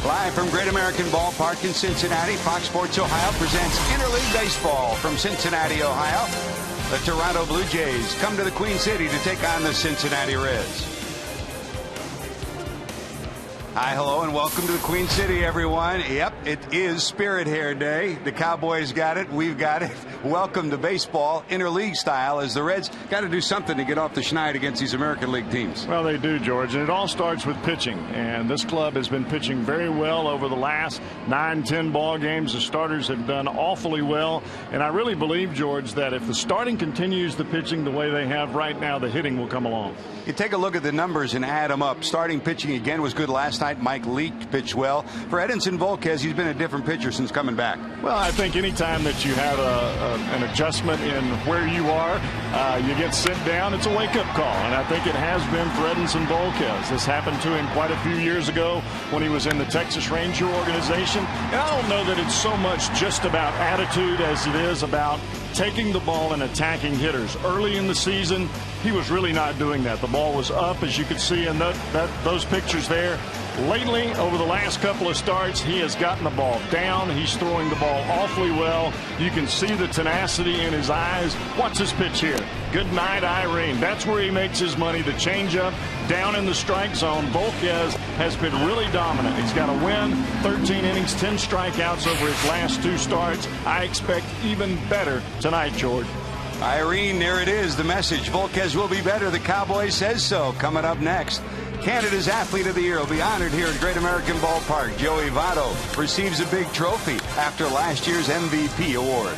Live from Great American Ballpark in Cincinnati, Fox Sports Ohio presents Interleague Baseball from Cincinnati, Ohio. The Toronto Blue Jays come to the Queen City to take on the Cincinnati Reds. Hi, hello, and welcome to the Queen City, everyone. Yep, it is Spirit Hair Day. The Cowboys got it. We've got it. Welcome to baseball, interleague style, as the Reds got to do something to get off the schneid against these American League teams. Well, they do, George, and it all starts with pitching. And this club has been pitching very well over the last 9-10 ball games. The starters have done awfully well. And I really believe, George, that if the starting continues the pitching the way they have right now, the hitting will come along. You take a look at the numbers and add them up. Starting pitching again was good last night. Mike Leake pitched well. For Edinson Volquez, he's been a different pitcher since coming back. Well, I think any time that you have an adjustment in where you are, you get sent down, it's a wake-up call. And I think it has been for Edinson Volquez. This happened to him quite a few years ago when he was in the Texas Ranger organization. And I don't know that it's so much just about attitude as it is about taking the ball and attacking hitters. Early in the season, he was really not doing that. The ball was up, as you could see in those pictures there. Lately, over the last couple of starts, he has gotten the ball down. He's throwing the ball awfully well. You can see the tenacity in his eyes. Watch this pitch here. Good night, Irene. That's where he makes his money. The changeup down in the strike zone. Volquez has been really dominant. He's got a win, 13 innings, 10 strikeouts over his last 2 starts. I expect even better tonight, George. Irene, there it is, the message. Volquez will be better. The Cowboys says so. Coming up next, Canada's Athlete of the Year will be honored here at Great American Ballpark. Joey Votto receives a big trophy after last year's MVP award.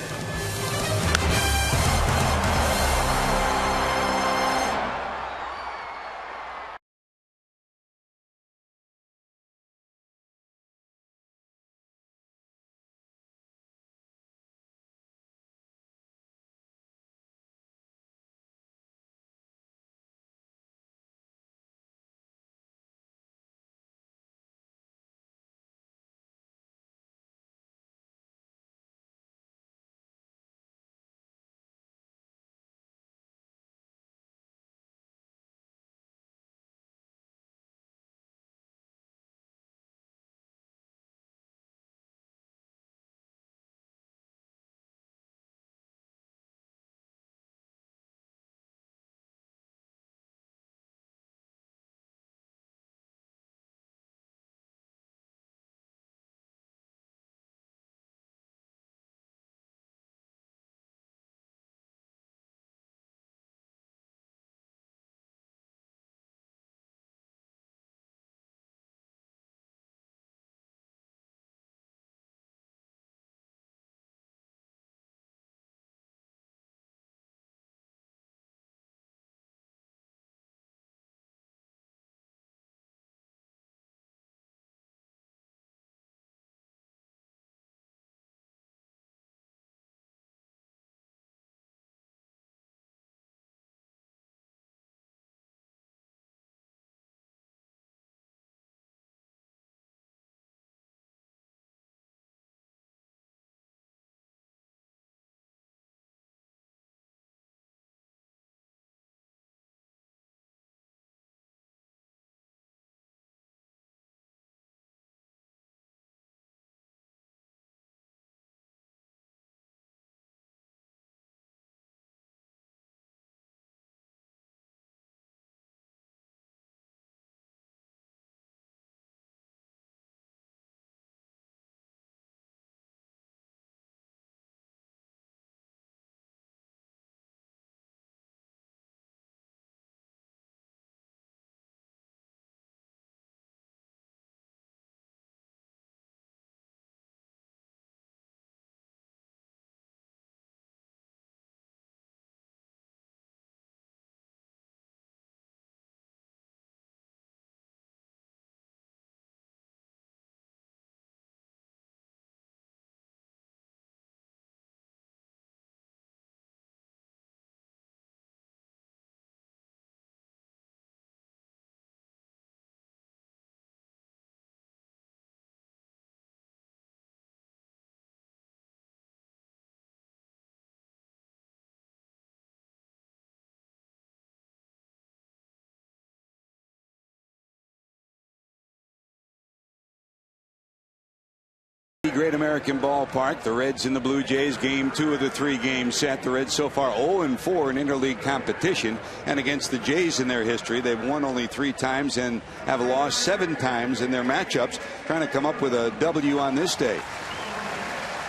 Great American Ballpark. The Reds and the Blue Jays, game 2 of the 3-game set. The Reds so far 0-4 in interleague competition, and against the Jays in their history, they've won only 3 times and have lost 7 times in their matchups, trying to come up with a W on this day.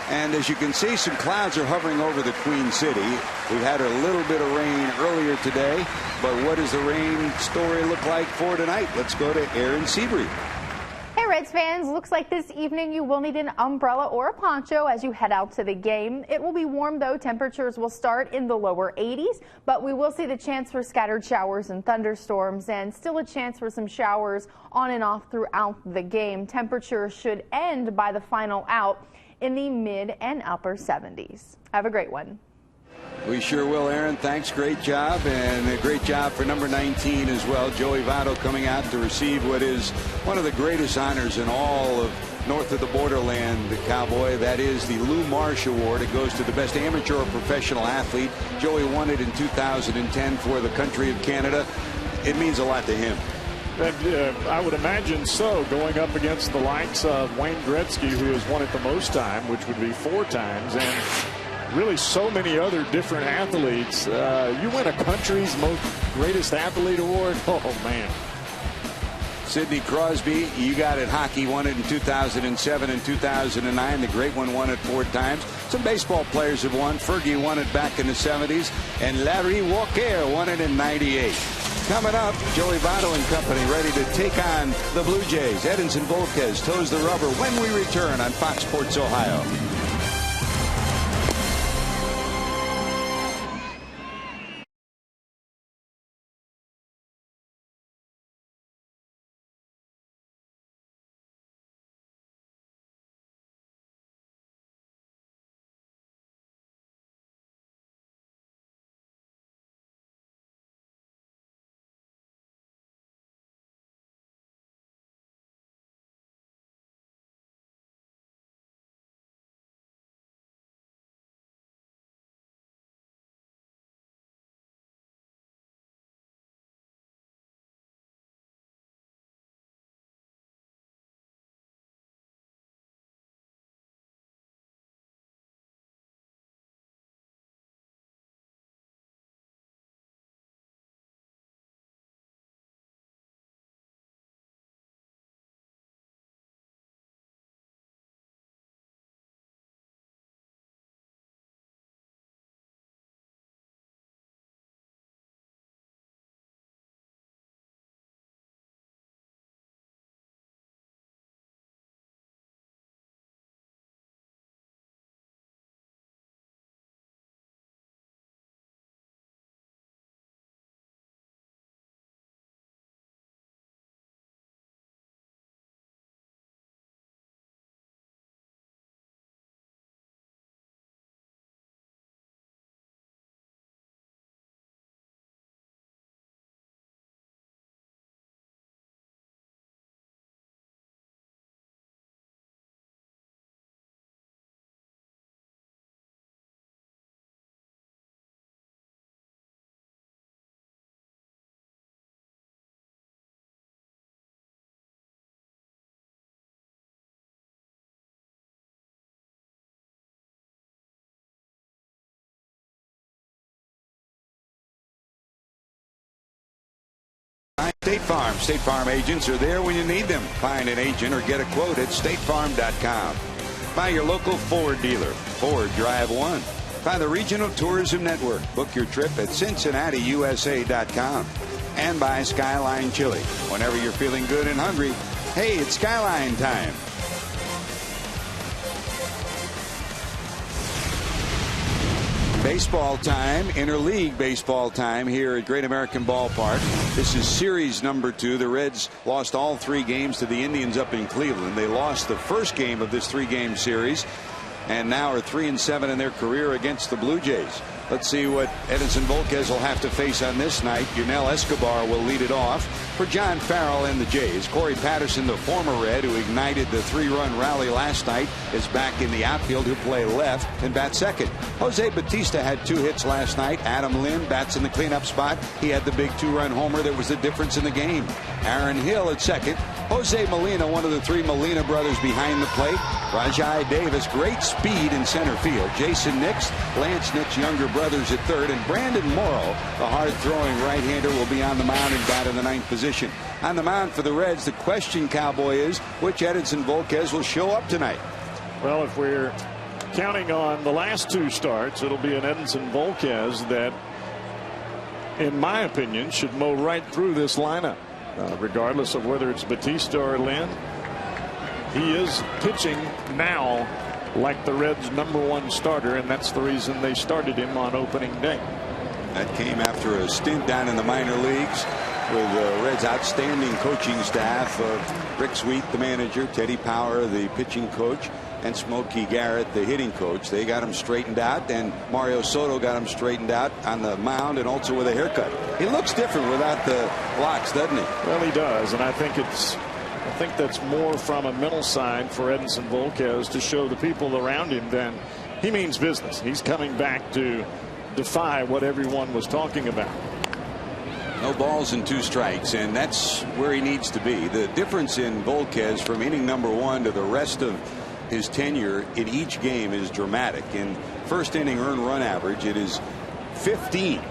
And as you can see, some clouds are hovering over the Queen City. We've had a little bit of rain earlier today, but what does the rain story look like for tonight? Let's go to Aaron Seabury. Hey Reds fans, looks like this evening you will need an umbrella or a poncho as you head out to the game. It will be warm though. Temperatures will start in the lower 80s, but we will see the chance for scattered showers and thunderstorms, and still a chance for some showers on and off throughout the game. Temperatures should end by the final out in the mid and upper 70s. Have a great one. We sure will, Aaron. Thanks. Great job, and a great job for number 19 as well. Joey Votto coming out to receive what is one of the greatest honors in all of north of the borderland, the Cowboy. That is the Lou Marsh Award. It goes to the best amateur or professional athlete. Joey won it in 2010 for the country of Canada. It means a lot to him. And, I would imagine so, going up against the likes of Wayne Gretzky, who has won it the most time, which would be 4 times, and really so many other different athletes. You win a country's most greatest athlete award. Oh, man. Sidney Crosby, you got it. Hockey won it in 2007 and 2009. The great one won it 4 times. Some baseball players have won. Fergie won it back in the 70s, and Larry Walker won it in 98. Coming up, Joey Votto and company ready to take on the Blue Jays. Edinson Volquez toes the rubber when we return on Fox Sports Ohio. State Farm. State Farm agents are there when you need them. Find an agent or get a quote at statefarm.com. Find your local Ford dealer. Ford Drive 1. Find the Regional Tourism Network. Book your trip at CincinnatiUSA.com. And by Skyline Chili. Whenever you're feeling good and hungry, hey, it's Skyline time. Baseball time, interleague baseball time here at Great American Ballpark. This is series number 2. The Reds lost all 3 games to the Indians up in Cleveland. They lost the first game of this 3-game series and now are 3-7 in their career against the Blue Jays. Let's see what Edinson Volquez will have to face on this night. Yunel Escobar will lead it off for John Farrell and the Jays. Corey Patterson, the former Red who ignited the 3-run rally last night, is back in the outfield. He'll play left and bat second. Jose Bautista had 2 hits last night. Adam Lynn bats in the cleanup spot. He had the big 2-run homer that was the difference in the game. Aaron Hill at second. Jose Molina, one of the three Molina brothers behind the plate. Rajai Davis, great speed in center field. Jason Nix, Lance Nix' younger brothers at third. And Brandon Morrow, the hard-throwing right-hander, will be on the mound and bat in the ninth position. On the mound for the Reds, the question, Cowboy, is which Edinson Volquez will show up tonight? Well, if we're counting on the last two starts, it'll be an Edinson Volquez that, in my opinion, should mow right through this lineup. Regardless of whether it's Batista or Lynn, he is pitching now like the Reds' #1 starter, and that's the reason they started him on opening day. That came after a stint down in the minor leagues with the Reds' outstanding coaching staff of Rick Sweet, the manager, Teddy Power, the pitching coach, and Smokey Garrett, the hitting coach. They got him straightened out, and Mario Soto got him straightened out on the mound and also with a haircut. He looks different without the locks, doesn't he? Well, he does, and I think that's more from a mental side for Edinson Volquez to show the people around him than he means business. He's coming back to defy what everyone was talking about. No balls and 2 strikes, and that's where he needs to be. The difference in Volquez from inning #1 to the rest of his tenure in each game is dramatic. In first inning earned run average, it is 15.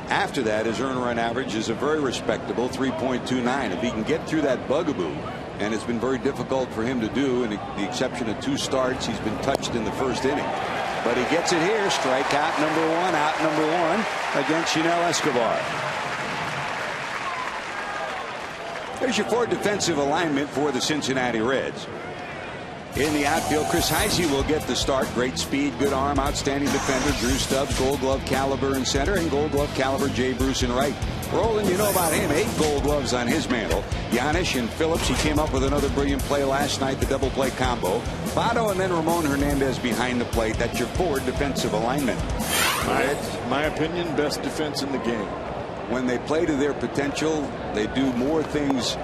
After that, his earned run average is a very respectable 3.29. If he can get through that bugaboo, and it's been very difficult for him to do, and the exception of 2 starts, he's been touched in the first inning. But he gets it here. Strikeout #1, out #1 against Yunel Escobar. There's your 4 defensive alignment for the Cincinnati Reds. In the outfield, Chris Heisey will get the start. Great speed, good arm, outstanding defender. Drew Stubbs, Gold Glove caliber in center, and Gold Glove caliber Jay Bruce in right. Roland, you know about him, 8 Gold Gloves on his mantle. Giannis and Phillips, he came up with another brilliant play last night, the double play combo. Votto and then Ramon Hernandez behind the plate. That's your 4 defensive alignment. My opinion, best defense in the game. When they play to their potential, they do more things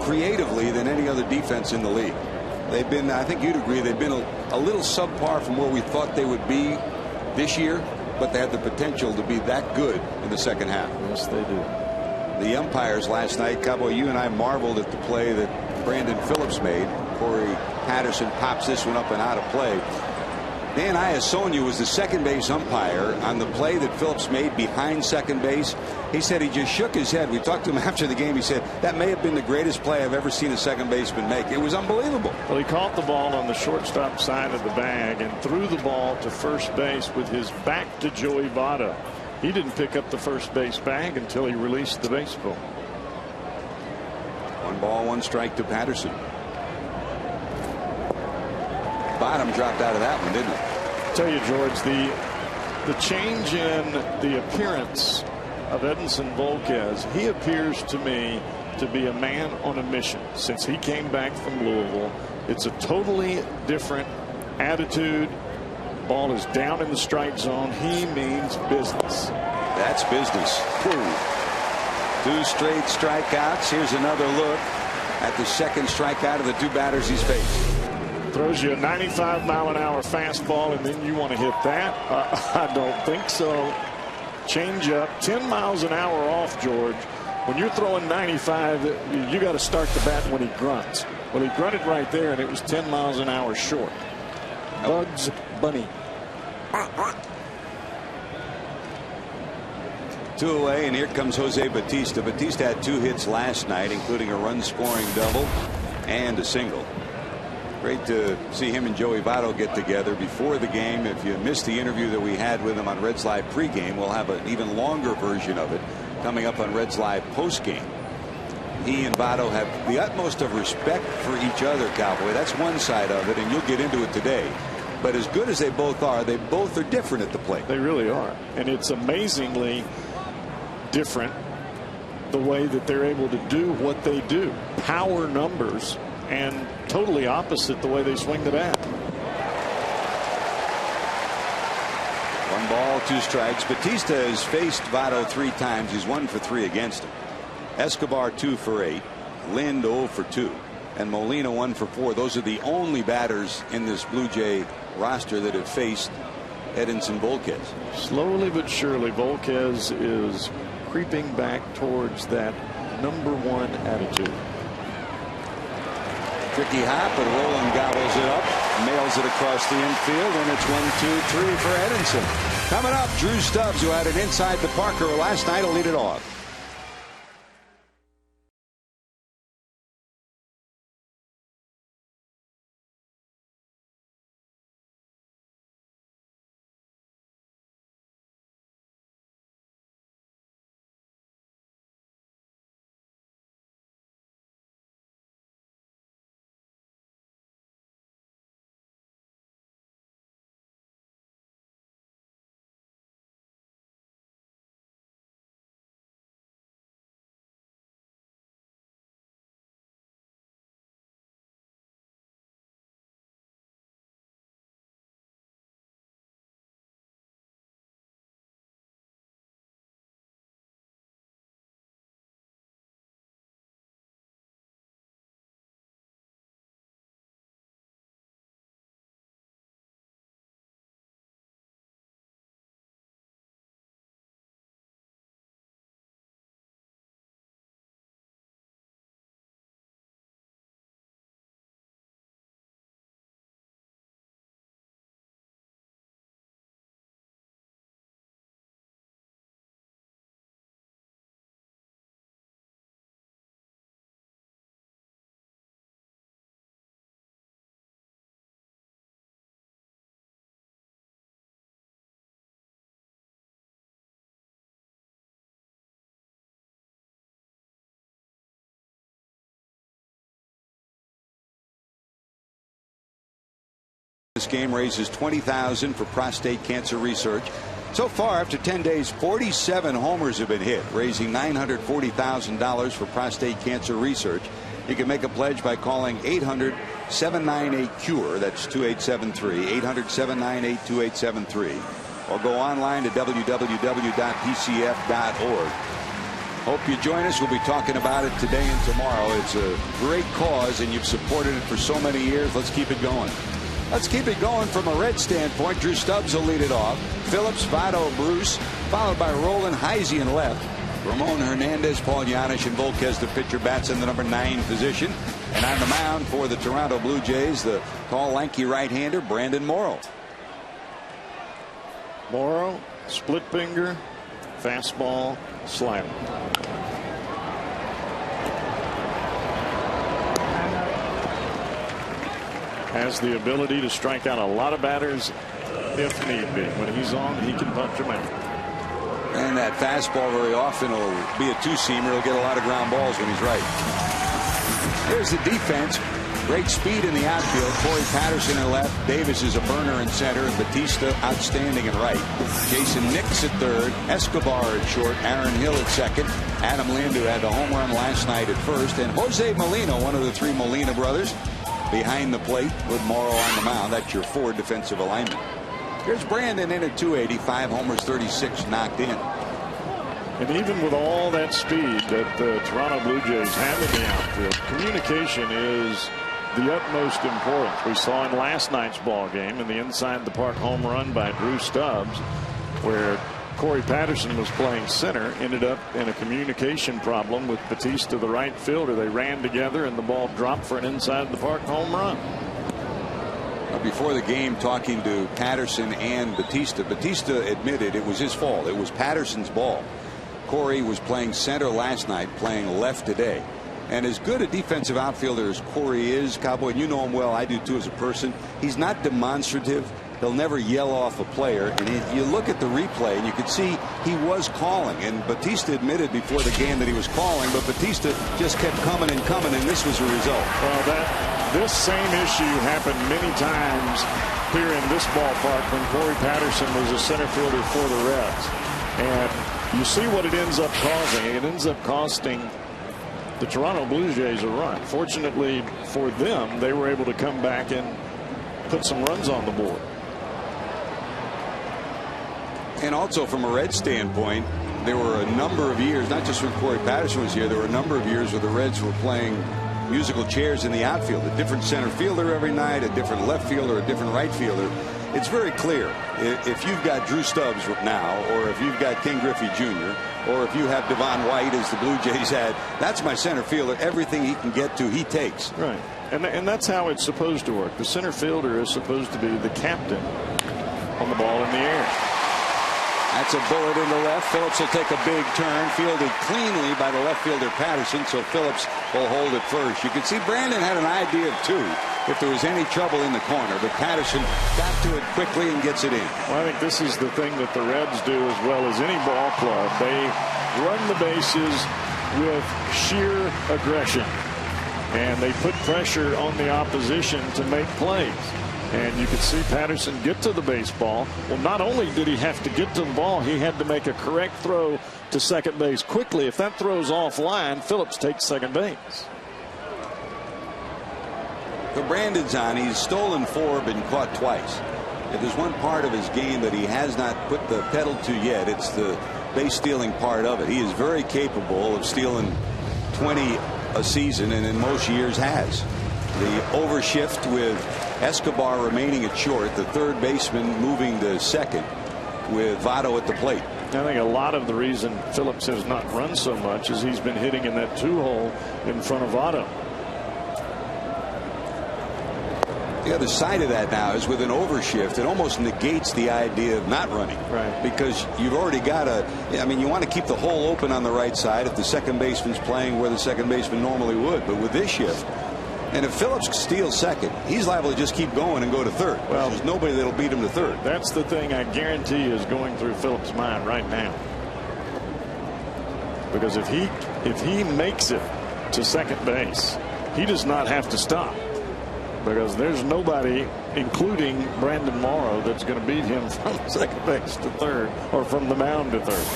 creatively than any other defense in the league. They've been, I think you'd agree, they've been a little subpar from where we thought they would be this year, but they had the potential to be that good in the second half. Yes, they do. The umpires last night, Cowboy, you and I marveled at the play that Brandon Phillips made. Corey Patterson pops this one up and out of play. Dan Iasonia was the second base umpire on the play that Phillips made behind second base. He said he just shook his head. We talked to him after the game. He said that may have been the greatest play I've ever seen a second baseman make. It was unbelievable. Well, he caught the ball on the shortstop side of the bag and threw the ball to first base with his back to Joey Votto. He didn't pick up the first base bag until he released the baseball. 1 ball, 1 strike to Patterson. Bottom dropped out of that one, didn't it? I tell you, George, the change in the appearance of Edinson Volquez, he appears to me to be a man on a mission since he came back from Louisville. It's a totally different attitude. Ball is down in the strike zone. He means business. That's business. 2 straight strikeouts. Here's another look at the second strikeout of the 2 batters he's faced. Throws you a 95-mile-an-hour fastball, and then you want to hit that? I don't think so. Change up, 10 miles an hour off, George. When you're throwing 95, you got to start the bat when he grunts. Well, he grunted right there, and it was 10 miles an hour short. Bugs Bunny. 2 away, and here comes Jose Batista. Batista had 2 hits last night, including a run-scoring double and a single. Great to see him and Joey Votto get together before the game. If you missed the interview that we had with him on Reds Live pregame, we'll have an even longer version of it coming up on Reds Live postgame. He and Votto have the utmost of respect for each other, Cowboy. That's one side of it, and you'll get into it today. But as good as they both are different at the plate. They really are. And it's amazingly different the way that they're able to do what they do. Power numbers, and totally opposite the way they swing the bat. 1 ball, 2 strikes. Batista has faced Votto 3 times. He's 1 for 3 against him. Escobar 2 for 8. Lind 0 for 2. And Molina 1 for 4. Those are the only batters in this Blue Jay roster that have faced Edinson Volquez. Slowly but surely, Volquez is creeping back towards that #1 attitude. Tricky hop, but Roland gobbles it up, mails it across the infield, and it's 1-2-3 for Edinson. Coming up, Drew Stubbs, who had it inside the Parker last night, will lead it off. This game raises $20,000 for prostate cancer research. So far, after 10 days, 47 homers have been hit, raising $940,000 for prostate cancer research. You can make a pledge by calling 800-798-CURE. That's 2873, 800-798-2873. Or go online to www.pcf.org. Hope you join us. We'll be talking about it today and tomorrow. It's a great cause, and you've supported it for so many years. Let's keep it going. Let's keep it going from a Red standpoint. Drew Stubbs will lead it off. Phillips, Votto, Bruce, followed by Roland, Heisey in left. Ramon Hernandez, Paul Janish, and Volquez, the pitcher, bats in the number 9 position. And on the mound for the Toronto Blue Jays, the tall, lanky right-hander, Brandon Morrow. Morrow, split finger, fastball, slider. Has the ability to strike out a lot of batters if need be. When he's on, he can punch them out. And that fastball very often will be a two-seamer. He'll get a lot of ground balls when he's right. There's the defense. Great speed in the outfield. Corey Patterson in left. Davis is a burner in center. And Batista outstanding in right. Jason Nix at third. Escobar at short. Aaron Hill at second. Adam Lind, who had the home run last night, at first. And Jose Molina, one of the 3 Molina brothers, behind the plate with Morrow on the mound. That's your 4 defensive alignment. Here's Brandon in at 285 homers, 36 knocked in. And even with all that speed that the Toronto Blue Jays have in the outfield, communication is the utmost importance. We saw in last night's ball game in the inside the park home run by Drew Stubbs, where Corey Patterson was playing center, ended up in a communication problem with Batista, the right fielder. They ran together and the ball dropped for an inside the park home run. Before the game, talking to Patterson and Batista, Batista admitted it was his fault. It was Patterson's ball. Corey was playing center last night, playing left today. And as good a defensive outfielder as Corey is, Cowboy, and you know him well, I do too as a person, he's not demonstrative. He'll never yell off a player. And you look at the replay and you can see he was calling. And Batista admitted before the game that he was calling, but Batista just kept coming and coming, and this was the result. Well, this same issue happened many times here in this ballpark when Corey Patterson was a center fielder for the Reds. And you see what it ends up causing. It ends up costing the Toronto Blue Jays a run. Fortunately for them, they were able to come back and put some runs on the board. And also from a Red standpoint, there were a number of years, not just when Corey Patterson was here, there were a number of years where the Reds were playing musical chairs in the outfield. A different center fielder every night, a different left fielder, a different right fielder. It's very clear. If you've got Drew Stubbs now, or if you've got King Griffey Jr., or if you have Devon White, as the Blue Jays had, that's my center fielder. Everything he can get to, he takes. Right. And that's how it's supposed to work. The center fielder is supposed to be the captain on the ball in the air. That's a bullet into left. Phillips will take a big turn, fielded cleanly by the left fielder Patterson, so Phillips will hold it first. You can see Brandon had an idea of two if there was any trouble in the corner, but Patterson got to it quickly and gets it in. Well, I think this is the thing that the Reds do as well as any ball club. They run the bases with sheer aggression, and they put pressure on the opposition to make plays. And you could see Patterson get to the baseball. Well, not only did he have to get to the ball, he had to make a correct throw to second base quickly. If that throw's offline, Phillips takes second base. So Brandon's on. He's stolen 4, been caught twice. If there's one part of his game that he has not put the pedal to yet, it's the base stealing part of it. He is very capable of stealing 20 a season, and in most years has. The overshift with Escobar remaining at short, the third baseman moving to second with Votto at the plate. I think a lot of the reason Phillips has not run so much is he's been hitting in that 2-hole in front of Votto. The other side of that now is with an overshift, it almost negates the idea of not running. Right. Because you've already got I mean, you want to keep the hole open on the right side if the second baseman's playing where the second baseman normally would. But with this shift, and if Phillips steals second, he's liable to just keep going and go to third. Well, there's nobody that'll beat him to third. That's the thing I guarantee is going through Phillips' mind right now. Because if he makes it to second base, he does not have to stop. Because there's nobody, including Brandon Morrow, that's going to beat him from second base to third, or from the mound to third.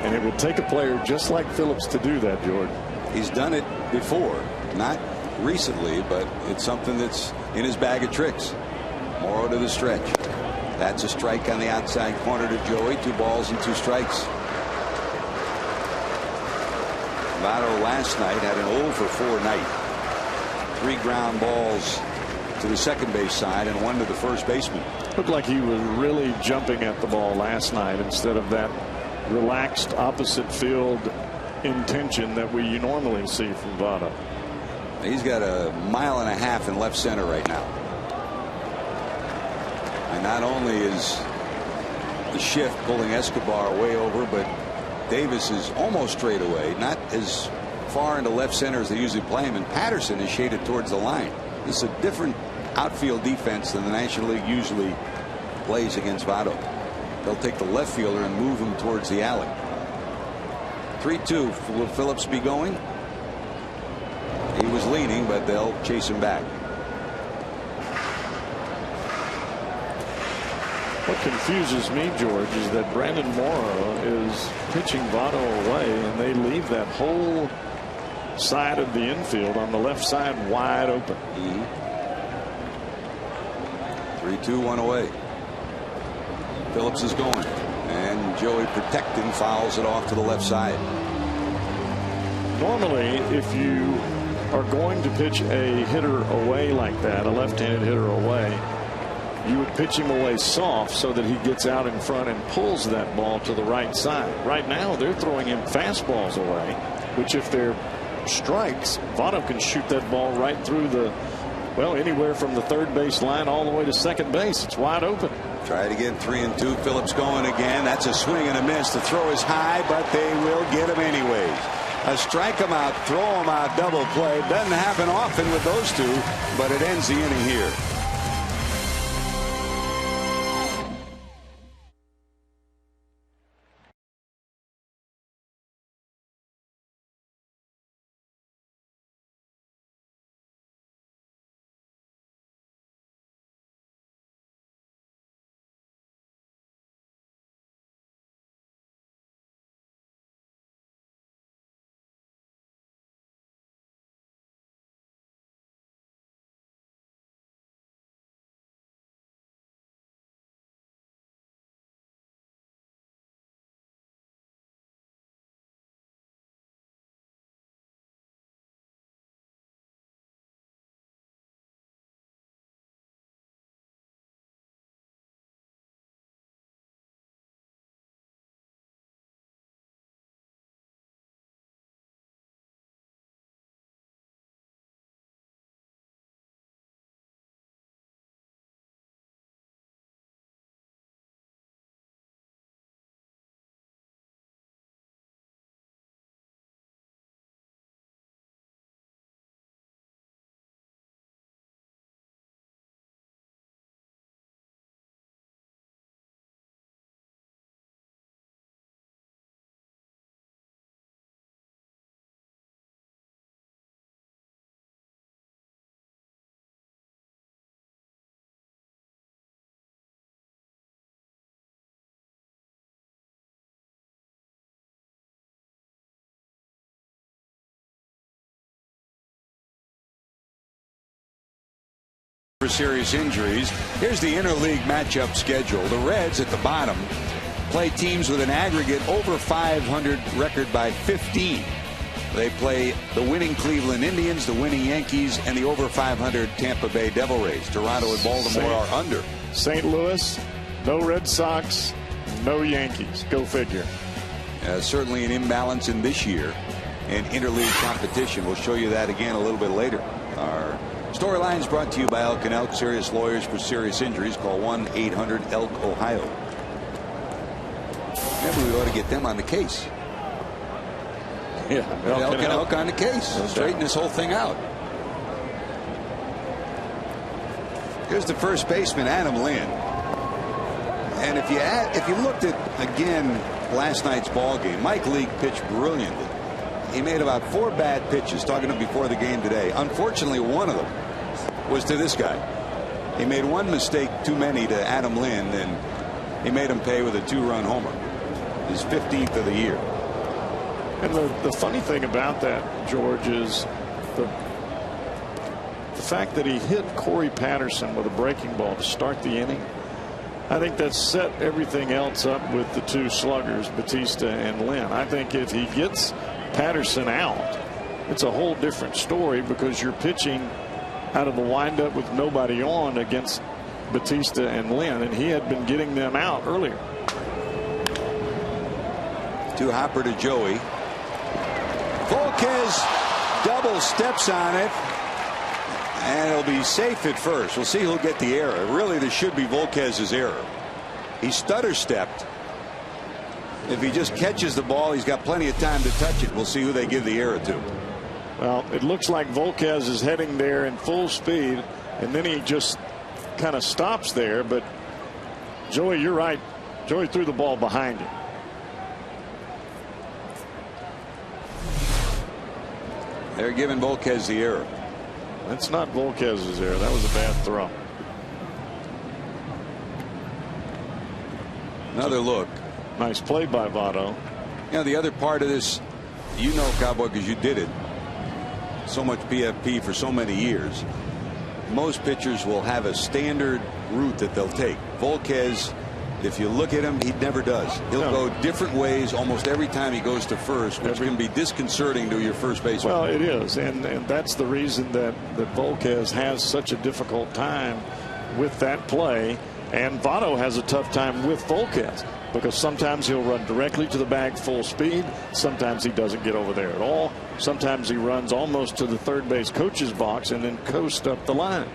And it would take a player just like Phillips to do that, Jordan. He's done it before, not recently, but it's something that's in his bag of tricks. Morrow to the stretch. That's a strike on the outside corner to Joey. 2 balls and 2 strikes. Votto last night had an 0 for 4 night. 3 ground balls to the second base side and 1 to the first baseman. Looked like he was really jumping at the ball last night instead of that relaxed opposite field intention that we normally see from Votto. He's got a 1.5 miles in left center right now. And not only is the shift pulling Escobar way over, but Davis is almost straight away, not as far into left center as they usually play him, and Patterson is shaded towards the line. This is a different outfield defense than the National League usually plays against Votto. They'll take the left fielder and move him towards the alley. 3-2. Will Phillips be going? He was leaning, but they'll chase him back. What confuses me, George, is that Brandon Morrow is pitching Votto away, and they leave that whole side of the infield on the left side wide open. 3-2, 1 away. Phillips is going, and Joey protecting fouls it off to the left side. Normally, if you are going to pitch a hitter away like that, a left-handed hitter away, you would pitch him away soft so that he gets out in front and pulls that ball to the right side. Right now, they're throwing him fastballs away, which if they're strikes, Votto can shoot that ball right through the, well, anywhere from the third base line all the way to second base. It's wide open. Try it again. 3-2. Phillips going again. That's a swing and a miss. The throw is high, but they will get him anyways. A strike him out, throw him out, double play. Doesn't happen often with those two, but it ends the inning here. for serious injuries. Here's the interleague matchup schedule. The Reds at the bottom play teams with an aggregate over 500 record by 15. They play the winning Cleveland Indians, the winning Yankees, and the over 500 Tampa Bay Devil Rays. Toronto and Baltimore are under. St. Louis, no Red Sox, no Yankees. Go figure. Certainly an imbalance in this year in interleague competition. We'll show you that again a little bit later. Our storyline is brought to you by Elk & Elk, serious lawyers for serious injuries. Call 1-800-ELK-OHIO. Maybe we ought to get them on the case. Yeah, Elk & Elk on the case. Straighten this whole thing out. Here's the first baseman, Adam Lynn. And if you looked at again last night's ball game, Mike Leake pitched brilliantly. He made about 4 bad pitches, talking to him before the game today. Unfortunately, one of them was to this guy. He made one mistake too many to Adam Lynn, and he made him pay with a 2-run homer. His 15th of the year. And the funny thing about that, George, is the fact that he hit Corey Patterson with a breaking ball to start the inning. I think that set everything else up with the 2 sluggers, Batista and Lynn. I think if he gets Patterson out, it's a whole different story, because you're pitching out of the windup with nobody on against Batista and Lynn, and he had been getting them out earlier. To Hopper to Joey. Volquez double steps on it, and it'll be safe at first. We'll see who'll get the error. Really, this should be Volquez's error. He stutter stepped. If he just catches the ball, he's got plenty of time to touch it. We'll see who they give the error to. Well, it looks like Volquez is heading there in full speed, and then he just kind of stops there. But Joey, you're right. Joey threw the ball behind him. They're giving Volquez the error. That's not Volquez's error. That was a bad throw. Another look. Nice play by Votto. You know, the other part of this, you know, Cowboy, because you did it. So much PFP for so many years. Most pitchers will have a standard route that they'll take. Volquez, if you look at him, he never does. He'll go different ways almost every time he goes to first, which can be disconcerting to your first baseman. Well, it is, and that's the reason that Volquez has such a difficult time with that play, and Votto has a tough time with Volquez, because sometimes he'll run directly to the bag full speed, sometimes he doesn't get over there at all, sometimes he runs almost to the third base coach's box and then coast up the line.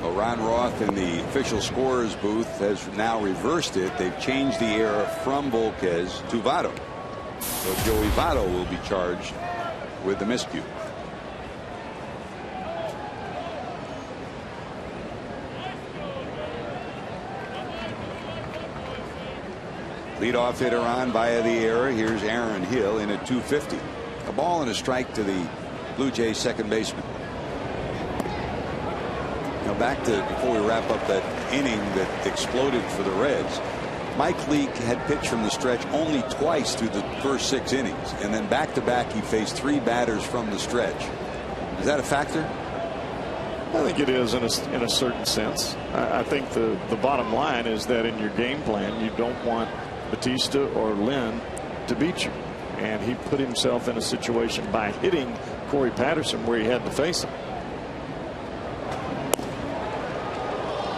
Well, Ron Roth in the official scorer's booth has now reversed it. They've changed the error from Volquez to Votto. So Joey Votto will be charged with the miscue. Leadoff hitter on via the error. Here's Aaron Hill in at 250. A ball and a strike to the Blue Jays second baseman. Now back to before we wrap up that inning that exploded for the Reds. Mike Leake had pitched from the stretch only twice through the first 6 innings, and then back to back he faced 3 batters from the stretch. Is that a factor? I think it is in a certain sense. I think the bottom line is that in your game plan you don't want Batista or Lynn to beat you, and he put himself in a situation by hitting Corey Patterson where he had to face him.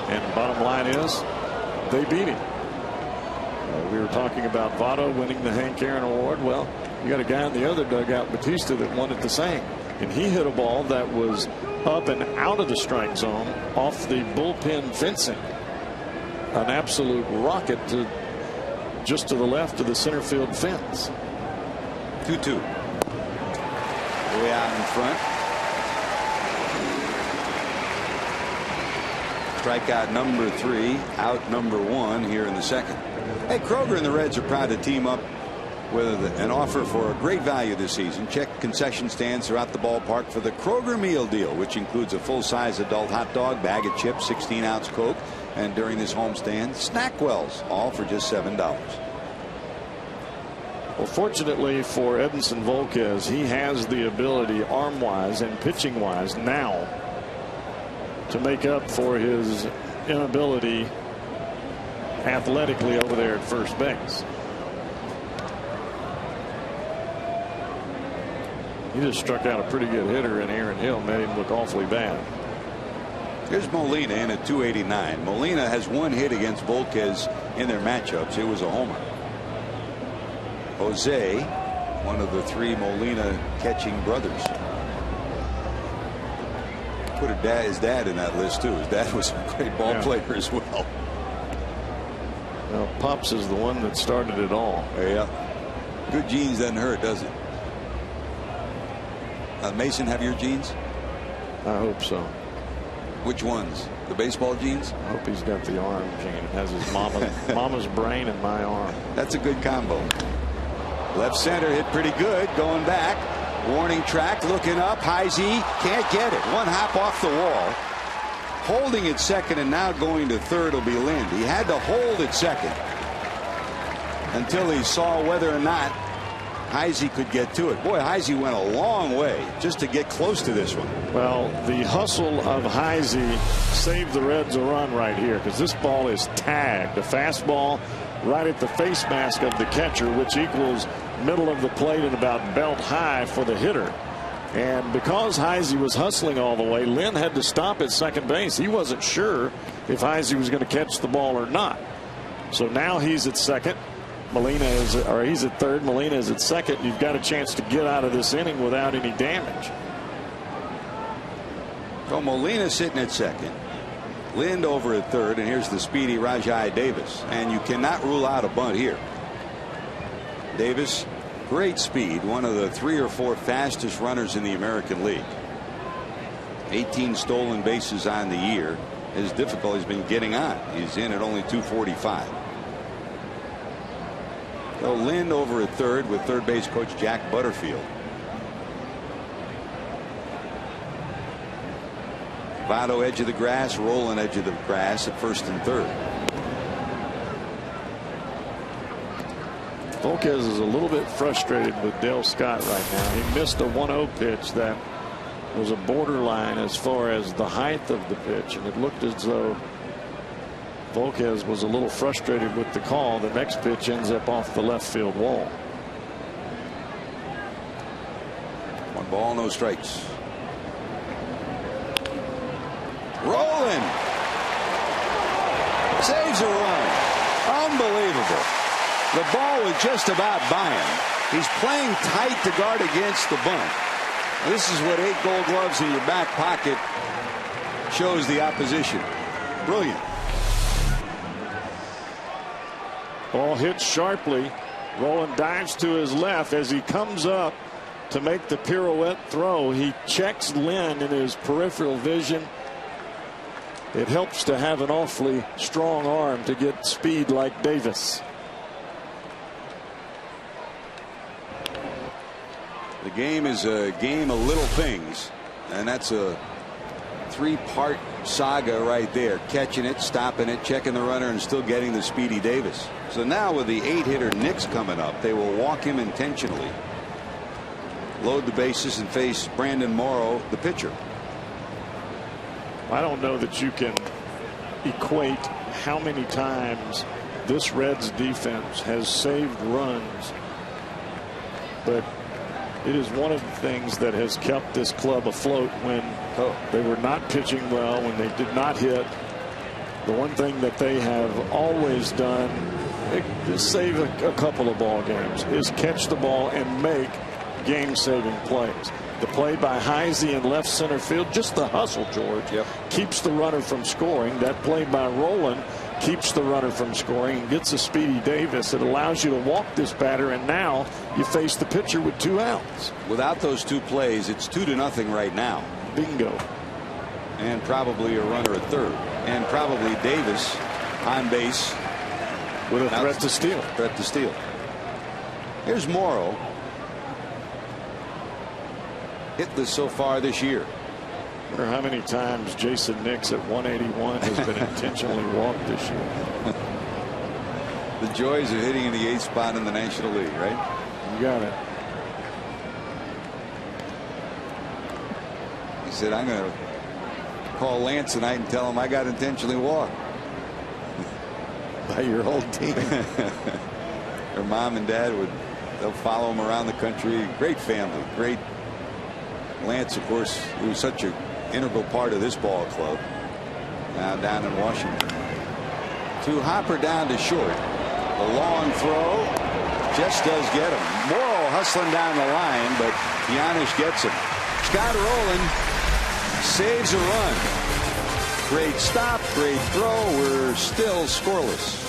And bottom line is they beat him. We were talking about Votto winning the Hank Aaron Award. Well, you got a guy in the other dugout, Batista, that won it the same, and he hit a ball that was up and out of the strike zone off the bullpen fencing. An absolute rocket to just to the left of the center field fence. 2-2. Way out in front. Strikeout number 3, out number 1 here in the second. Hey, Kroger and the Reds are proud to team up with an offer for a great value this season. Check concession stands throughout the ballpark for the Kroger meal deal, which includes a full-size adult hot dog, bag of chips, 16-ounce Coke, and during this homestand, Snackwells, all for just $7. Well, fortunately for Edinson Volquez, he has the ability arm-wise and pitching-wise now to make up for his inability athletically over there at first base. He just struck out a pretty good hitter in Aaron Hill, made him look awfully bad. Here's Molina in at 289. Molina has one hit against Volquez in their matchups. It was a homer. Jose, one of the three Molina catching brothers. Put his dad in that list too. His dad was a great ball player as well. Well, Pops is the one that started it all. Yeah. Good genes doesn't hurt, does it? Mason, have your genes? I hope so. Which ones? The baseball genes? I hope he's got the arm gene. It has his mama's brain and my arm. That's a good combo. Left center hit pretty good. Going back. Warning track. Looking up. Heisey can't get it. One hop off the wall. Holding at second and now going to third will be Lind. He had to hold at second until he saw whether or not Heisey could get to it. Boy, Heisey went a long way just to get close to this one. Well, the hustle of Heisey saved the Reds a run right here, because this ball is tagged. A fastball right at the face mask of the catcher, which equals middle of the plate and about belt high for the hitter. And because Heisey was hustling all the way, Lynn had to stop at second base. He wasn't sure if Heisey was going to catch the ball or not. So now he's at second. He's at third. Molina is at second. You've got a chance to get out of this inning without any damage. So Molina sitting at second. Lind over at third, and here's the speedy Rajai Davis. And you cannot rule out a bunt here. Davis, great speed, one of the 3 or 4 fastest runners in the American League. 18 stolen bases on the year. His difficulty's been getting on. He's in at only 245. So Lind over at third with third base coach Jack Butterfield. Votto edge of the grass, Roland edge of the grass at first and third. Volquez is a little bit frustrated with Dale Scott right now. He missed a 1-0 pitch that was a borderline as far as the height of the pitch, and it looked as though Volquez was a little frustrated with the call. The next pitch ends up off the left field wall. 1 ball, no strikes. Roland saves a run. Unbelievable. The ball was just about by him. He's playing tight to guard against the bunt. This is what 8 Gold Gloves in your back pocket shows the opposition. Brilliant. Ball hit sharply. Roland dives to his left as he comes up to make the pirouette throw. He checks Lynn in his peripheral vision. It helps to have an awfully strong arm to get speed like Davis. The game is a game of little things, and that's a 3-part saga right there. Catching it, stopping it, checking the runner, and still getting the speedy Davis. So now with the 8-hitter Nix coming up, they will walk him intentionally, load the bases, and face Brandon Morrow, the pitcher. I don't know that you can equate how many times this Reds defense has saved runs, but it is one of the things that has kept this club afloat when they were not pitching well, when they did not hit. The one thing that they have always done is save a couple of ball games, is catch the ball and make game-saving plays. The play by Heisey in left center field, just the hustle, George, keeps the runner from scoring. That play by Roland keeps the runner from scoring and gets a speedy Davis. It allows you to walk this batter, and now you face the pitcher with 2 outs. Without those 2 plays, it's 2-0 right now. Bingo. And probably a runner at third, and probably Davis on base with a threat to steal. Threat to steal. Here's Morrow. Hitless so far this year. I wonder how many times Jason Nix at 181 has been intentionally walked this year. The joys of hitting in the 8th spot in the National League, right? You got it. He said, I'm going to call Lance tonight and tell him I got intentionally walked by your whole team. Their mom and dad they'll follow him around the country. Great family. Great. Lance, of course, he was such an integral part of this ball club. Now down in Washington. To Hopper down to short. A long throw. Just does get him. Morrow hustling down the line, but Giannis gets him. Scott Rowland saves a run. Great stop, great throw. We're still scoreless.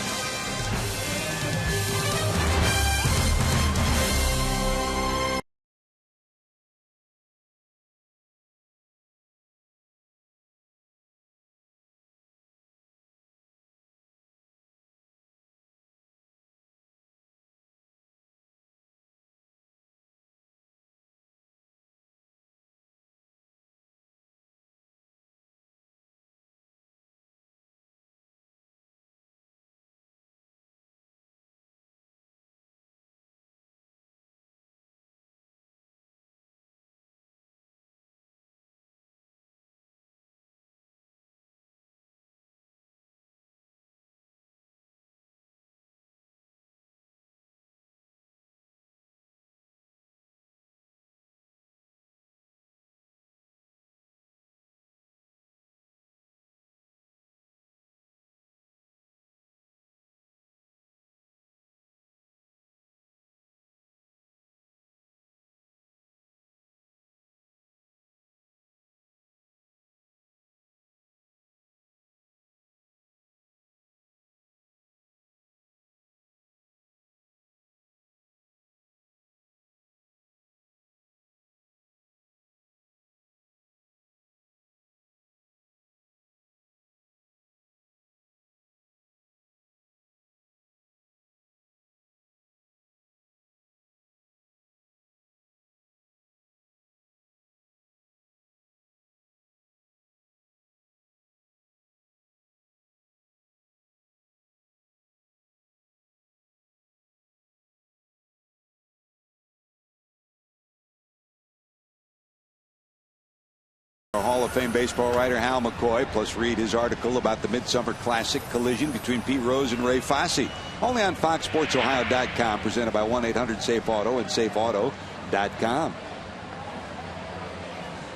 Hall of Fame baseball writer Hal McCoy, plus read his article about the Midsummer Classic collision between Pete Rose and Ray Fosse. Only on FoxSportsOhio.com, presented by 1-800-SAFE-AUTO and SafeAuto.com.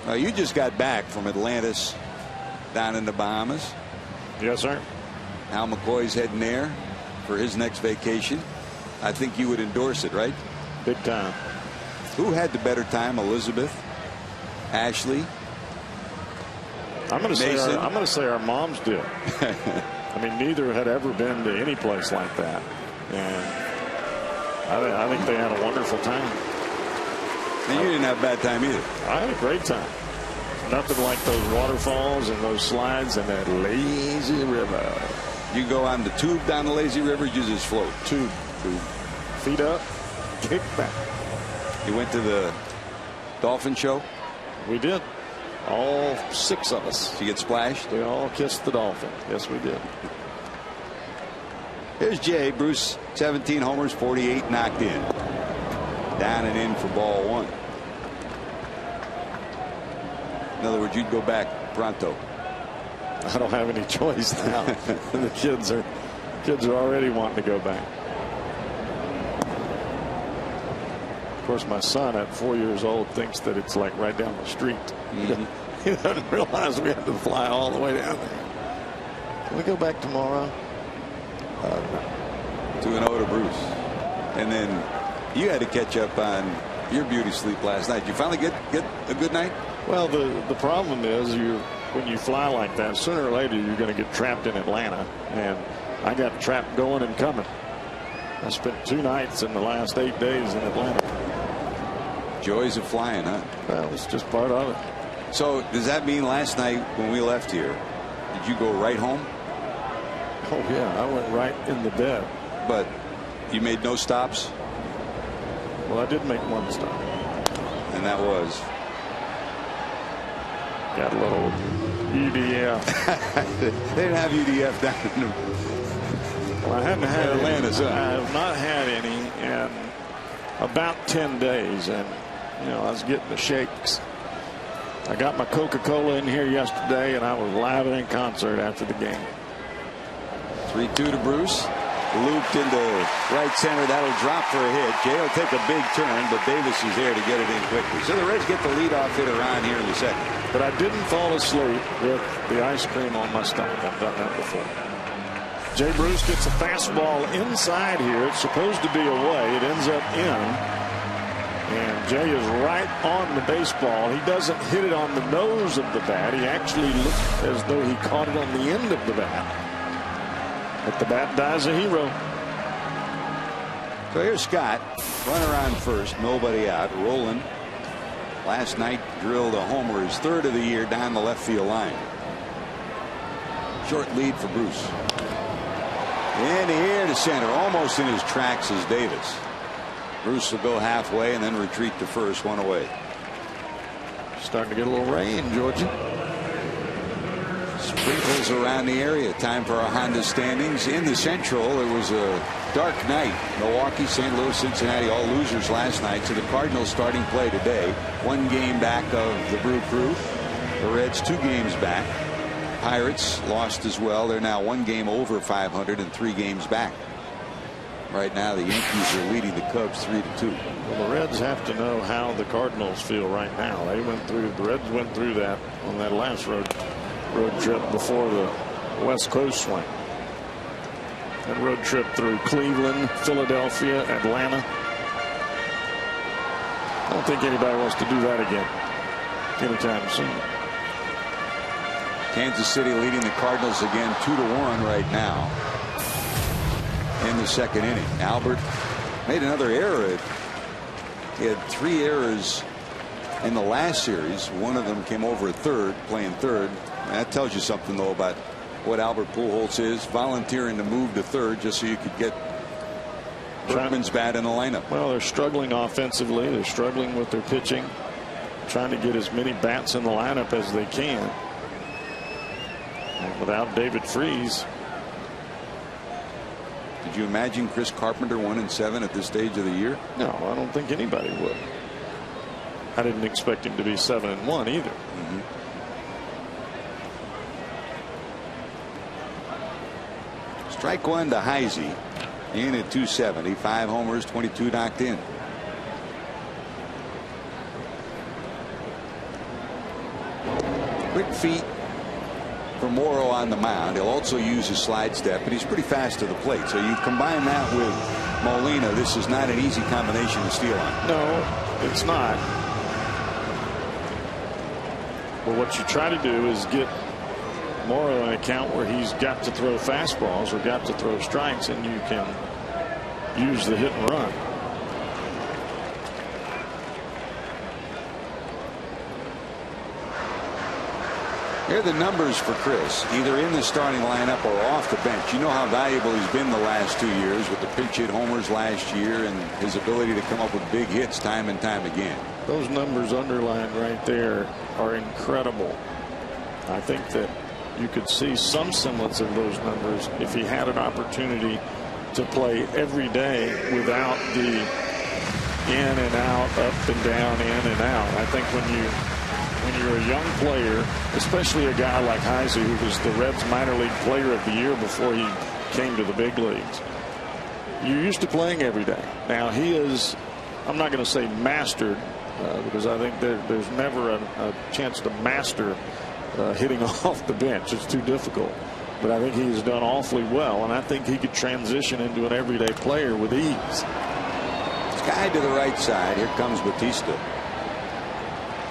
Now, you just got back from Atlantis down in the Bahamas. Yes, sir. Hal McCoy's heading there for his next vacation. I think you would endorse it, right? Big time. Who had the better time, Elizabeth, Ashley? I'm going to say our moms did. I mean, neither had ever been to any place like that, and I think they had a wonderful time. And you didn't have a bad time either. I had a great time. Nothing like those waterfalls and those slides and that lazy river. You go on the tube down the lazy river, you just float. Tube. Feet up, kick back. You went to the dolphin show? We did. All 6 of us. Did you get splashed? We all kissed the dolphin. Yes, we did. Here's Jay Bruce, 17 homers, 48 knocked in. Down and in for ball 1. In other words, you'd go back pronto. I don't have any choice now. The kids are already wanting to go back. Of course, my son at 4 years old thinks that it's like right down the street. Mm-hmm. He doesn't realize we have to fly all the way down there. Can we go back tomorrow? 2-0 to Bruce. And then you had to catch up on your beauty sleep last night. Did you finally get a good night? Well, the problem is when you fly like that, sooner or later you're going to get trapped in Atlanta, and I got trapped going and coming. I spent 2 nights in the last 8 days in Atlanta. Joys of flying, huh? Well, it's just part of it. So does that mean last night when we left here, did you go right home? Oh yeah, I went right in the bed. But you made no stops? Well, I did make 1 stop. And that was? Got a little UDF. They didn't have UDF down in the... Well, I hadn't had Atlanta, so. I have not had any in about 10 days, and I was getting the shakes. I got my Coca-Cola in here yesterday, and I was live and in concert after the game. 3-2 to Bruce. Looped into right center. That'll drop for a hit. Jay will take a big turn, but Davis is there to get it in quickly. So the Reds get the leadoff hitter on here in the second. But I didn't fall asleep with the ice cream on my stomach. I've done that before. Jay Bruce gets a fastball inside here. It's supposed to be away. It ends up in. And Jay is right on the baseball. He doesn't hit it on the nose of the bat. He actually looked as though he caught it on the end of the bat. But the bat dies a hero. So here's Scott. Runner on first. Nobody out. Roland last night drilled a homer, his third of the year, down the left field line. Short lead for Bruce. In the air to center. Almost in his tracks is Davis. Bruce will go halfway and then retreat to first, one away. Starting to get a little rain, Georgia. Sprinkles around the area. Time for our Honda standings. In the Central, it was a dark night. Milwaukee, St. Louis, Cincinnati, all losers last night. So the Cardinals starting play today. 1 game back of the Brew Crew. The Reds 2 games back. Pirates lost as well. They're now 1 game over 500 and 3 games back. Right now the Yankees are leading the Cubs 3-2. Well, the Reds have to know how the Cardinals feel right now. The Reds went through that on that last road trip before the West Coast swing. That road trip through Cleveland, Philadelphia, Atlanta. I don't think anybody wants to do that again anytime soon. Kansas City leading the Cardinals again 2-1 right now in the second inning. Albert made another error. He had 3 errors in the last series. One of them came over at third, playing third. That tells you something, though, about what Albert Pujols is, volunteering to move to third just so you could get Berkman's bat in the lineup. Well, they're struggling offensively. They're struggling with their pitching, trying to get as many bats in the lineup as they can. And without David Freese. Did you imagine Chris Carpenter 1-7 at this stage of the year? No, I don't think anybody would. I didn't expect him to be 7-1 either. Strike 1 to Heisey. In at 270. 5 homers, 22 knocked in. Quick feet for Morrow on the mound. He'll also use his slide step, but he's pretty fast to the plate. So you combine that with Molina. This is not an easy combination to steal on. No, it's not. But what you try to do is get Morrow an account where he's got to throw fastballs or got to throw strikes, and you can use the hit and run. Here are the numbers for Chris, either in the starting lineup or off the bench. You know how valuable he's been the last 2 years with the pinch hit homers last year and his ability to come up with big hits time and time again. Those numbers underlined right there are incredible. I think that you could see some semblance of those numbers if he had an opportunity to play every day without the in and out, up and down, in and out. I think when you're a young player, especially a guy like Heisey, who was the Reds minor league player of the year before he came to the big leagues, you're used to playing every day. Now he is, I'm not going to say mastered, because I think there's never a chance to master hitting off the bench. It's too difficult. But I think he's done awfully well, and I think he could transition into an everyday player with ease. Guy to the right side. Here comes Batista.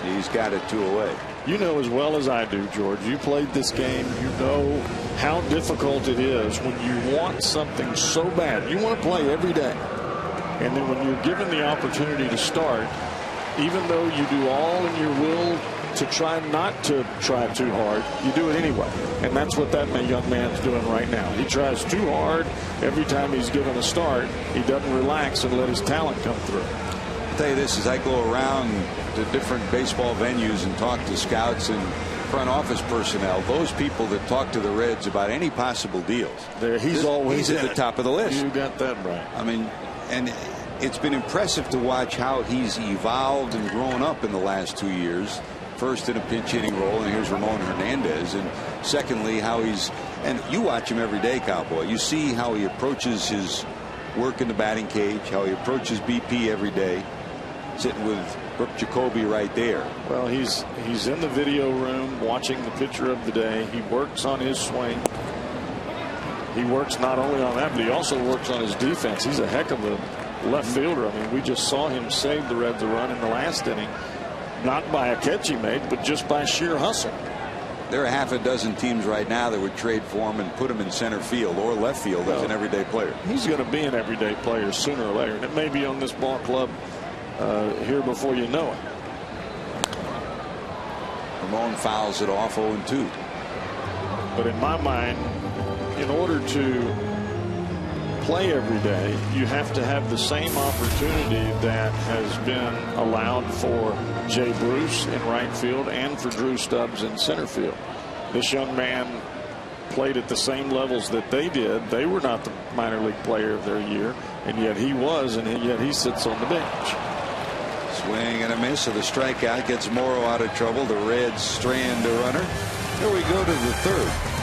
He's got it 2 away. You know as well as I do, George, you played this game. You know how difficult it is when you want something so bad. You want to play every day. And then when you're given the opportunity to start, even though you do all in your will to try not to try too hard, you do it anyway. And that's what that young man's doing right now. He tries too hard every time he's given a start. He doesn't relax and let his talent come through. I'll tell you this, as I go around to different baseball venues and talk to scouts and front office personnel, those people that talk to the Reds about any possible deals, he's always at the top of the list. You got that right. I mean, and it's been impressive to watch how he's evolved and grown up in the last 2 years first in a pinch hitting role, and here's Ramon Hernandez. And secondly, how he's, and you watch him every day, Cowboy. You see how he approaches his work in the batting cage, how he approaches BP every day, sitting with Brooke Jacoby right there. Well, he's in the video room watching the pitcher of the day. He works on his swing. He works not only on that, but he also works on his defense. He's a heck of a left fielder. I mean, we just saw him save the Reds a run in the last inning, not by a catch he made, but just by sheer hustle. There are half a dozen teams right now that would trade for him and put him in center field or left field as an everyday player. He's going to be an everyday player sooner or later, and it may be on this ball club here before you know it. Ramon fouls it off 0-2. But in my mind, in order to play every day, you have to have the same opportunity that has been allowed for Jay Bruce in right field and for Drew Stubbs in center field. This young man played at the same levels that they did. They were not the minor league player of their year, and yet he was, and yet he sits on the bench. Swing and a miss, so the strikeout gets Morrow out of trouble. The Reds strand a runner. Here we go to the third.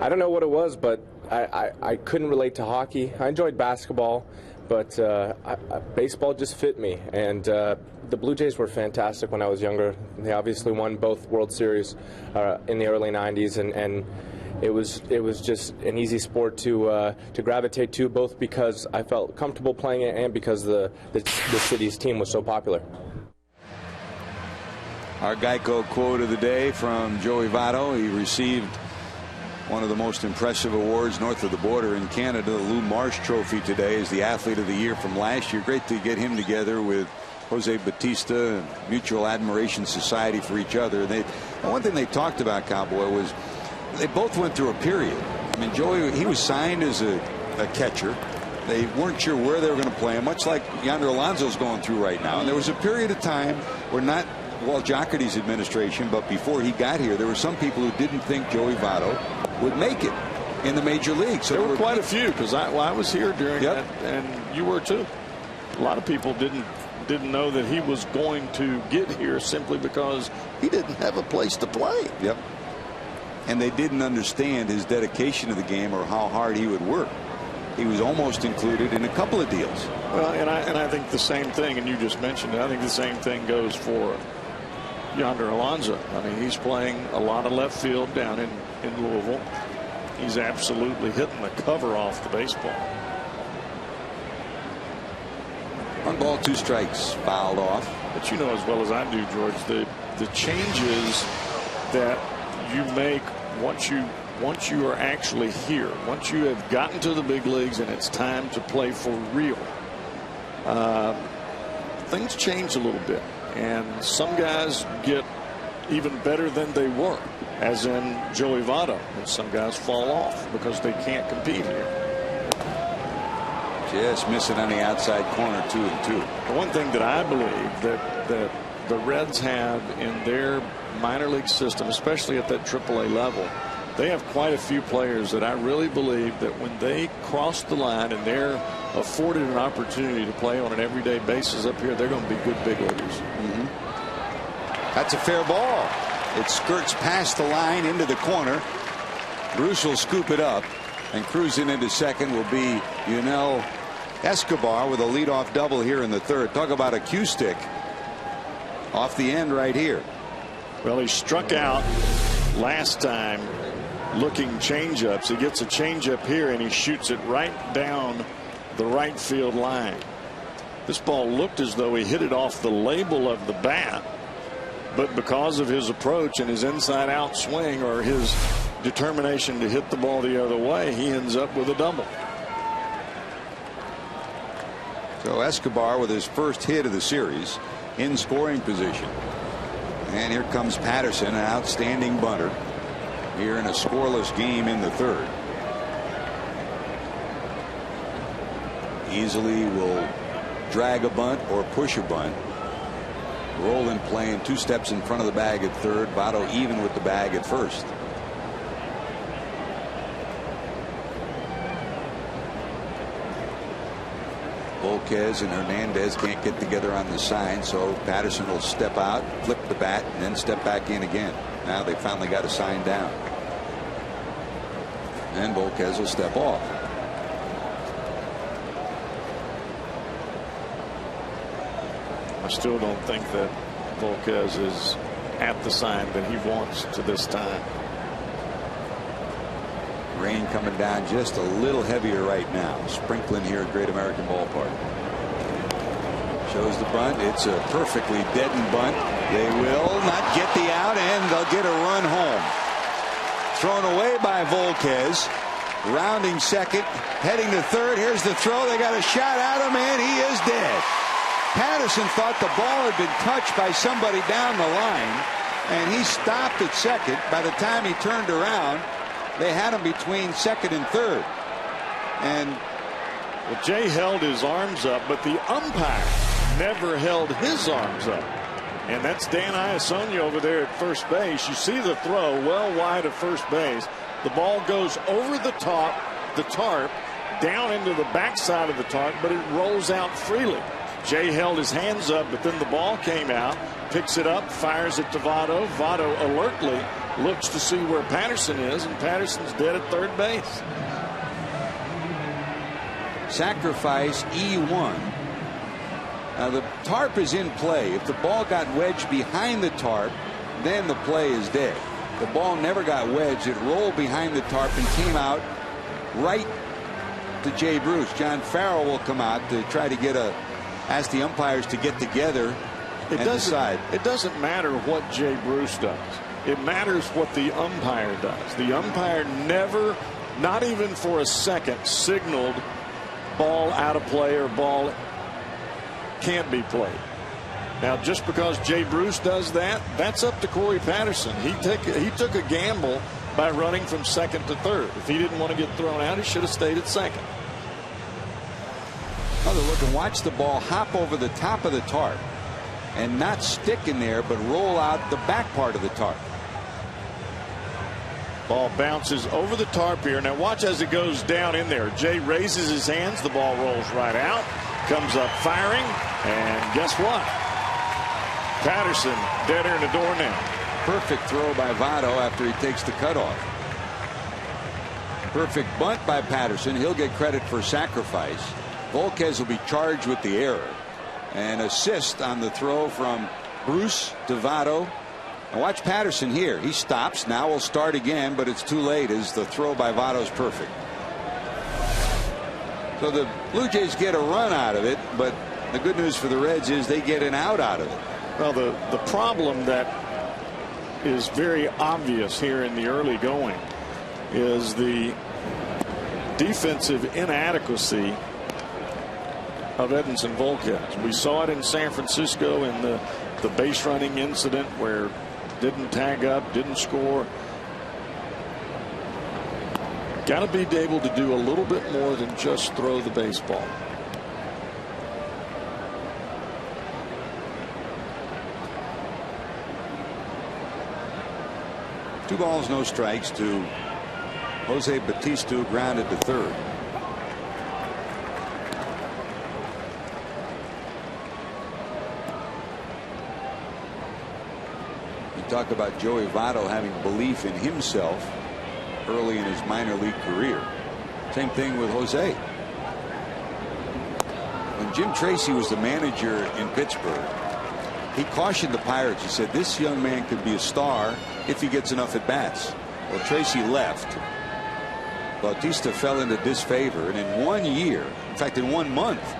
I don't know what it was, but I couldn't relate to hockey. I enjoyed basketball, but baseball just fit me. And the Blue Jays were fantastic when I was younger. They obviously won both World Series in the early 90s, and it was just an easy sport to gravitate to, both because I felt comfortable playing it and because the city's team was so popular. Our Geico quote of the day from Joey Votto. He received one of the most impressive awards north of the border in Canada, the Lou Marsh Trophy, today as the Athlete of the Year from last year. Great to get him together with Jose Bautista, Mutual Admiration Society for each other. One thing they talked about, Cowboy, was they both went through a period. I mean, Joey, he was signed as a catcher. They weren't sure where they were going to play him, much like Yonder Alonso's going through right now. And there was a period of time where not Walt Jocketty's administration, but before he got here, there were some people who didn't think Joey Votto would make it in the major leagues. So there were quite a few, because I was here during that, and you were too. A lot of people didn't know that he was going to get here simply because he didn't have a place to play. Yep. And they didn't understand his dedication to the game or how hard he would work. He was almost included in a couple of deals. Well, and I think the same thing, and you just mentioned it, I think the same thing goes for Yonder Alonso. I mean, he's playing a lot of left field down in Louisville. He's absolutely hitting the cover off the baseball. 1 ball, 2 strikes, fouled off. But you know as well as I do, George, the changes that you make once you are actually here, once you have gotten to the big leagues and it's time to play for real, things change a little bit. And some guys get even better than they were, as in Joey Votto. And some guys fall off because they can't compete here. Just missing on the outside corner, 2-2. The one thing that I believe that the Reds have in their minor league system, especially at that AAA level, they have quite a few players that I really believe that when they cross the line and they're afforded an opportunity to play on an everyday basis up here, they're going to be good big leaguers. That's a fair ball. It skirts past the line into the corner. Bruce will scoop it up, and cruising into second will be Yunel Escobar with a leadoff double here in the third. Talk about a cue stick off the end right here. Well, he struck out last time looking changeups. He gets a changeup here and he shoots it right down the right field line. This ball looked as though he hit it off the label of the bat, but because of his approach and his inside out swing, or his determination to hit the ball the other way, he ends up with a double. So Escobar with his first hit of the series in scoring position. And here comes Patterson, an outstanding bunter here in a scoreless game in the third. Easily will drag a bunt or push a bunt. Roland playing 2 steps in front of the bag at third. Votto even with the bag at first. Volquez and Hernandez can't get together on the sign, so Patterson will step out, flip the bat, and then step back in again. Now they finally got a sign down. And Volquez will step off. I still don't think that Volquez is at the sign that he wants to this time. Rain coming down just a little heavier right now. Sprinkling here at Great American Ballpark. Shows the bunt. It's a perfectly deadened bunt. They will not get the out, and they'll get a run home. Thrown away by Volquez. Rounding second, heading to third. Here's the throw. They got a shot at him, and he is dead. Patterson thought the ball had been touched by somebody down the line, and he stopped at second. By the time he turned around, they had him between second and third. And well, Jay held his arms up, but the umpire never held his arms up. And that's Dan Iassogna over there at first base. You see the throw well wide of first base. The ball goes over the tarp, down into the backside of the tarp, but it rolls out freely. Jay held his hands up, but then the ball came out, picks it up, fires it to Votto. Votto alertly looks to see where Patterson is, and Patterson's dead at third base. Sacrifice E1. Now the tarp is in play. If the ball got wedged behind the tarp, then the play is dead. The ball never got wedged. It rolled behind the tarp and came out right to Jay Bruce. John Farrell will come out to try to ask the umpires to get together and decide. It doesn't matter what Jay Bruce does. It matters what the umpire does. The umpire never, not even for a second, signaled ball out of play or ball can't be played. Now, just because Jay Bruce does that, that's up to Corey Patterson. He took a gamble by running from second to third. If he didn't want to get thrown out, he should have stayed at second. Another look, and watch the ball hop over the top of the tarp and not stick in there, but roll out the back part of the tarp. Ball bounces over the tarp here. Now watch as it goes down in there. Jay raises his hands. The ball rolls right out. Comes up firing. And guess what? Patterson deader in the door now. Perfect throw by Votto after he takes the cutoff. Perfect bunt by Patterson. He'll get credit for sacrifice. Volquez will be charged with the error. An assist on the throw from Bruce to Votto. And watch Patterson here. He stops. Now we'll start again, but it's too late as the throw by Votto's perfect. So the Blue Jays get a run out of it, but the good news for the Reds is they get an out of it. Well, the problem that is very obvious here in the early going is the defensive inadequacy of Edinson Volquez. We saw it in San Francisco in the base running incident where didn't tag up, didn't score. Got to be able to do a little bit more than just throw the baseball. Two balls, no strikes to Jose Bautista, grounded to third. You talk about Joey Votto having belief in himself early in his minor league career. Same thing with Jose. When Jim Tracy was the manager in Pittsburgh, he cautioned the Pirates. He said this young man could be a star if he gets enough at bats. Well, Tracy left. Bautista fell into disfavor, and in 1 year, in fact in 1 month,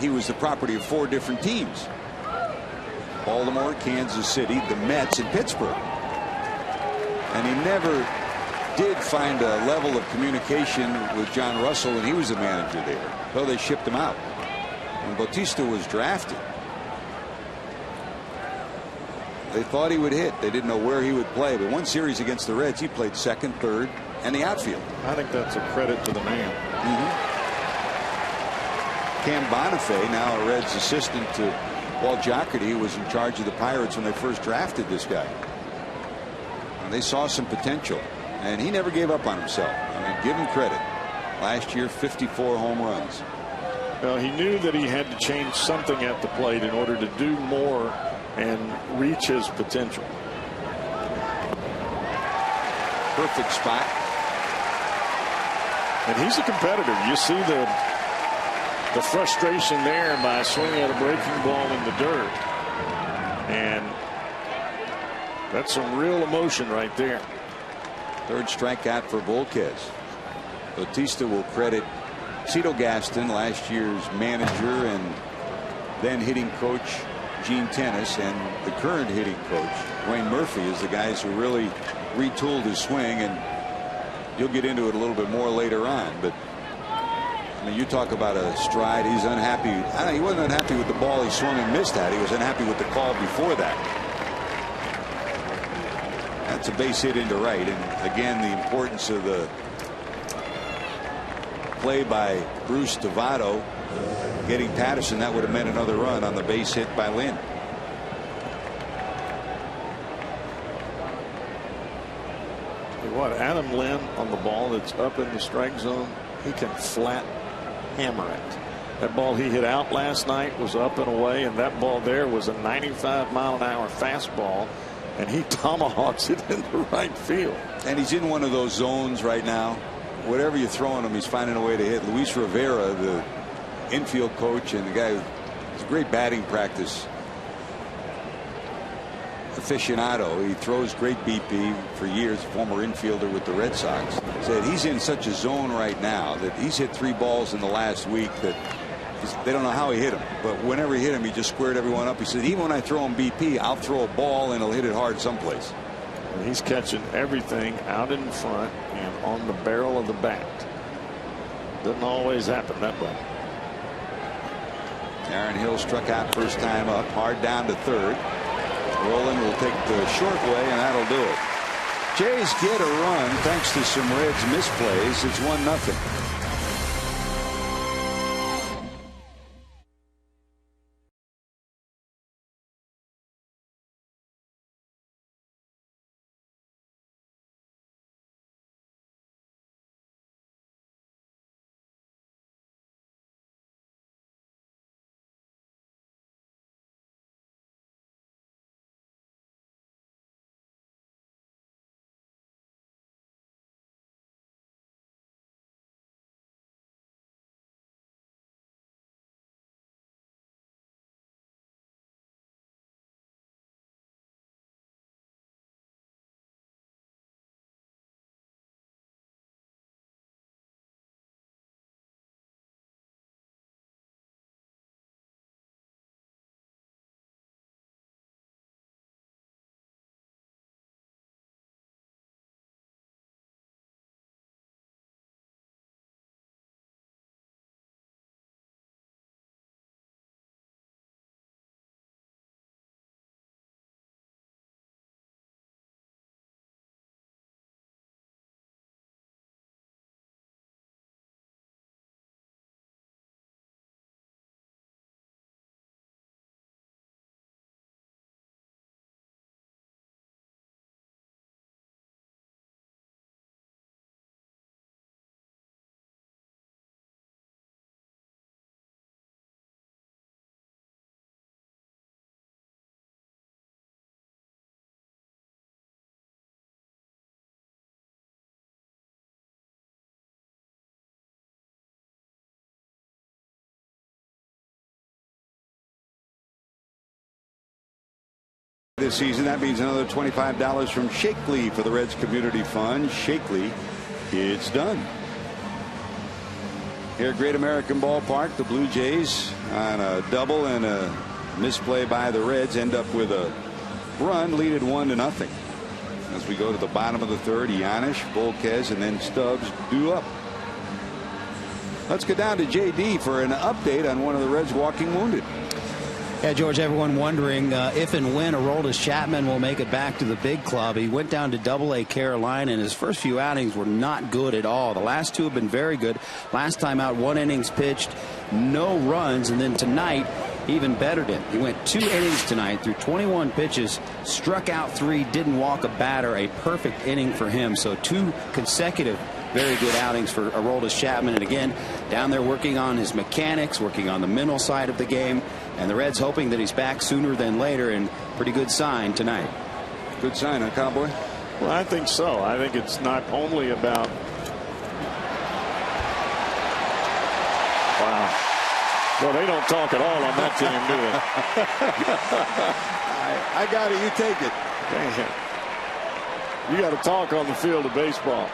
he was the property of 4 different teams: Baltimore, Kansas City, the Mets, and Pittsburgh. And he never did find a level of communication with John Russell when he was the manager there, so they shipped him out. When Bautista was drafted, they thought he would hit. They didn't know where he would play. But one series against the Reds, he played second, third, and the outfield. I think that's a credit to the man. Cam Bonifay, now a Reds assistant to Walt Jocketty, who was in charge of the Pirates when they first drafted this guy. And they saw some potential, and he never gave up on himself. I mean, give him credit. Last year, 54 home runs. Well, he knew that he had to change something at the plate in order to do more and reach his potential. Perfect spot. And he's a competitor. You see the frustration there by swinging at a breaking ball in the dirt. And that's some real emotion right there. Third strikeout for Volquez. Bautista will credit Cito Gaston, last year's manager and then hitting coach Gene Tennis, and the current hitting coach Dwayne Murphy is the guys who really retooled his swing, and you'll get into it a little bit more later on. But I mean, you talk about a stride. He's unhappy. He wasn't unhappy with the ball he swung and missed at. He was unhappy with the call before that. That's a base hit into right, and again the importance of the play by Bruce to Votto getting Patterson. That would have meant another run on the base hit by Lynn. What, Adam Lynn on the ball that's up in the strike zone, he can flat hammer it. That ball he hit out last night was up and away, and that ball there was a 95-mile-an-hour fastball, and he tomahawks it into right field. And he's in one of those zones right now. Whatever you're throwing him, he's finding a way to hit. Luis Rivera, the infield coach and the guy who's a great batting practice aficionado, he throws great BP for years, former infielder with the Red Sox, said he's in such a zone right now that he's hit 3 balls in the last week that they don't know how he hit him, but whenever he hit him, he just squared everyone up. He said even when I throw him BP, I'll throw a ball and he'll hit it hard someplace. And he's catching everything out in front and on the barrel of the bat. Doesn't always happen that way. Aaron Hill struck out first time up, hard down to third. Roland will take the short way, and that'll do it. Jays get a run thanks to some Reds misplays. It's 1-0. this season. That means another $25 from Shakely for the Reds Community Fund. Shakely, it's done. Here at Great American Ballpark, the Blue Jays on a double and a misplay by the Reds end up with a run, lead it 1-0. As we go to the bottom of the third, Giannis, Volquez, and then Stubbs due up. Let's go down to JD for an update on one of the Reds walking wounded. Yeah, George, everyone wondering if and when Aroldis Chapman will make it back to the big club. He went down to Double-A Carolina, and his first few outings were not good at all. The last two have been very good. Last time out, 1 innings pitched, no runs, and then tonight, even bettered him. He went 2 innings tonight through 21 pitches, struck out 3, didn't walk a batter. A perfect inning for him. So 2 consecutive very good outings for Aroldis Chapman. And again, down there working on his mechanics, working on the mental side of the game. And the Reds hoping that he's back sooner than later, and pretty good sign tonight. Good sign, huh, Cowboy? Well, I think so. I think it's not only about. Wow. Well, they don't talk at all on that team, do they? I got it. You take it. You got to talk on the field of baseball,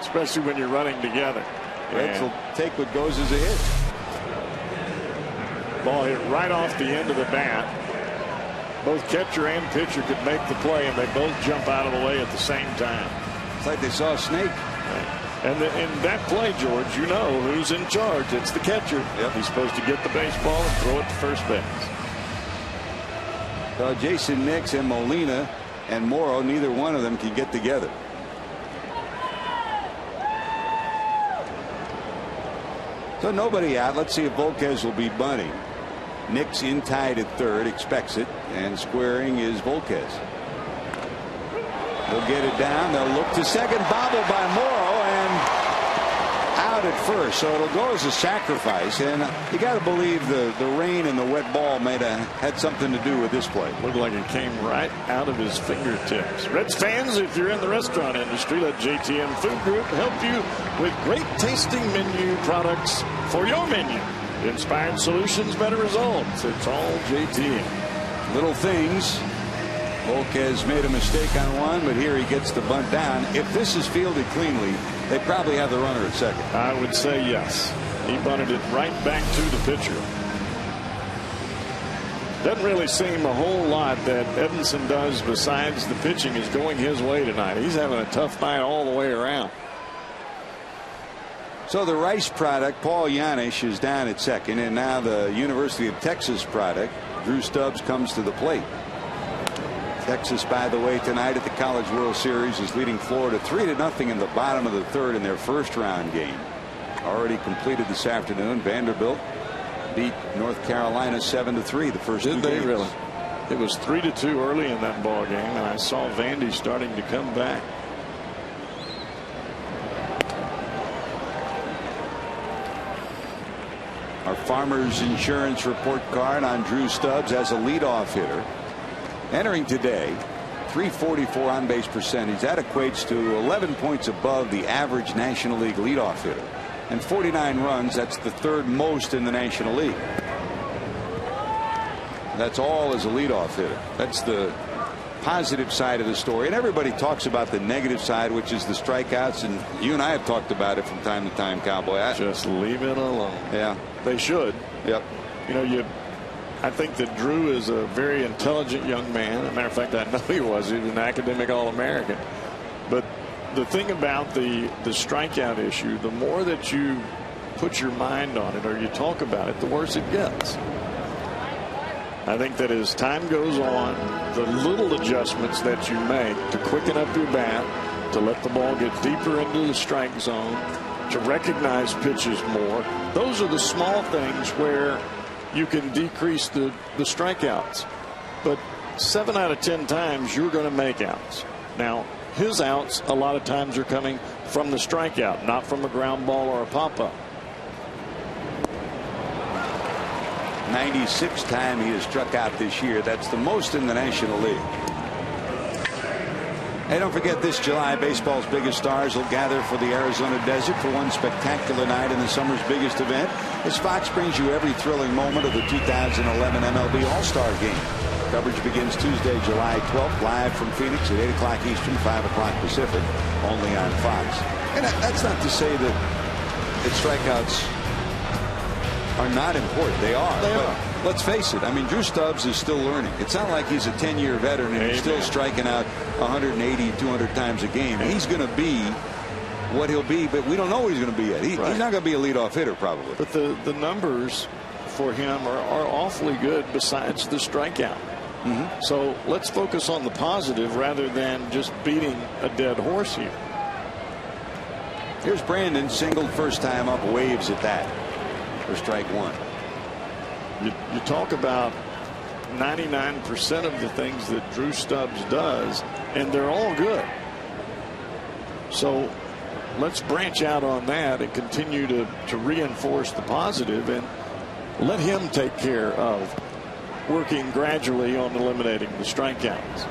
especially when you're running together. Reds will take what goes as a hit. Ball hit right off the end of the bat. Both catcher and pitcher could make the play, and they both jump out of the way at the same time. It's like they saw a snake. And in that play, George, you know who's in charge. It's the catcher. Yep. He's supposed to get the baseball and throw it to first base. Jason Nix and Molina and Morrow, neither one of them can get together. So nobody out. Let's see if Volquez will be bunting. Nix in tied at third, expects it, and squaring is Volquez. They'll get it down. They'll look to second, bobbled by Morrow, and out at first. So it'll go as a sacrifice, and you got to believe the rain and the wet ball might have had something to do with this play. Looked like it came right out of his fingertips. Reds fans, if you're in the restaurant industry, let JTM Food Group help you with great tasting menu products for your menu. Inspired solutions, better results. It's all JTM. Little things. Volquez made a mistake on one, but here he gets the bunt down. If this is fielded cleanly, they probably have the runner at second. I would say yes. He bunted it right back to the pitcher. Doesn't really seem a whole lot that Edinson does besides the pitching is going his way tonight. He's having a tough night all the way around. So the Rice product, Paul Giannis, is down at second, and now the University of Texas product, Drew Stubbs, comes to the plate. Texas, by the way, tonight at the College World Series is leading Florida 3-0 in the bottom of the third in their first round game. Already completed this afternoon. Vanderbilt beat North Carolina 7-3 the first two games. Did they really? It was 3-2 early in that ball game, and I saw Vandy starting to come back. Our Farmers Insurance report card on Drew Stubbs as a leadoff hitter. Entering today, .344 on base percentage. That equates to 11 points above the average National League leadoff hitter. And 49 runs. That's the third most in the National League. That's all as a leadoff hitter. That's the positive side of the story. And everybody talks about the negative side, which is the strikeouts. And you and I have talked about it from time to time, Cowboy. Just leave it alone. Yeah. They should. Yep. You know, I think that Drew is a very intelligent young man. As a matter of fact, I know he was. He was an academic All-American. But the thing about the strikeout issue, the more that you put your mind on it or you talk about it, the worse it gets. I think that as time goes on, the little adjustments that you make to quicken up your bat, to let the ball get deeper into the strike zone, to recognize pitches more, those are the small things where you can decrease the strikeouts. But 7 out of 10 times you're going to make outs. Now, his outs a lot of times are coming from the strikeout, not from a ground ball or a pop-up. 96th time he has struck out this year. That's the most in the National League. Hey, don't forget this July, baseball's biggest stars will gather for the Arizona desert for one spectacular night in the summer's biggest event as Fox brings you every thrilling moment of the 2011 MLB All-Star Game. Coverage begins Tuesday, July 12th, live from Phoenix at 8 o'clock Eastern, 5 o'clock Pacific, only on Fox. And that's not to say that strikeouts are not important. They are. But let's face it. I mean, Drew Stubbs is still learning. It's not like he's a 10-year veteran and he's still striking out 180, 200 times a game. He's going to be what he'll be, but we don't know what he's going to be yet. He's not going to be a leadoff hitter, probably. But the numbers for him are awfully good besides the strikeout. So let's focus on the positive rather than just beating a dead horse here. Here's Brandon, singled first time up, waves at that for strike one. You talk about 99% of the things that Drew Stubbs does, and they're all good. So let's branch out on that and continue to reinforce the positive and let him take care of working gradually on eliminating the strikeouts.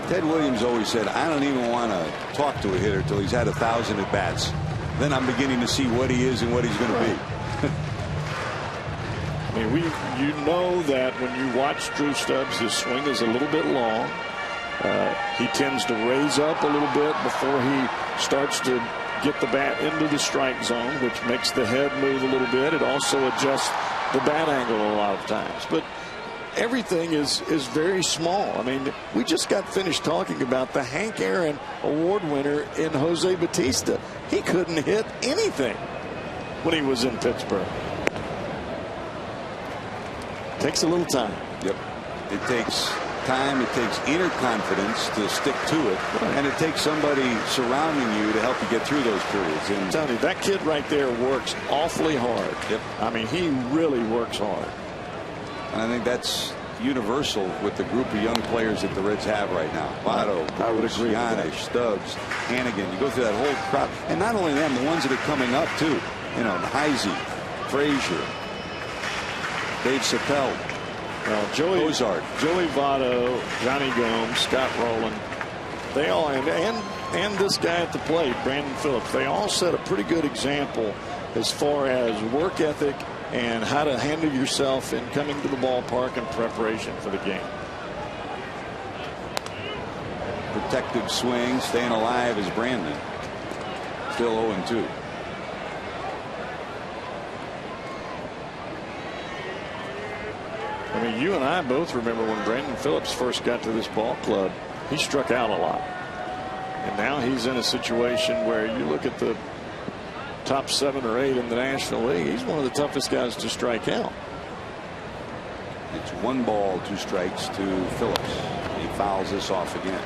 Ted Williams always said, I don't even want to talk to a hitter until he's had 1,000 at bats. Then I'm beginning to see what he is and what he's going to be. I mean, you know that when you watch Drew Stubbs, his swing is a little bit long. He tends to raise up a little bit before he starts to get the bat into the strike zone, which makes the head move a little bit. It also adjusts the bat angle a lot of times. But everything is very small. I mean, we just got finished talking about the Hank Aaron Award winner in Jose Bautista. He couldn't hit anything when he was in Pittsburgh. Takes a little time. Yep. It takes time. It takes inner confidence to stick to it. And it takes somebody surrounding you to help you get through those periods. And I'm telling you, that kid right there works awfully hard. Yep. I mean, he really works hard. And I think that's universal with the group of young players that the Reds have right now. Votto, I would agree. Giannis, Stubbs, Hannigan. You go through that whole crowd. And not only them, the ones that are coming up, too. You know, Heisey, Frazier, Dave Chappelle, Joey Ozark, Joey Votto, Johnny Gomes, Scott Rowland, they all, and this guy at the plate, Brandon Phillips, they all set a pretty good example as far as work ethic and how to handle yourself in coming to the ballpark in preparation for the game. protective swing, staying alive is Brandon. Still 0-2. I mean, you and I both remember when Brandon Phillips first got to this ball club, he struck out a lot. And now he's in a situation where you look at the top 7 or 8 in the National League, he's one of the toughest guys to strike out. It's 1 ball, 2 strikes to Phillips. He fouls this off again.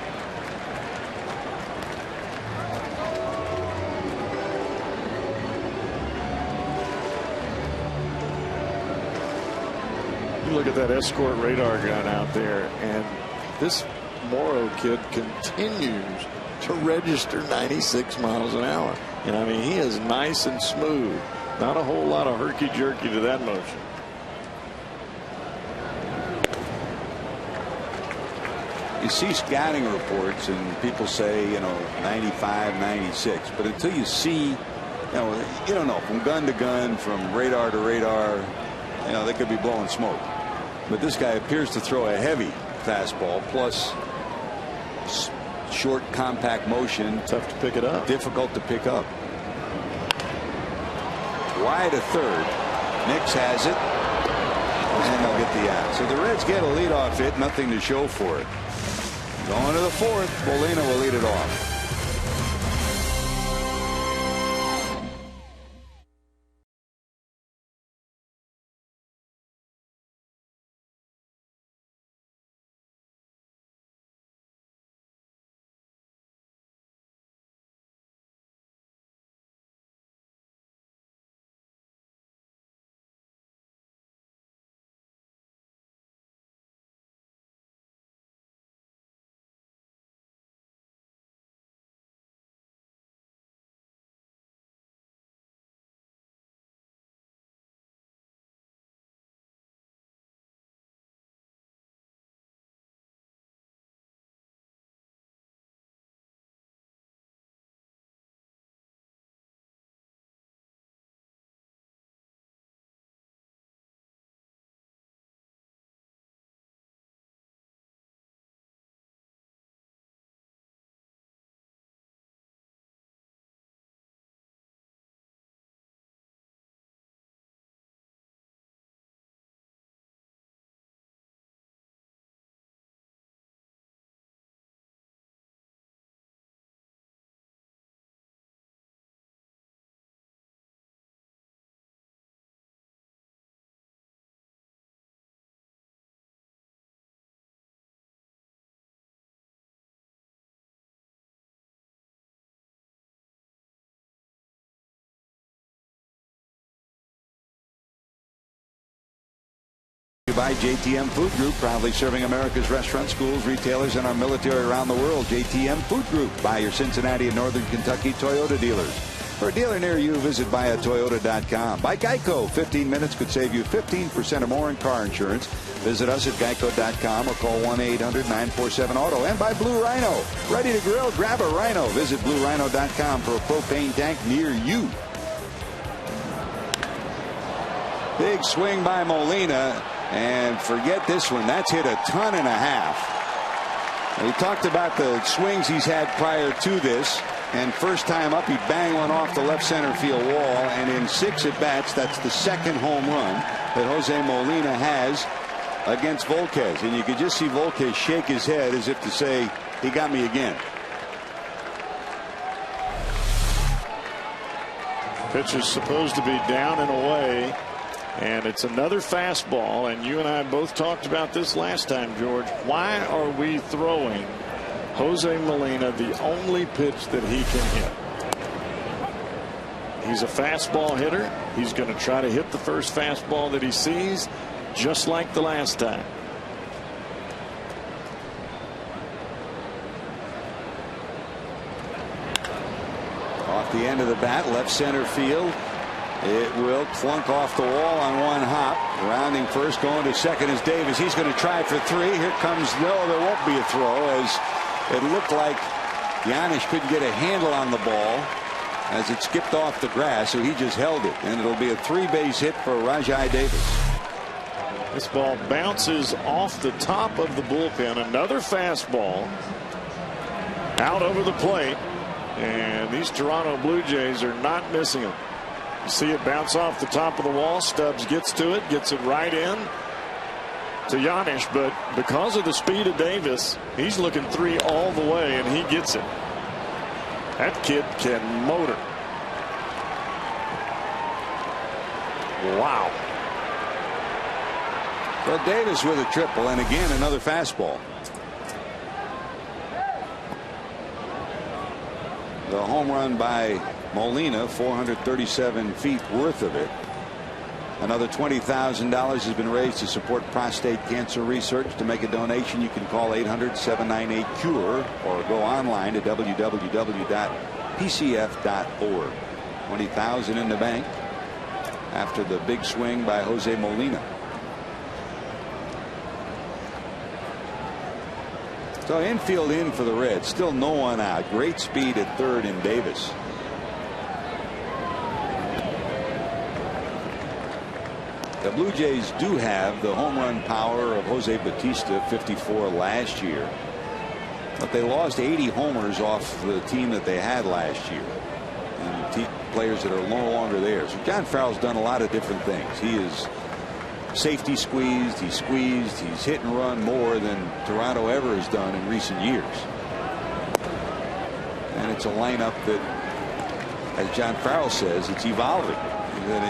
You look at that escort radar gun out there, and this Morrow kid continues to register 96 miles an hour. And I mean, he is nice and smooth. Not a whole lot of herky-jerky to that motion. You see scouting reports and people say, 95, 96, but until you see, you don't know, from gun to gun, from radar to radar, they could be blowing smoke. But this guy appears to throw a heavy fastball plus short, compact motion. Tough to pick it up. Difficult to pick up. Wide to third. Nix has it. And they'll get the out. So the Reds get a leadoff hit. Nothing to show for it. Going to the 4th. Molina will lead it off. By JTM Food Group, proudly serving America's restaurants, schools, retailers, and our military around the world. JTM Food Group by your Cincinnati and Northern Kentucky Toyota dealers. For a dealer near you, visit buyatoyota.com. By Geico, 15 minutes could save you 15% or more in car insurance. Visit us at geico.com or call 1-800-947-AUTO. And by Blue Rhino, ready to grill? Grab a Rhino. Visit bluerhino.com for a propane tank near you. Big swing by Molina. And forget this one. That's hit a ton and a half. We talked about the swings he's had prior to this. And first time up, he banged one off the left center field wall. And in 6 at-bats, that's the second home run that Jose Molina has against Volquez. And you could just see Volquez shake his head as if to say, he got me again. Pitch is supposed to be down and away. And it's another fastball, and you and I both talked about this last time, George. Why are we throwing Jose Molina the only pitch that he can hit? He's a fastball hitter. He's going to try to hit the first fastball that he sees, just like the last time. Off the end of the bat, left center field. It will clunk off the wall on one hop. Rounding first, going to second is Davis. He's going to try for 3. Here comes, no, there won't be a throw, as it looked like Giannis couldn't get a handle on the ball as it skipped off the grass, so he just held it. And it'll be a 3-base hit for Rajai Davis. This ball bounces off the top of the bullpen. Another fastball out over the plate. And these Toronto Blue Jays are not missing him. You see it bounce off the top of the wall. Stubbs gets to it, gets it right in to Giannis, but because of the speed of Davis, he's looking 3 all the way, and he gets it. That kid can motor. Wow. Well, Davis with a triple, and again another fastball. The home run by Molina, 437 feet worth of it. Another $20,000 has been raised to support prostate cancer research. To make a donation, you can call 800-798-CURE or go online to www.pcf.org. $20,000 in the bank after the big swing by Jose Molina. So infield in for the Reds. Still no one out. Great speed at third in Davis. The Blue Jays do have the home run power of Jose Bautista, 54 last year. But they lost 80 homers off the team that they had last year. And players that are no longer there. So John Farrell's done a lot of different things. He is safety squeezed, he's hit and run more than Toronto ever has done in recent years. And it's a lineup that, as John Farrell says, it's evolving.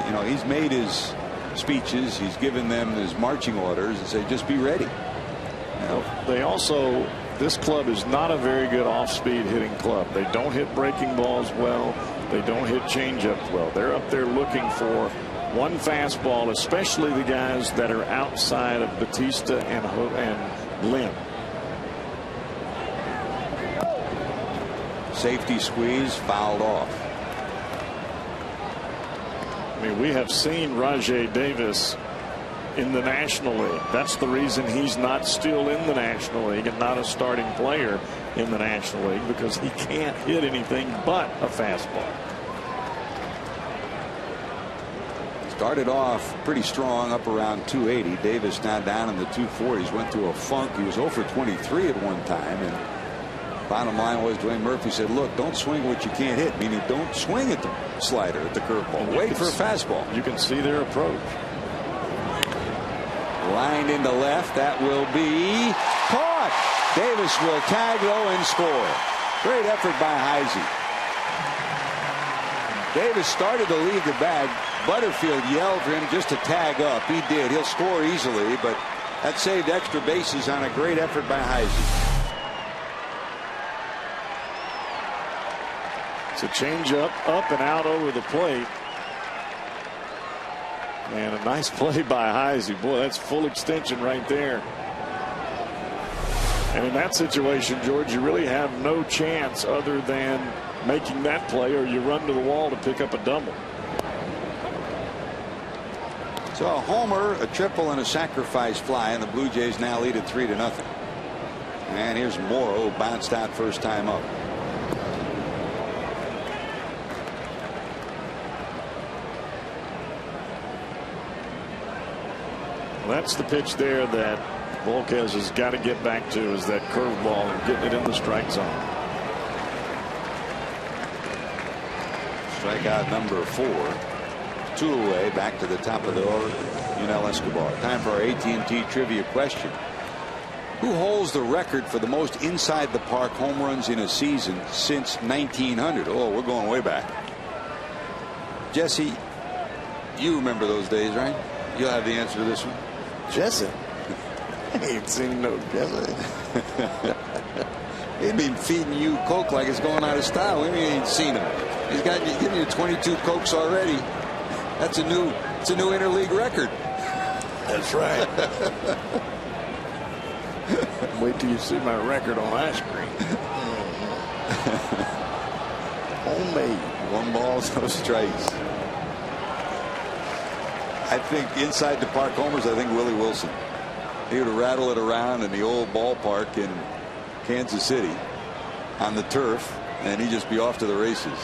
You know, he's made his speeches, he's given them his marching orders and say, just be ready. You know, they also, this club is not a very good off-speed hitting club. They don't hit breaking balls well. They don't hit changeups well. They're up there looking for one fastball, especially the guys that are outside of Bautista and Lynn. Safety squeeze, fouled off. I mean, we have seen Rajai Davis in the National League. That's the reason he's not still in the National League and not a starting player in the National League, because he can't hit anything but a fastball. Started off pretty strong, up around 280. Davis now down in the 240s. Went through a funk. He was 0 for 23 at one time. And bottom line was, Dwayne Murphy said, look, don't swing what you can't hit, meaning don't swing at the slider, at the curveball. Wait for a fastball. You can see their approach. Lined into left. That will be caught. Davis will tag low and score. Great effort by Heisey. Davis started to leave the bag. Butterfield yelled for him just to tag up. He did. He'll score easily, but that saved extra bases on a great effort by Heisey. It's a change up and out over the plate. And a nice play by Heisey. Boy, that's full extension right there. And in that situation, George, you really have no chance other than making that play, or you run to the wall to pick up a double. So a homer, a triple, and a sacrifice fly, and the Blue Jays now lead at 3-0. And here's Morrow, bounced out first time up. Well, that's the pitch there that Volquez has got to get back to, is that curveball and getting it in the strike zone. Strikeout number 4. 2 away, back to the top of the order. Yunel Escobar. Time for our AT&T trivia question. Who holds the record for the most inside the park home runs in a season since 1900? Oh, we're going way back. Jesse, you remember those days, right? You'll have the answer to this one. Jesse? I ain't seen no Jesse. He's been feeding you Coke like it's going out of style. We ain't seen him. He's got you giving you 22 Cokes already. It's a new interleague record. That's right. Wait till you see my record on ice cream. Homemade. 1 ball, no strikes. I think inside the park homers, I think Willie Wilson. He would rattle it around in the old ballpark in Kansas City on the turf, and he'd just be off to the races.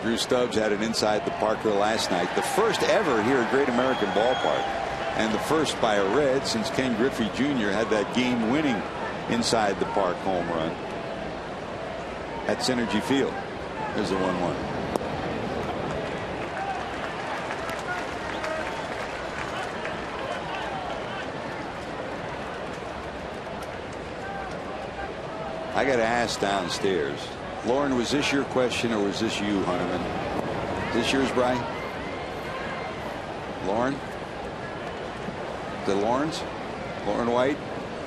Drew Stubbs had an inside the parker last night, the first ever here at Great American Ballpark, and the first by a Red since Ken Griffey Jr. had that game-winning inside the park home run at Synergy Field. There's the 1-1. I got to ask downstairs. Lauren, was this your question or was this you, Hunterman? Is this yours, Brian? Lauren? The Lawrence? Lauren White?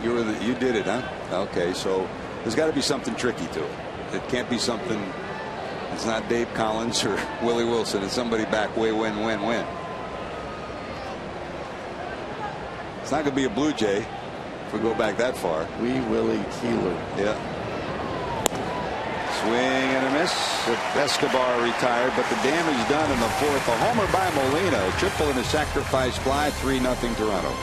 You did it, huh? Okay, so there's got to be something tricky to it. It can't be something. It's not Dave Collins or Willie Wilson. It's somebody back way win. It's not going to be a Blue Jay if we go back that far. Wee Willie Keeler. Yeah. Swing and a miss. Escobar retired, but the damage done in the 4th. A homer by Molina, a triple and a sacrifice fly. 3-0 Toronto.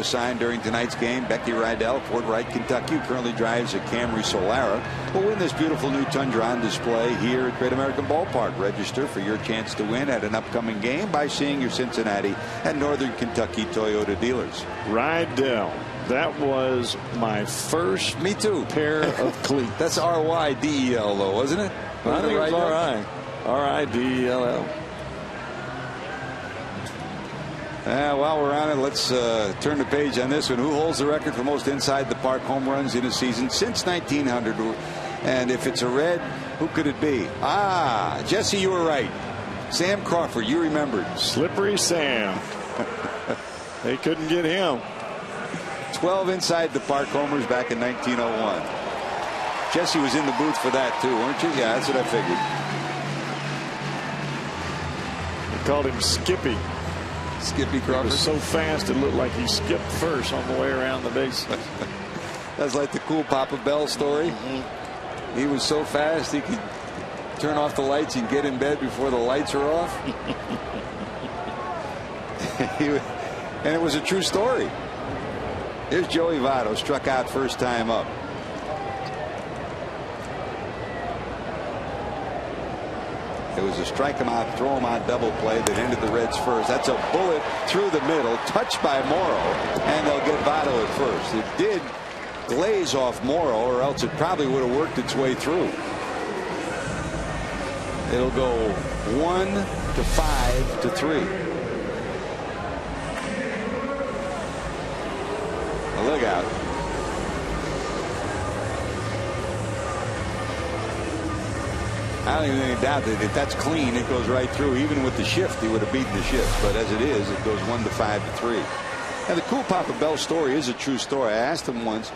Signed during tonight's game. Becky Rydell, Fort Wright, Kentucky, who currently drives a Camry Solara, will win this beautiful new Tundra on display here at Great American Ballpark. Register for your chance to win at an upcoming game by seeing your Cincinnati and Northern Kentucky Toyota dealers. Rydell That was my first Me too. pair of cleats. That's R-Y-D-E-L though, wasn't it? I think it was R-I. R-I-D-E-L-L. While we're on it, let's turn the page on this one. Who holds the record for most inside the park home runs in a season since 1900? And if it's a Red, who could it be? Jesse, you were right. Sam Crawford, you remembered. Slippery Sam. They couldn't get him. 12 inside the park homers back in 1901. Jesse was in the booth for that too, weren't you? Yeah, that's what I figured. They called him Skippy. Skippy He Crawford. was so fast it looked like he skipped first on the way around the base. That's like the cool Papa Bell story. He was so fast he could turn off the lights and get in bed before the lights are off. And it was a true story. Here's Joey Votto, struck out first time up. It was a strike him out, throw him out double play that ended the Reds first. That's a bullet through the middle, touched by Morrow, and they'll get Votto at first. It did glaze off Morrow, or else it probably would have worked its way through. It'll go 1 to 5 to 3. Look out. I don't even think doubt that if that's clean, it goes right through. Even with the shift, he would have beaten the shift. But as it is, it goes 1 to 5 to 3. And the cool Papa Bell story is a true story. I asked him once,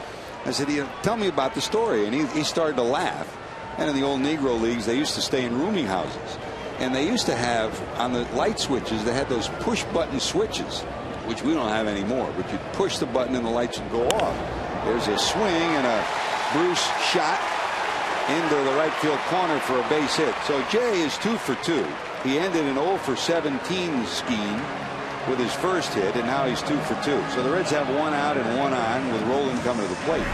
I said, tell me about the story. And he started to laugh. And in the old Negro leagues, they used to stay in rooming houses. And they used to have, on the light switches, they had those push button switches, which we don't have anymore. But you'd push the button and the lights would go off. There's a swing and a Bruce shot into the right field corner for a base hit. So Jay is 2 for 2. He ended an 0 for 17 scheme with his first hit, and now he's 2 for 2. So the Reds have 1 out and 1 on with Rolen coming to the plate.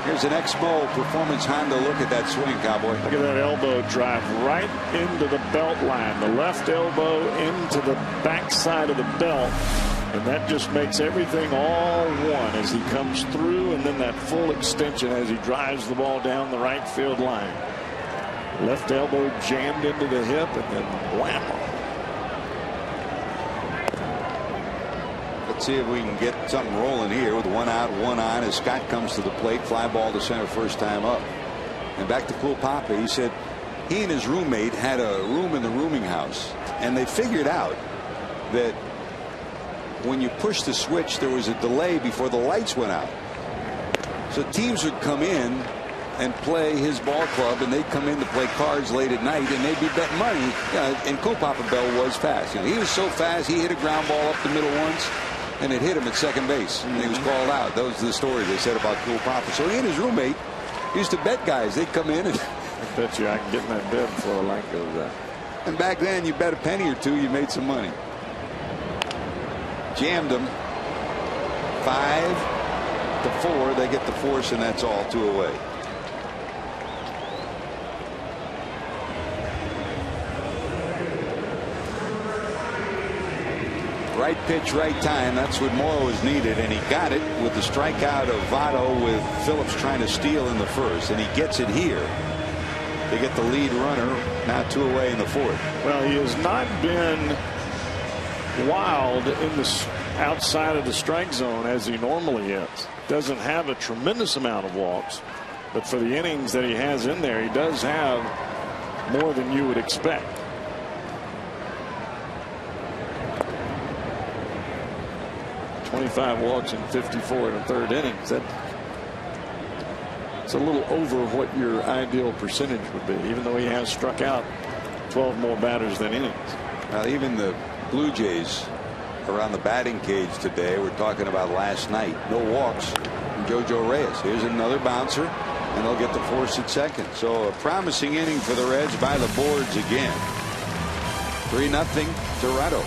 Here's an Expo Performance Honda look at that swing, Cowboy. Look at that elbow drive right into the belt line. The left elbow into the backside of the belt. And that just makes everything all one as he comes through, and then that full extension as he drives the ball down the right field line. Left elbow jammed into the hip, and then wham. Let's see if we can get something rolling here with 1 out, 1 on as Scott comes to the plate. Fly ball to center first time up. And back to Cool Papa. He said he and his roommate had a room in the rooming house, and they figured out that when you push the switch, there was a delay before the lights went out. So teams would come in and play his ball club, and they'd come in to play cards late at night, and they'd be betting money. And Cool Papa Bell was fast. He was so fast, he hit a ground ball up the middle once, and it hit him at second base. And he was called out. That was the story they said about Cool Papa. So he and his roommate used to bet guys. They'd come in and I bet you I can get in that bed before the light goes out. And back then, you bet a penny or two, you made some money. Jammed them 5 to 4. They get the force, and that's all. 2 away. Right pitch, right time. That's what Morrow is needed, and he got it with the strikeout of Votto with Phillips trying to steal in the first, and he gets it here. They get the lead runner. Now 2 away in the 4th. Well, he has not been wild in the outside of the strike zone as he normally is. Doesn't have a tremendous amount of walks, but for the innings that he has in there, he does have more than you would expect. .25 walks in 54 in the 3rd innings. It's a little over what your ideal percentage would be, even though he has struck out 12 more batters than innings. Now, even the Blue Jays around the batting cage today, we're talking about last night. No walks from JoJo Reyes. Here's another bouncer, and they'll get the force at second. So a promising inning for the Reds by the boards again. 3-0 Toronto.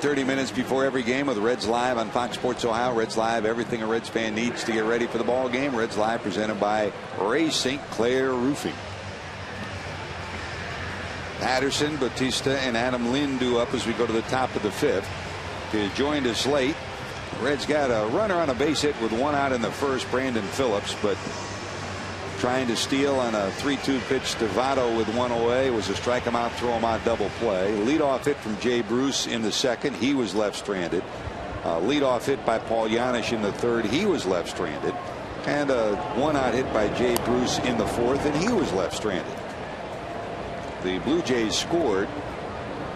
30 minutes before every game of the Reds Live on Fox Sports Ohio. Reds Live, everything a Reds fan needs to get ready for the ball game. Reds Live presented by Ray St. Clair Roofing. Patterson, Batista, and Adam Lind due up as we go to the top of the 5th. He joined us late. Reds got a runner on a base hit with 1 out in the first, Brandon Phillips, but trying to steal on a 3-2 pitch to Votto with 1 away. It was a strike him out, throw him out double play. Leadoff hit from Jay Bruce in the 2nd. He was left stranded. Leadoff hit by Paul Janisch in the 3rd. He was left stranded. And a 1-out hit by Jay Bruce in the 4th, and he was left stranded. The Blue Jays scored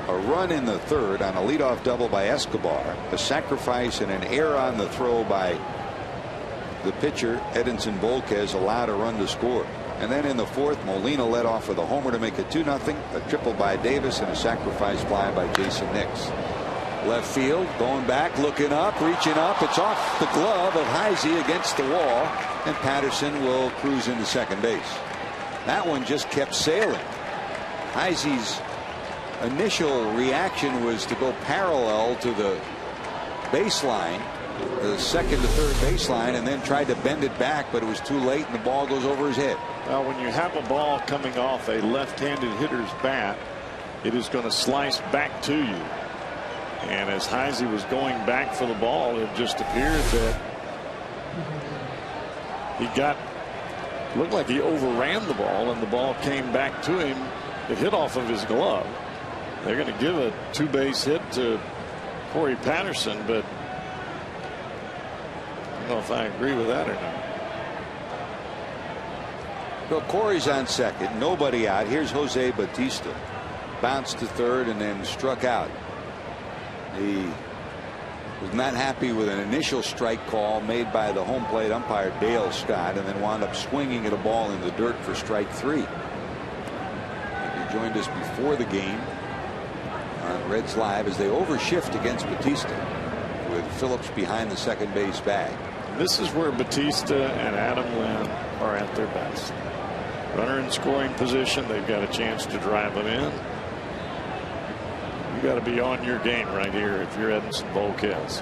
a run in the 3rd on a leadoff double by Escobar, a sacrifice and an error on the throw by the pitcher Edinson Volquez allowed a run to score. And then in the 4th, Molina led off with a homer to make it 2-0. A triple by Davis and a sacrifice fly by Jason Nix. Left field, going back, looking up, reaching up. It's off the glove of Heisey against the wall, and Patterson will cruise into second base. That one just kept sailing. Heisey's initial reaction was to go parallel to the baseline, the second to third baseline, and then tried to bend it back, but it was too late and the ball goes over his head. Well, when you have a ball coming off a left-handed hitter's bat, it is going to slice back to you. And as Heisey was going back for the ball, it just appeared that looked like he overran the ball, and the ball came back to him. It hit off of his glove. They're going to give a 2-base hit to Corey Patterson, but I don't know if I agree with that or not. Well, Corey's on second, nobody out. Here's Jose Batista. Bounced to 3rd and then struck out. He was not happy with an initial strike call made by the home plate umpire Dale Scott, and then wound up swinging at a ball in the dirt for strike 3. He joined us before the game on Reds Live as they overshift against Batista with Phillips behind the second base bag. This is where Batista and Adam Lind are at their best. Runner in scoring position. They've got a chance to drive them in. You got to be on your game right here if you're Edinson Volquez.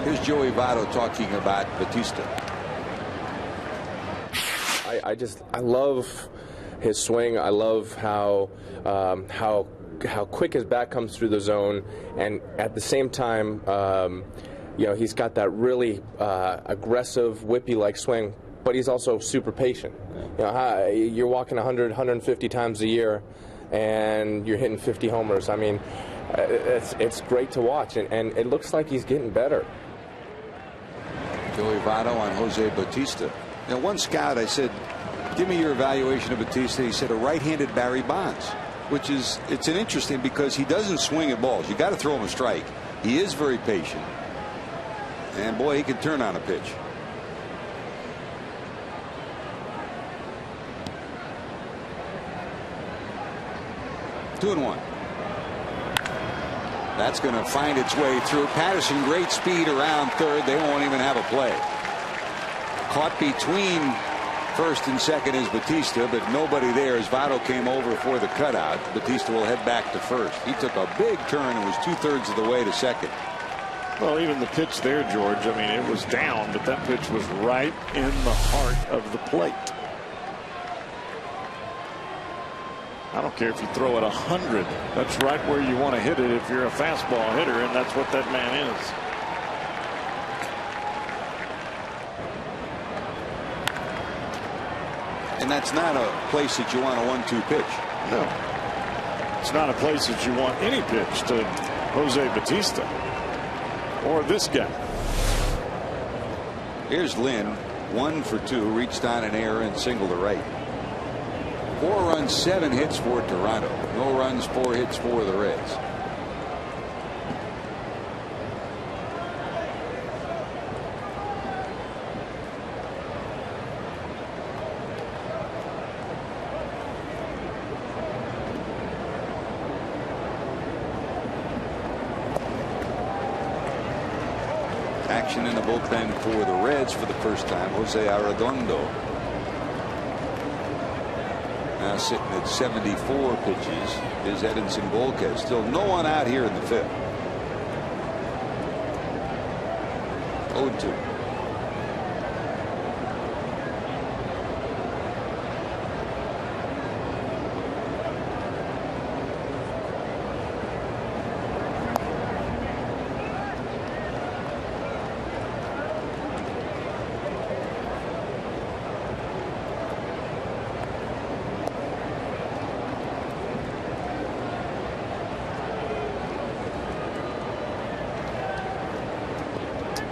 Here's Joey Votto talking about Batista. I love his swing. I love how quick his bat comes through the zone, and at the same time, he's got that really aggressive, whippy-like swing. But he's also super patient. You're walking 100, 150 times a year, and you're hitting 50 homers. I mean, it's great to watch, and it looks like he's getting better. Joey Votto on Jose Batista. Now, one scout, I said, give me your evaluation of Batista. He said a right-handed Barry Bonds, which is, it's an interesting because he doesn't swing at balls. You got to throw him a strike. He is very patient, and boy, he can turn on a pitch. Two and one. That's going to find its way through. Patterson, great speed around 3rd. They won't even have a play. Caught between 1st and 2nd is Batista, but nobody there as Votto came over for the cutout. Batista will head back to 1st. He took a big turn and was 2/3 of the way to 2nd. Well, even the pitch there, George, I mean, it was down, but that pitch was right in the heart of the plate. I don't care if you throw it 100. That's right where you want to hit it if you're a fastball hitter, and that's what that man is. And that's not a place that you want a 1-2 pitch. No. It's not a place that you want any pitch to Jose Batista or this guy. Here's Lynn, 1 for 2, reached on an error and single to right. 4 runs, 7 hits for Toronto. No runs, 4 hits for the Reds. Action in the bullpen for the Reds for the first time. Jose Arredondo. Now sitting at 74 pitches is Edinson Volquez. Still no one out here in the 5th. 0-2.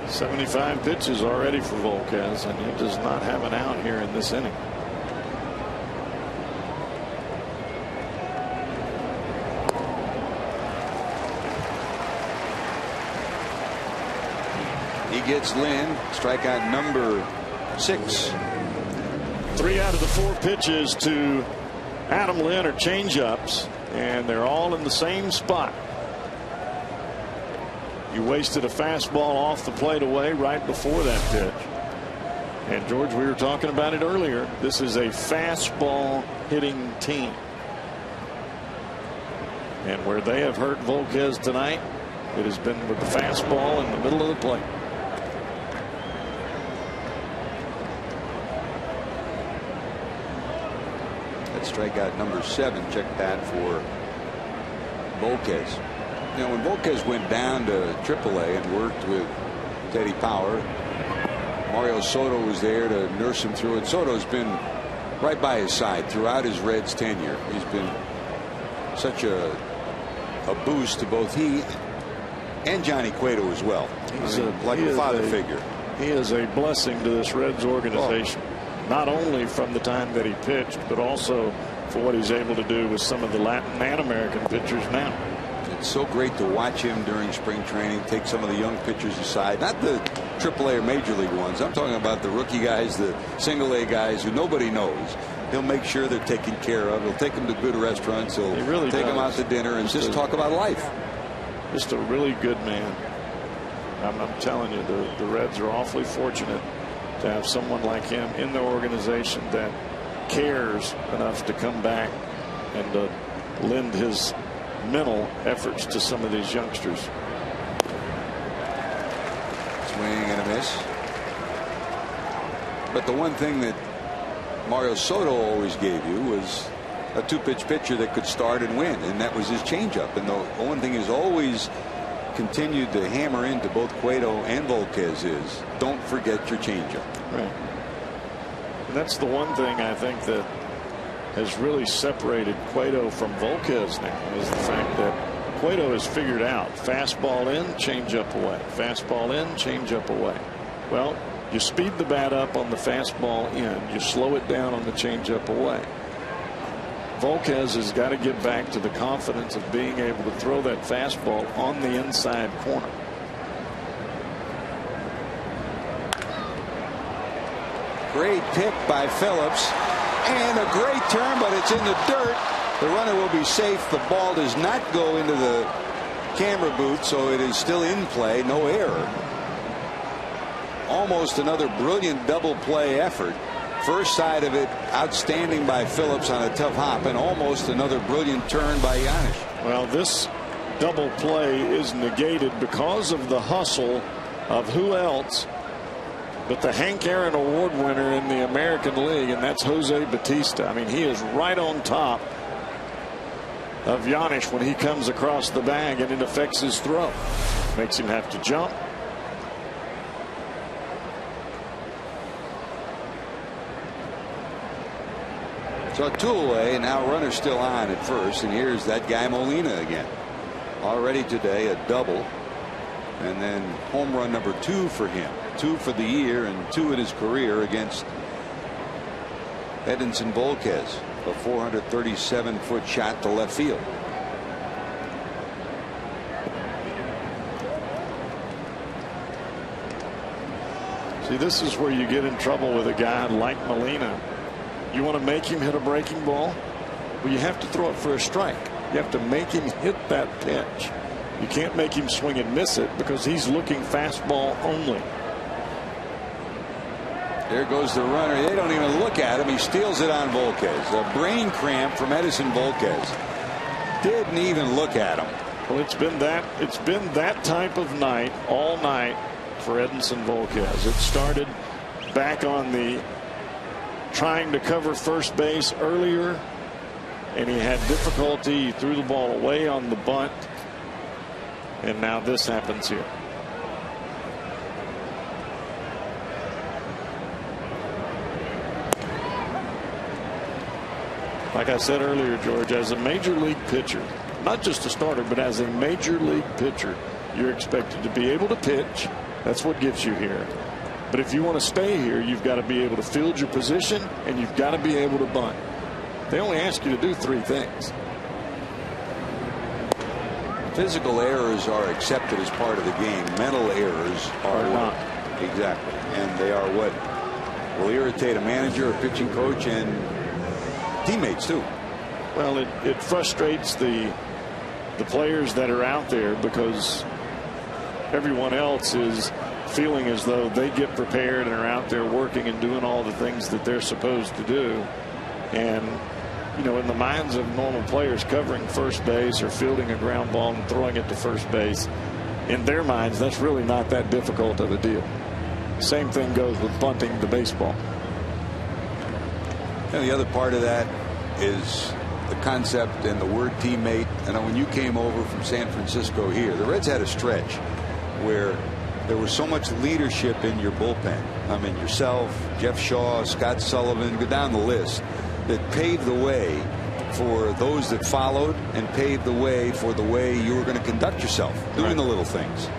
.75 pitches already for Volquez, and he does not have an out here in this inning. He gets Lynn, strikeout number 6. 3 out of the 4 pitches to Adam Lynn are changeups, and they're all in the same spot. You wasted a fastball off the plate away right before that pitch. And George, we were talking about it earlier. This is a fastball hitting team. And where they have hurt Volquez tonight, it has been with the fastball in the middle of the plate. That strikeout number 7. Check that for Volquez. You know, when Volquez went down to AAA and worked with Teddy Power, Mario Soto was there to nurse him through it. Soto's been right by his side throughout his Reds tenure. He's been such a boost to both he and Johnny Cueto as well. He's like a father figure. He is a blessing to this Reds organization, not only from the time that he pitched, but also for what he's able to do with some of the Latin and American pitchers now. It's so great to watch him during spring training, take some of the young pitchers aside, not the AAA or Major League ones. I'm talking about the rookie guys, the single A guys who nobody knows. He'll make sure they're taken care of. He'll take them to good restaurants. He'll really take them out to dinner and just talk about life. Just a really good man. I'm telling you, the Reds are awfully fortunate to have someone like him in their organization that cares enough to come back and lend his mental efforts to some of these youngsters. Swing and a miss. But the one thing that Mario Soto always gave you was a 2-pitch pitcher that could start and win, and that was his changeup. And the one thing he's always continued to hammer into both Cueto and Volquez is don't forget your changeup. Right. And that's the one thing I think that has really separated Cueto from Volquez now, is the fact that Cueto has figured out fastball in, changeup away, fastball in, changeup away. Well, you speed the bat up on the fastball in, you slow it down on the changeup away. Volquez has got to get back to the confidence of being able to throw that fastball on the inside corner. Great pick by Phillips. And a great turn, but it's in the dirt. The runner will be safe. The ball does not go into the camera booth, so it is still in play. No error. Almost another brilliant double play effort. First side of it outstanding by Phillips on a tough hop, and almost another brilliant turn by Giannis. Well, this double play is negated because of the hustle of who else but the Hank Aaron Award winner in the American League, and that's Jose Bautista. I mean, he is right on top of Giannis when he comes across the bag, and it affects his throw. Makes him have to jump. So 2 away, and now runner still on at first, and here's that guy Molina again. Already today a double, and then home run number 2 for him. 2 for the year and 2 in his career against Edinson Volquez. A 437-foot shot to left field. See, this is where you get in trouble with a guy like Molina. You want to make him hit a breaking ball? Well, you have to throw it for a strike. You have to make him hit that pitch. You can't make him swing and miss it because he's looking fastball only. There goes the runner. They don't even look at him. He steals it on Volquez. A brain cramp from Edison Volquez. Didn't even look at him. Well, it's been that type of night all night for Edinson Volquez. It started back on the trying to cover first base earlier, and he had difficulty. He threw the ball away on the bunt, and now this happens here. Like I said earlier, George, as a major league pitcher, not just a starter, but as a major league pitcher, you're expected to be able to pitch. That's what gets you here. But if you want to stay here, you've got to be able to field your position, and you've got to be able to bunt. They only ask you to do 3 things. Physical errors are accepted as part of the game. Mental errors are not. Exactly. And they are what will irritate a manager, a pitching coach, and teammates too. Well, it frustrates the players that are out there because everyone else is feeling as though they get prepared and are out there working and doing all the things that they're supposed to do. And, you know, in the minds of normal players, covering first base or fielding a ground ball and throwing it to first base, in their minds, that's really not that difficult of a deal. Same thing goes with bunting the baseball. And the other part of that is the concept and the word teammate. And when you came over from San Francisco here, the Reds had a stretch where there was so much leadership in your bullpen. I mean, yourself, Jeff Shaw, Scott Sullivan, go down the list, that paved the way for those that followed and paved the way for the way you were going to conduct yourself, doing the little things.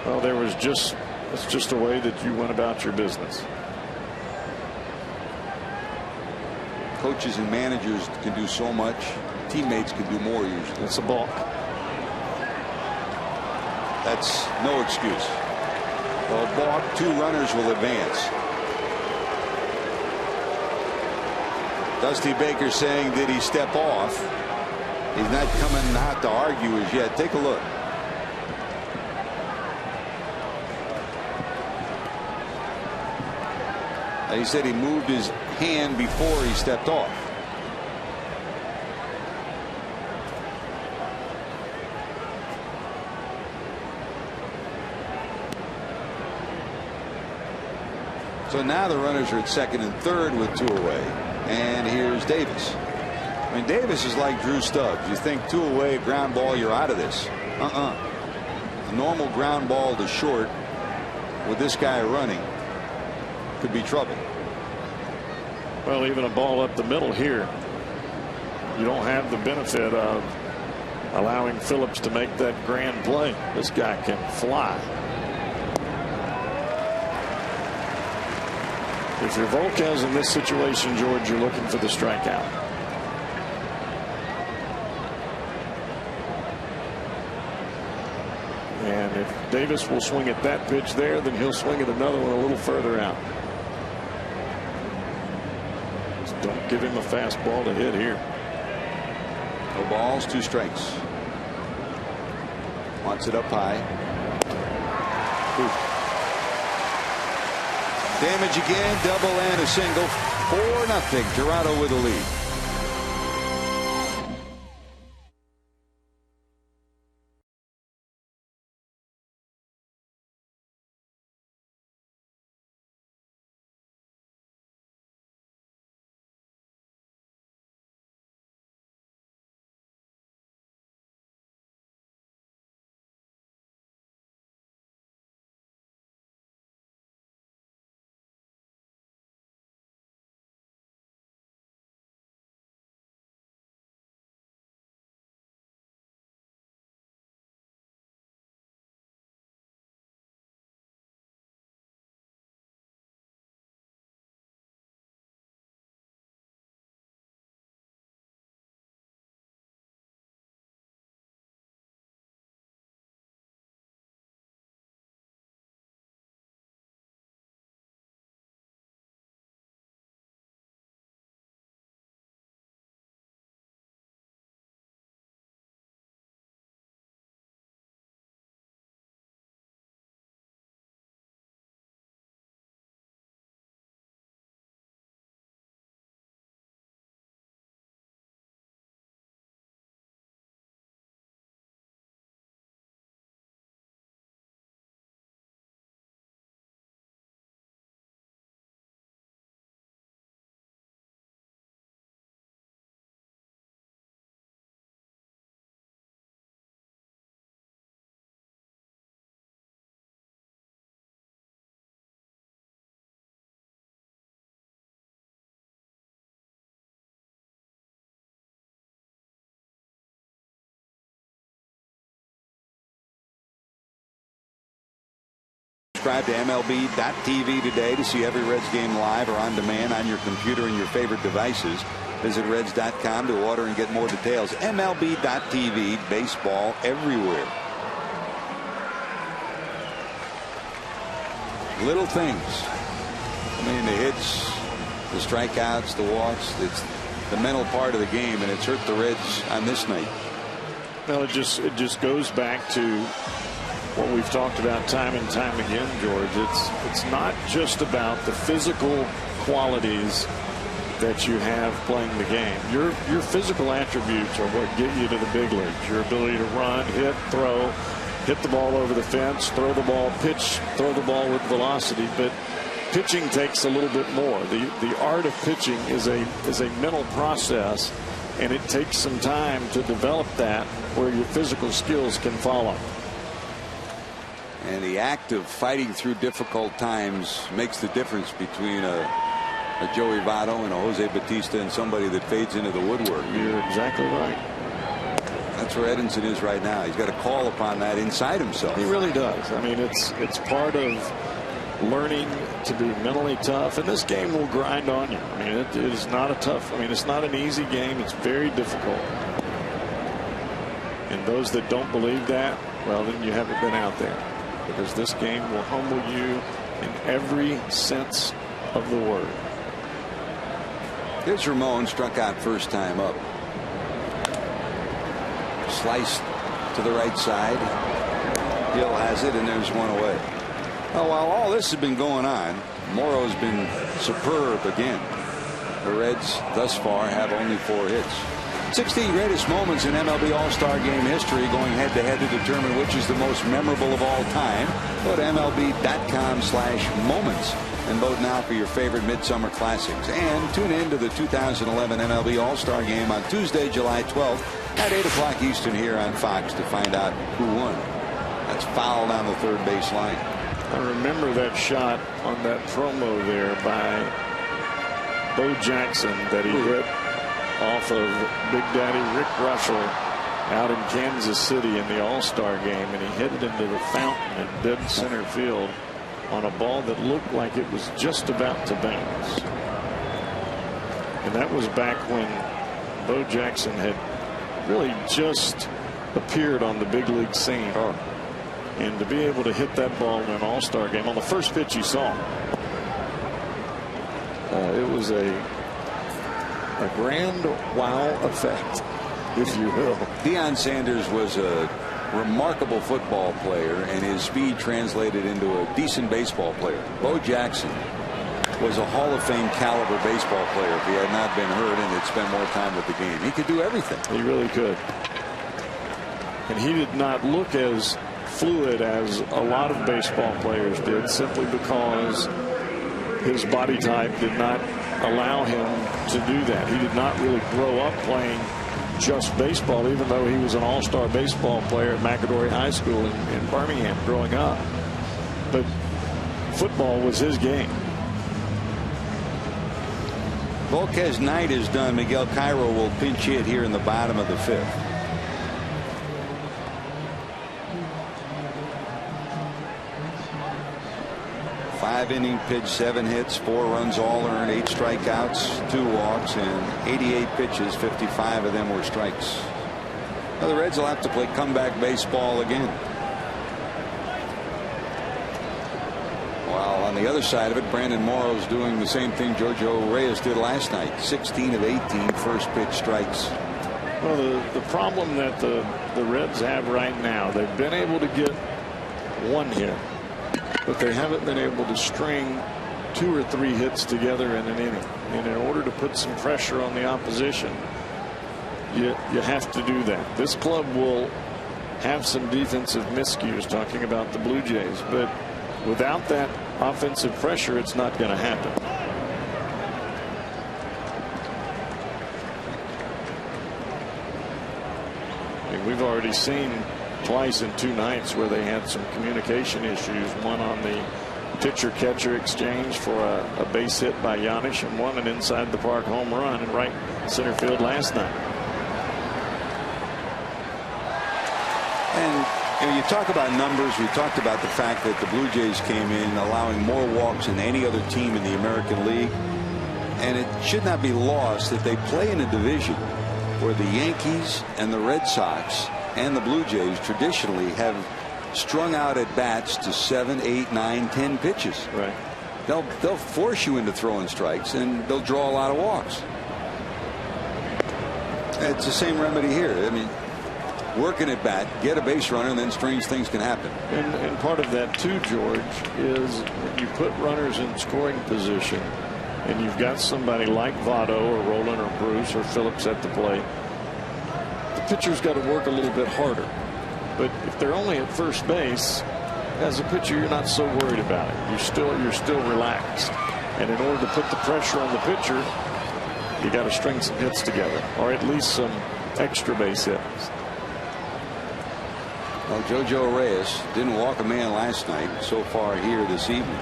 Well, it's just a way that you went about your business. Coaches and managers can do so much. Teammates can do more usually. It's a balk. That's no excuse. Well, balk, 2 runners will advance. Dusty Baker saying, did he step off? He's not coming out to argue as yet. Take a look. He said he moved his hand before he stepped off. So now the runners are at second and third with 2 away. And here's Davis. I mean, Davis is like Drew Stubbs. You think 2 away, ground ball, you're out of this. A normal ground ball to short with this guy running could be trouble. Well, even a ball up the middle here, you don't have the benefit of allowing Phillips to make that grand play. This guy can fly. If you're Volquez in this situation, George, you're looking for the strikeout. And if Davis will swing at that pitch there, then he'll swing at another one a little further out. Just don't give him a fastball to hit here. No balls, 2 strikes. Wants it up high. Ooh. Damage again, double and a single. 4-0. Toronto with the lead. Subscribe to MLB.tv today to see every Reds game live or on demand on your computer and your favorite devices. Visit Reds.com to order and get more details. MLB.tv, baseball everywhere. Little things. I mean, the hits, the strikeouts, the walks, it's the mental part of the game, and it's hurt the Reds on this night. Well, it just goes back to what we've talked about time and time again, George. It's not just about the physical qualities that you have playing the game. Your physical attributes are what get you to the big leagues. Your ability to run, hit, throw, hit the ball over the fence, throw the ball, pitch, throw the ball with velocity. But pitching takes a little bit more. The art of pitching is a mental process, and it takes some time to develop that where your physical skills can follow. And the act of fighting through difficult times makes the difference between a Joey Votto and a Jose Bautista and somebody that fades into the woodwork. You're exactly right. That's where Edinson is right now. He's got to call upon that inside himself. He really does. I mean, it's part of learning to be mentally tough, and this game will grind on you. I mean, it is not it's not an easy game. It's very difficult. And those that don't believe that, well, then you haven't been out there, because this game will humble you in every sense of the word. Here's Ramon, struck out first time up. Sliced to the right side. Hill has it, and there's one away. Well, while all this has been going on, Morrow's been superb again. The Reds thus far have only 4 hits. 16 greatest moments in MLB All-Star Game history, going head-to-head to determine which is the most memorable of all time. Go to MLB.com/moments and vote now for your favorite midsummer classics. And tune in to the 2011 MLB All-Star Game on Tuesday, July 12th at 8 o'clock Eastern here on Fox to find out who won. That's foul down the third base line. I remember that shot on that promo there by Bo Jackson that he hit off of Big Daddy Rick Russell out in Kansas City in the All-Star game, and he hit it into the fountain in dead center field on a ball that looked like it was just about to bounce. And that was back when Bo Jackson had really just appeared on the big league scene. And to be able to hit that ball in an All-Star game on the first pitch you saw, it was a grand wow effect, if you will. Deion Sanders was a remarkable football player, and his speed translated into a decent baseball player. Bo Jackson was a Hall of Fame caliber baseball player if he had not been hurt and had spent more time with the game. He could do everything. He really could. And he did not look as fluid as a lot of baseball players did, simply because his body type did not allow him to do that. He did not really grow up playing just baseball, even though he was an all-star baseball player at McAdory High School in Birmingham growing up. But football was his game. Volquez night is done. Miguel Cairo will pinch hit here in the bottom of the 5th. 5-inning pitch, 7 hits, 4 runs all earned, 8 strikeouts, 2 walks, and 88 pitches, 55 of them were strikes. Now the Reds will have to play comeback baseball again. While on the other side of it, Brandon Morrow's doing the same thing Giorgio Reyes did last night. 16 of 18 first pitch strikes. Well, the problem that the Reds have right now, they've been able to get 1 hit, but they haven't been able to string 2 or 3 hits together in an inning. And in order to put some pressure on the opposition, you have to do that. This club will have some defensive miscues, talking about the Blue Jays, but without that offensive pressure, it's not going to happen. I mean, we've already seen twice in 2 nights where they had some communication issues. One on the pitcher-catcher exchange for a base hit by Giannis, and one an inside the park home run in right center field last night. And You know, you talk about numbers. We talked about the fact that the Blue Jays came in allowing more walks than any other team in the American League. And it should not be lost that they play in a division where the Yankees and the Red Sox and the Blue Jays traditionally have strung out at bats to 7, 8, 9, 10 pitches. Right. They'll force you into throwing strikes, and they'll draw a lot of walks. It's the same remedy here. I mean, working at bat, get a base runner, and then strange things can happen. And part of that too, George, is you put runners in scoring position, and you've got somebody like Votto or Roland or Bruce or Phillips at the plate. The pitcher's got to work a little bit harder. But if they're only at first base, as a pitcher, you're not so worried about it. You're still relaxed. And in order to put the pressure on the pitcher, you got to string some hits together, or at least some extra base hits. Well, JoJo Reyes didn't walk a man last night. So far here this evening,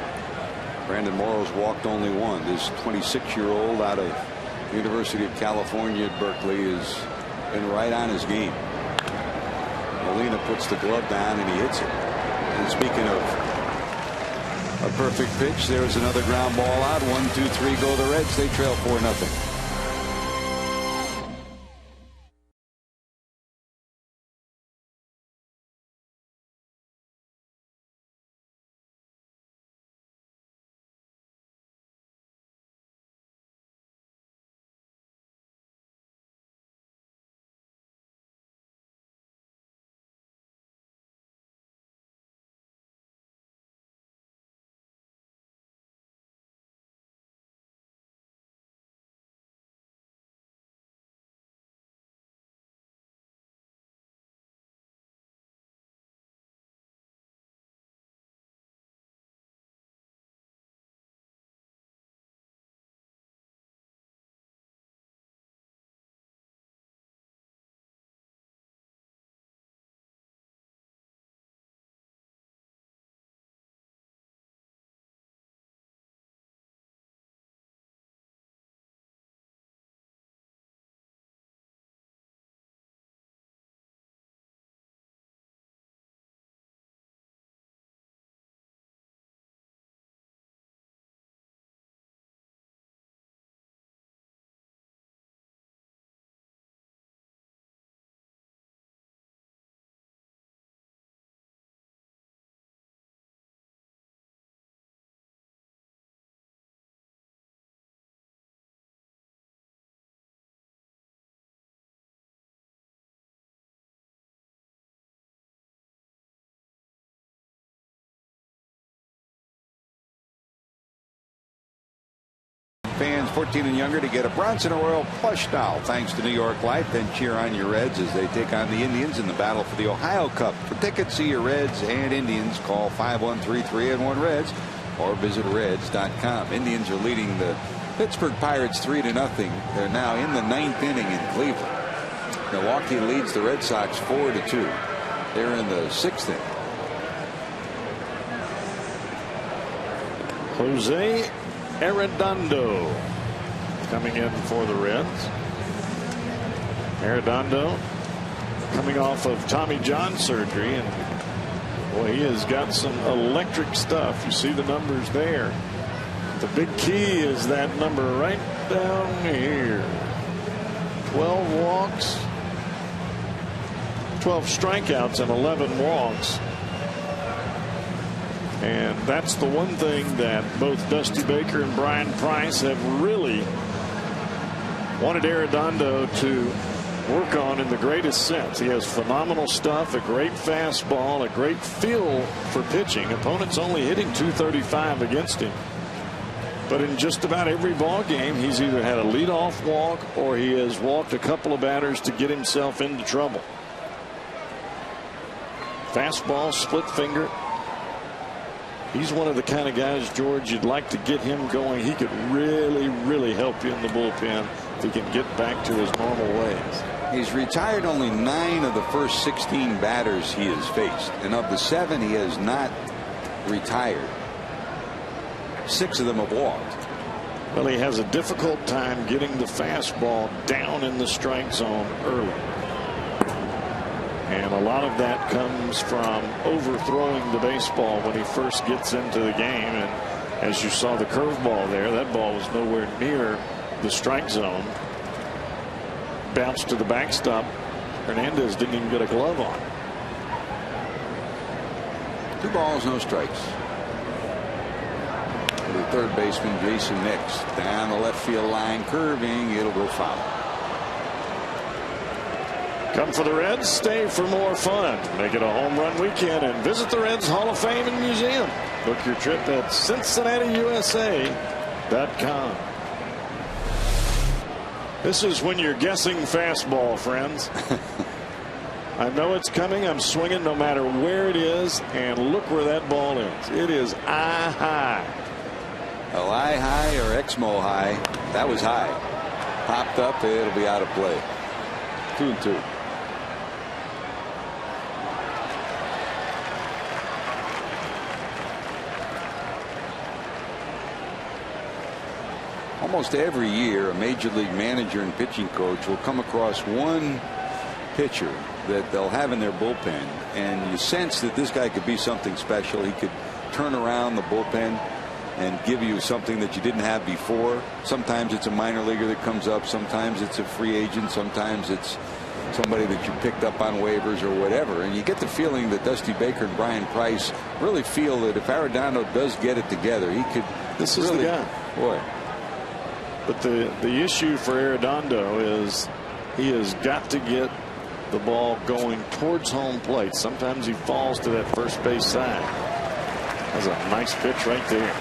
Brandon Morrow's walked only one. This 26-year-old out of University of California at Berkeley has been right on his game. Molina puts the glove down and he hits it. And speaking of a perfect pitch, there's another ground ball out. 1, 2, 3 go the Reds. They trail 4-0. Fans 14 and younger to get a Bronson Royal plush doll thanks to New York Life. Then cheer on your Reds as they take on the Indians in the battle for the Ohio Cup. For tickets, see your Reds and Indians. Call 513-381-REDS or visit Reds.com. Indians are leading the Pittsburgh Pirates 3-0. They're now in the 9th inning in Cleveland. Milwaukee leads the Red Sox 4-2. They're in the 6th inning. Jose Arredondo coming in for the Reds. Arredondo coming off of Tommy John surgery, and boy, he has got some electric stuff. You see the numbers there. The big key is that number right down here. 12 walks, 12 strikeouts and 11 walks. And that's the one thing that both Dusty Baker and Brian Price have really wanted Arredondo to work on in the greatest sense. He has phenomenal stuff, a great fastball, a great feel for pitching. Opponents only hitting .235 against him. But in just about every ball game, he's either had a leadoff walk or he has walked a couple of batters to get himself into trouble. Fastball, split finger. He's one of the kind of guys, George, you'd like to get him going. He could really, really help you in the bullpen if he can get back to his normal ways. He's retired only 9 of the first 16 batters he has faced. And of the 7 he has not retired, 6 of them have walked. Well, he has a difficult time getting the fastball down in the strike zone early. And a lot of that comes from overthrowing the baseball when he first gets into the game. And as you saw the curveball there, that ball was nowhere near the strike zone. Bounced to the backstop. Hernandez didn't even get a glove on. 2 balls, no strikes. The third baseman, Jason Nix, down the left field line, curving. It'll go foul. Come for the Reds, stay for more fun. Make it a home run weekend and visit the Reds Hall of Fame and Museum. Book your trip at CincinnatiUSA.com. This is when you're guessing fastball, friends. I know it's coming. I'm swinging no matter where it is. And look where that ball is. It is eye high. Well, eye high or Exmo high. That was high. Popped up. It'll be out of play. 2-2. Almost every year, a major league manager and pitching coach will come across one pitcher that they'll have in their bullpen, and you sense that this guy could be something special. He could turn around the bullpen and give you something that you didn't have before. Sometimes it's a minor leaguer that comes up. Sometimes it's a free agent. Sometimes it's somebody that you picked up on waivers or whatever. And you get the feeling that Dusty Baker and Brian Price really feel that if Arredondo does get it together, he could. This is really, the guy. Boy. But the issue for Arredondo is he has got to get the ball going towards home plate. Sometimes he falls to that first base side. That's a nice pitch right there.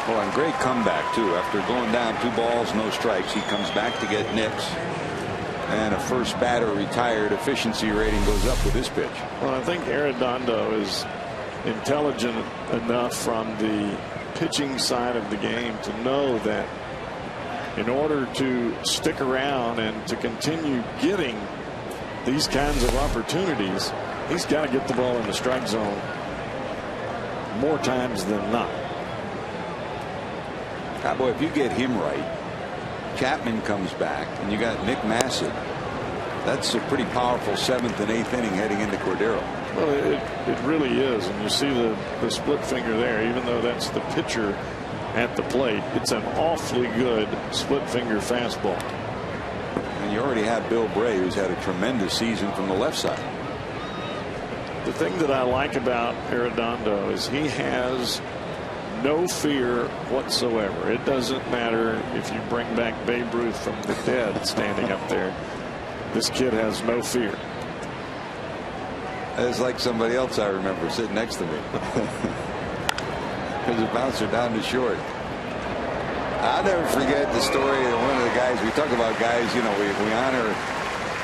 Well, and great comeback too. After going down 2 balls, no strikes, he comes back to get Nix. And a first batter retired. Efficiency rating goes up with this pitch. Well, I think Arredondo is intelligent enough from the pitching side of the game to know that in order to stick around and to continue getting these kinds of opportunities, he's got to get the ball in the strike zone more times than not. Boy, if you get him right, Chapman comes back, and you got Nick Massett. That's a pretty powerful 7th and 8th inning heading into Cordero. Well, it really is, and you see the split finger there. Even though that's the pitcher at the plate, it's an awfully good split finger fastball. And you already have Bill Bray, who's had a tremendous season from the left side. The thing that I like about Arredondo is he has no fear whatsoever. It doesn't matter if you bring back Babe Ruth from the dead standing up there. This kid has no fear. It's like somebody else I remember sitting next to me. Because it bounced her down to short. I'll never forget the story of one of the guys. We talk about guys, you know, we honor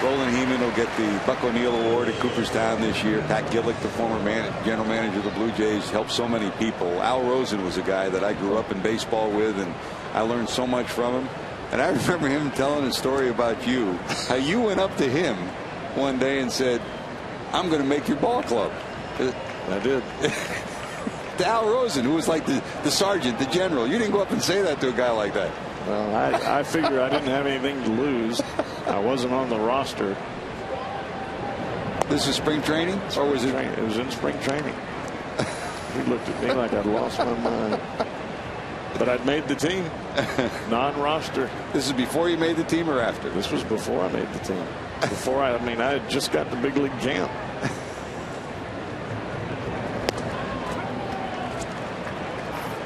Roland Heeman will get the Buck O'Neill Award at Cooperstown this year. Pat Gillick, the former general manager of the Blue Jays, helped so many people. Al Rosen was a guy that I grew up in baseball with, and I learned so much from him. And I remember him telling a story about you, how you went up to him one day and said, "I'm going to make your ball club." I did. To Al Rosen, who was like the sergeant, the general. You didn't go up and say that to a guy like that. Well, I figure I didn't have anything to lose. I wasn't on the roster. This is spring training, or was it? It was in spring training. He looked at me like I'd lost my mind. But I'd made the team, non-roster. This is before you made the team or after? This was before I made the team. Before I had just got to big league camp.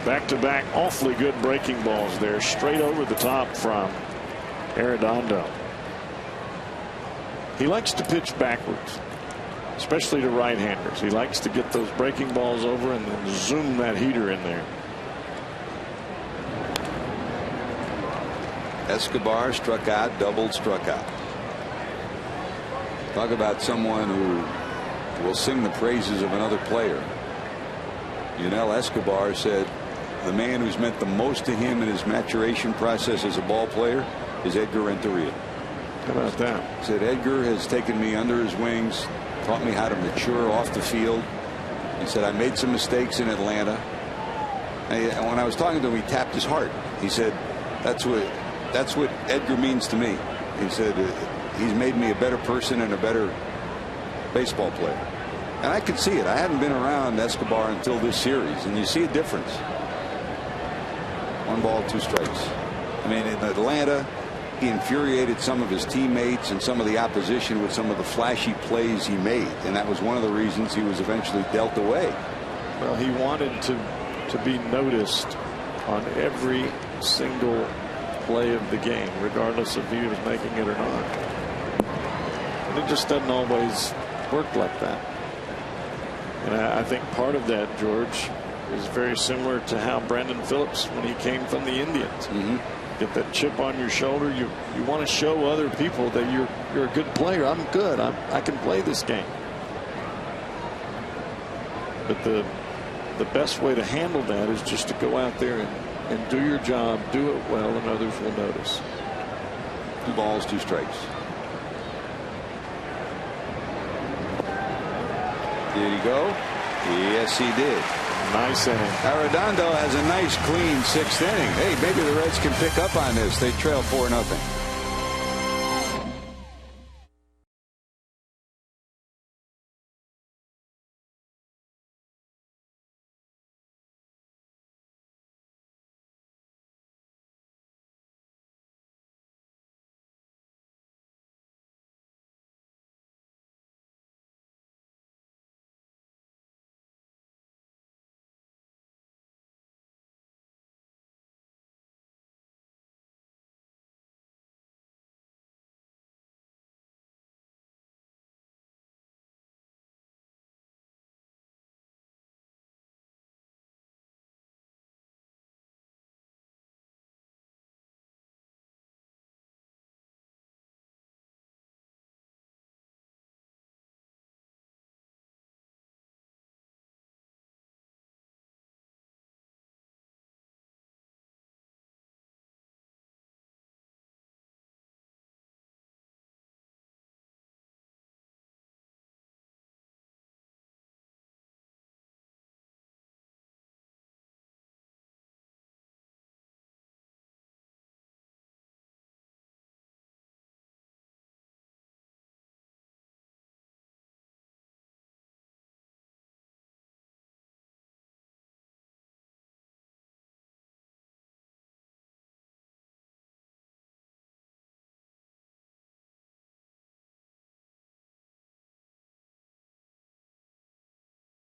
Back-to-back awfully good breaking balls there, straight over the top from Arredondo. He likes to pitch backwards, especially to right-handers. He likes to get those breaking balls over and then zoom that heater in there. Escobar struck out, doubled, struck out. Talk about someone who will sing the praises of another player. Yunel Escobar said the man who's meant the most to him in his maturation process as a ball player is Edgar Renteria. How about that? Said Edgar has taken me under his wings, taught me how to mature off the field. He said I made some mistakes in Atlanta. And when I was talking to him, he tapped his heart. He said that's what Edgar means to me. He said he's made me a better person and a better baseball player. And I could see it. I hadn't been around Escobar until this series, and you see a difference. 1 ball, 2 strikes. I mean, in Atlanta, he infuriated some of his teammates and some of the opposition with some of the flashy plays he made, and that was one of the reasons he was eventually dealt away. Well, he wanted to be noticed on every single play of the game, regardless if he was making it or not. And it just doesn't always work like that. And I think part of that, George, is very similar to how Brandon Phillips, when he came from the Indians, get that chip on your shoulder. You want to show other people that you're a good player. I'm good. I can play this game. But the best way to handle that is just to go out there and do your job, do it well, and others will notice. 2 balls, 2 strikes. Did he go? Yes, he did. Nice inning. Arredondo has a nice clean 6th inning. Hey, maybe the Reds can pick up on this. They trail 4-0.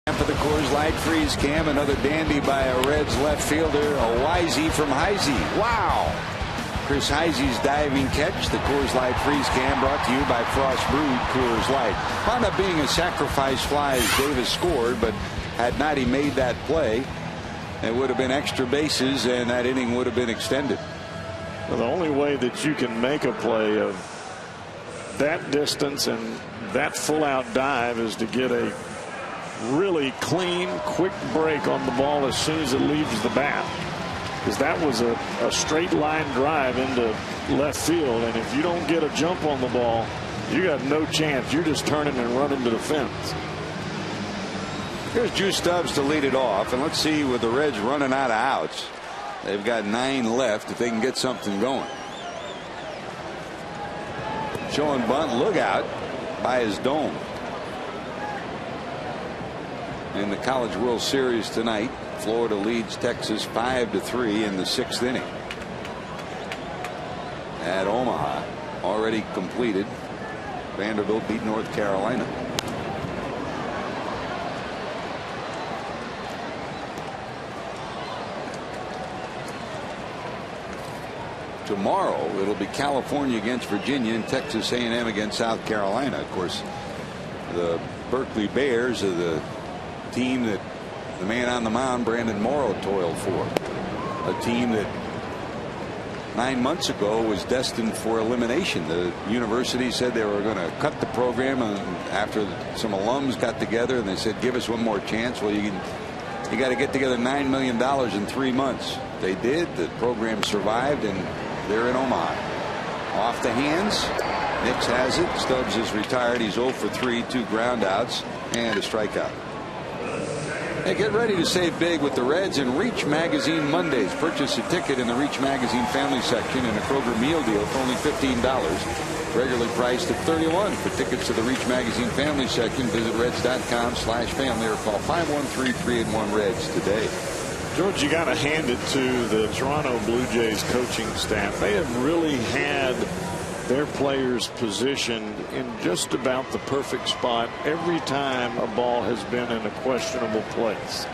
For the Coors Light freeze cam, another dandy by a Reds left fielder, a Wisey from Heisey. Wow! Chris Heisey's diving catch. The Coors Light freeze cam brought to you by Frost Brewed Coors Light. Wound up being a sacrifice fly as Davis scored, but had not he made that play, it would have been extra bases and that inning would have been extended. Well, the only way that you can make a play of that distance and that full out dive is to get a really clean, quick break on the ball as soon as it leaves the bat, because that was a straight line drive into left field, and if you don't get a jump on the ball, you got no chance. You're just turning and running to the fence. Here's Drew Stubbs to lead it off, and let's see, with the Reds running out of outs, they've got 9 left if they can get something going. Showing bunt, look out by his dome. In the College World Series tonight, Florida leads Texas 5-3 in the 6th inning. At Omaha, already completed. Vanderbilt beat North Carolina. Tomorrow it'll be California against Virginia and Texas A&M against South Carolina. Of course, the Berkeley Bears are the team that the man on the mound, Brandon Morrow, toiled for. A team that 9 months ago was destined for elimination. The university said they were going to cut the program, and after some alums got together and they said, give us one more chance. Well, you got to get together $9 million in 3 months. They did. The program survived, and they're in Omaha. Off the hands. Nix has it. Stubbs is retired. He's 0 for 3, 2 groundouts and a strikeout. Hey, get ready to save big with the Reds and Reach Magazine Mondays. Purchase a ticket in the Reach Magazine family section and a Kroger meal deal for only $15. Regularly priced at $31. For tickets to the Reach Magazine family section, visit reds.com/family or call 513-381-REDS today. George, you got to hand it to the Toronto Blue Jays coaching staff. They have really had their players positioned in just about the perfect spot every time a ball has been in a questionable place.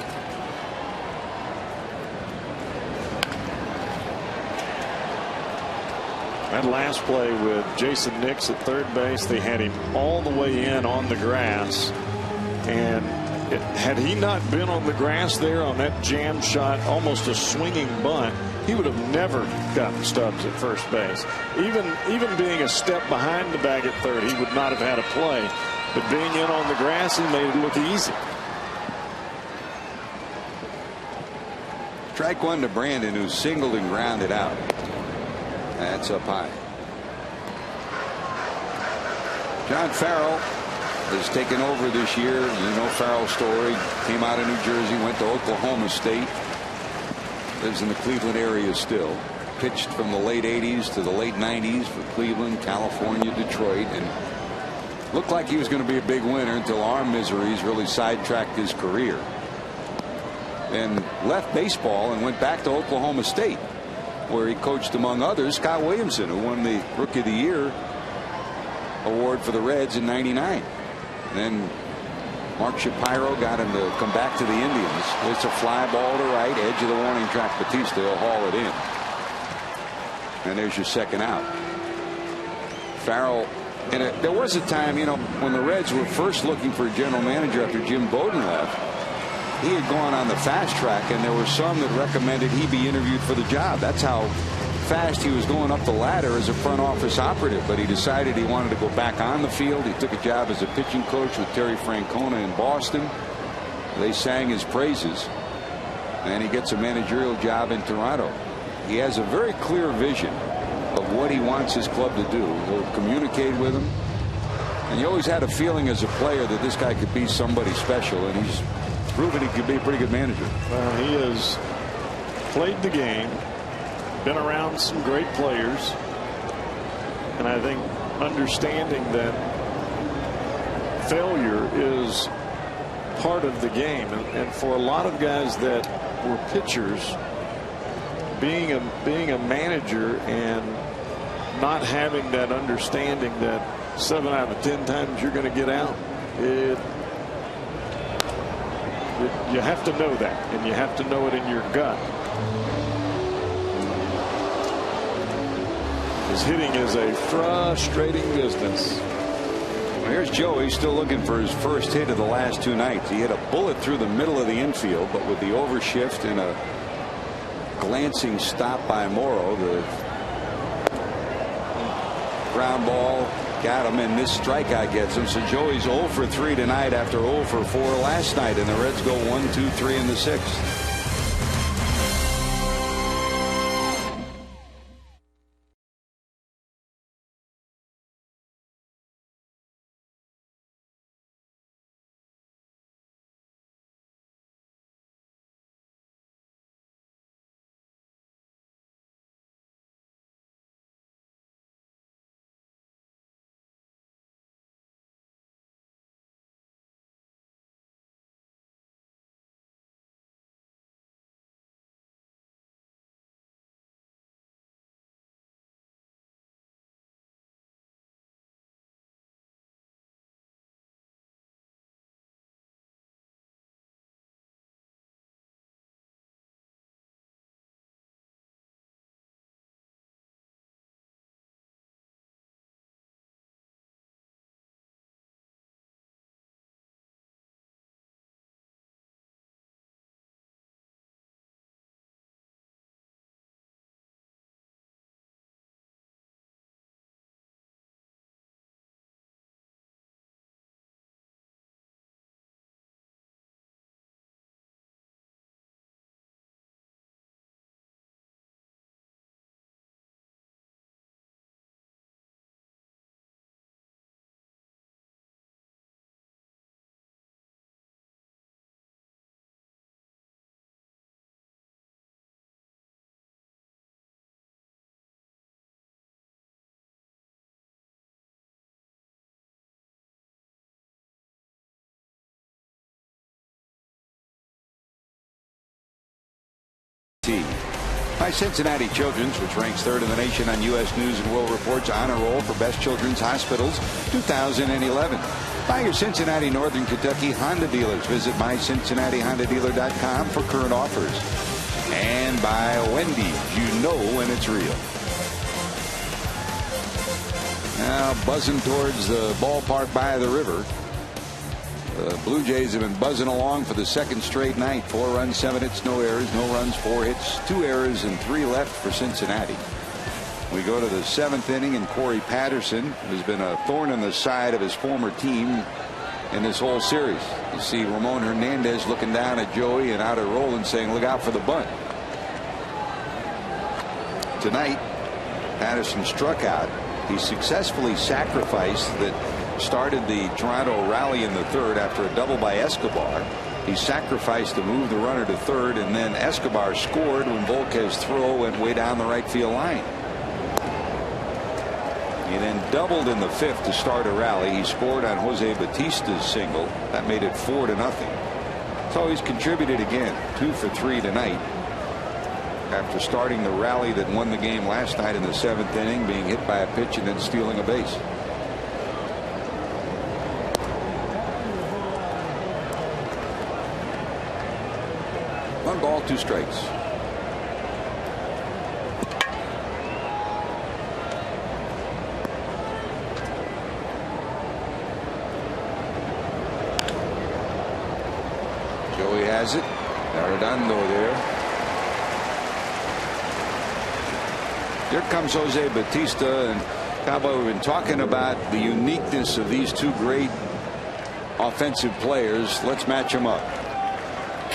That last play with Jason Nix at third base, they had him all the way in on the grass, and had he not been on the grass there on that jam shot, almost a swinging bunt, he would have never gotten Stubbs at first base. Even being a step behind the bag at third, he would not have had a play. But being in on the grass, he made it look easy. Strike one to Brandon, who singled and grounded out. That's up high. John Farrell has taken over this year. You know Farrell's story. Came out of New Jersey, went to Oklahoma State. Lives in the Cleveland area still. Pitched from the late 80s to the late 90s for Cleveland, California, Detroit, and looked like he was going to be a big winner until arm miseries really sidetracked his career. And left baseball and went back to Oklahoma State, where he coached, among others, Scott Williamson, who won the Rookie of the Year award for the Reds in '99. Then Mark Shapiro got him to come back to the Indians. It's a fly ball to right, edge of the warning track. Batista will haul it in. And there's your second out. Farrell, and there was a time, you know, when the Reds were first looking for a general manager after Jim Bowden left. He had gone on the fast track, and there were some that recommended he be interviewed for the job. That's how fast he was going up the ladder as a front office operative. But he decided he wanted to go back on the field. He took a job as a pitching coach with Terry Francona in Boston. They sang his praises, and he gets a managerial job in Toronto. He has a very clear vision of what he wants his club to do. He'll communicate with them, and you always had a feeling as a player that this guy could be somebody special, and he's proven he could be a pretty good manager. Well, he has played the game, been around some great players, and I think understanding that failure is part of the game, and for a lot of guys that were pitchers, being a manager and not having that understanding that 7 out of 10 times you're going to get out, you have to know that, and you have to know it in your gut. His hitting is a frustrating business. Well, here's Joey still looking for his first hit of the last 2 nights. He hit a bullet through the middle of the infield, but with the overshift and a glancing stop by Morrow, the ground ball got him, and this strikeout gets him. So Joey's 0 for 3 tonight after 0 for 4 last night, and the Reds go 1, 2, 3 in the 6th. T. My Cincinnati Children's, which ranks 3rd in the nation on U.S. News and World Report's honor roll for best children's hospitals 2011. By your Cincinnati Northern Kentucky Honda dealers. Visit mycincinnatihondadealer.com for current offers. And by Wendy's, you know when it's real. Now buzzing towards the ballpark by the river. The Blue Jays have been buzzing along for the second straight night. 4 runs, 7 hits, no errors, no runs, 4 hits, 2 errors, and 3 left for Cincinnati. We go to the 7th inning, and Corey Patterson has been a thorn in the side of his former team in this whole series. You see Ramon Hernandez looking down at Joey and out at Roland saying, look out for the bunt. Tonight, Patterson struck out. He successfully sacrificed that started the Toronto rally in the 3rd after a double by Escobar. He sacrificed to move the runner to 3rd, and then Escobar scored when Volquez's throw went way down the right field line. He then doubled in the 5th to start a rally. He scored on Jose Batista's single. That made it 4-0. So he's contributed again, 2 for 3 tonight. After starting the rally that won the game last night in the 7th inning, being hit by a pitch and then stealing a base. One ball, 2 strikes. Joey has it. Arredondo there. Here comes Jose Batista, and Cowboy, we've been talking about the uniqueness of these 2 great offensive players. Let's match them up.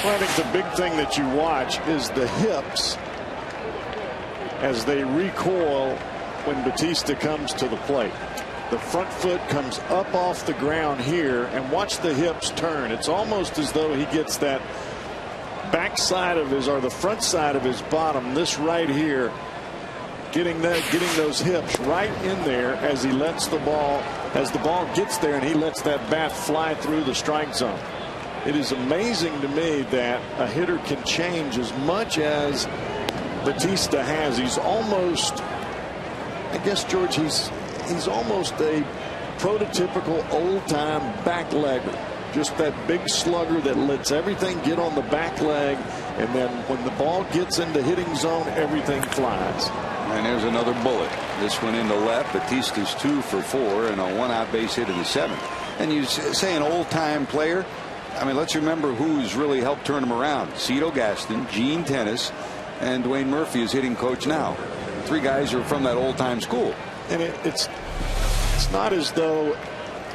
Well, I think the big thing that you watch is the hips as they recoil when Batista comes to the plate. The front foot comes up off the ground here, and watch the hips turn. It's almost as though he gets that back side of his, or the front side of his bottom, this right here, getting those hips right in there as he lets the ball, as the ball gets there and he lets that bat fly through the strike zone. It is amazing to me that a hitter can change as much as Batista has. He's almost, I guess, George, he's almost a prototypical old-time back legger. Just that big slugger that lets everything get on the back leg, and then when the ball gets into hitting zone, everything flies. And there's another bullet. This one into left. Batista's 2 for 4 and a 1-out base hit in the 7th. And you say an old-time player. I mean, let's remember who's really helped turn him around. Cito Gaston, Gene Tennis, and Dwayne Murphy is hitting coach now. 3 guys who are from that old-time school. And it's not as though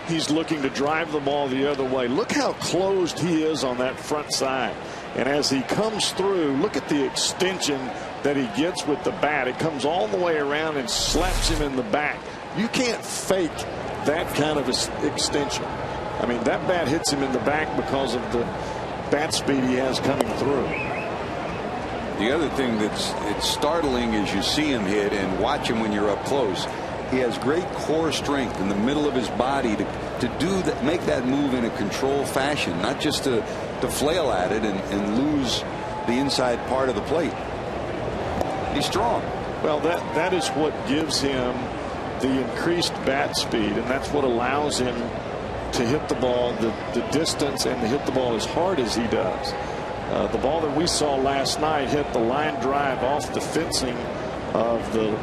he's looking to drive the ball the other way. Look how closed he is on that front side. And as he comes through, look at the extension that he gets with the bat. It comes all the way around and slaps him in the back. You can't fake that kind of extension. I mean, that bat hits him in the back because of the bat speed he has coming through. The other thing it's startling is you see him hit and watch him when you're up close. He has great core strength in the middle of his body to do that, make that move in a controlled fashion, not just to flail at it and lose the inside part of the plate. He's strong. Well, that is what gives him the increased bat speed, and that's what allows him to hit the ball the distance and to hit the ball as hard as he does. The ball that we saw last night hit the line drive off the fencing of the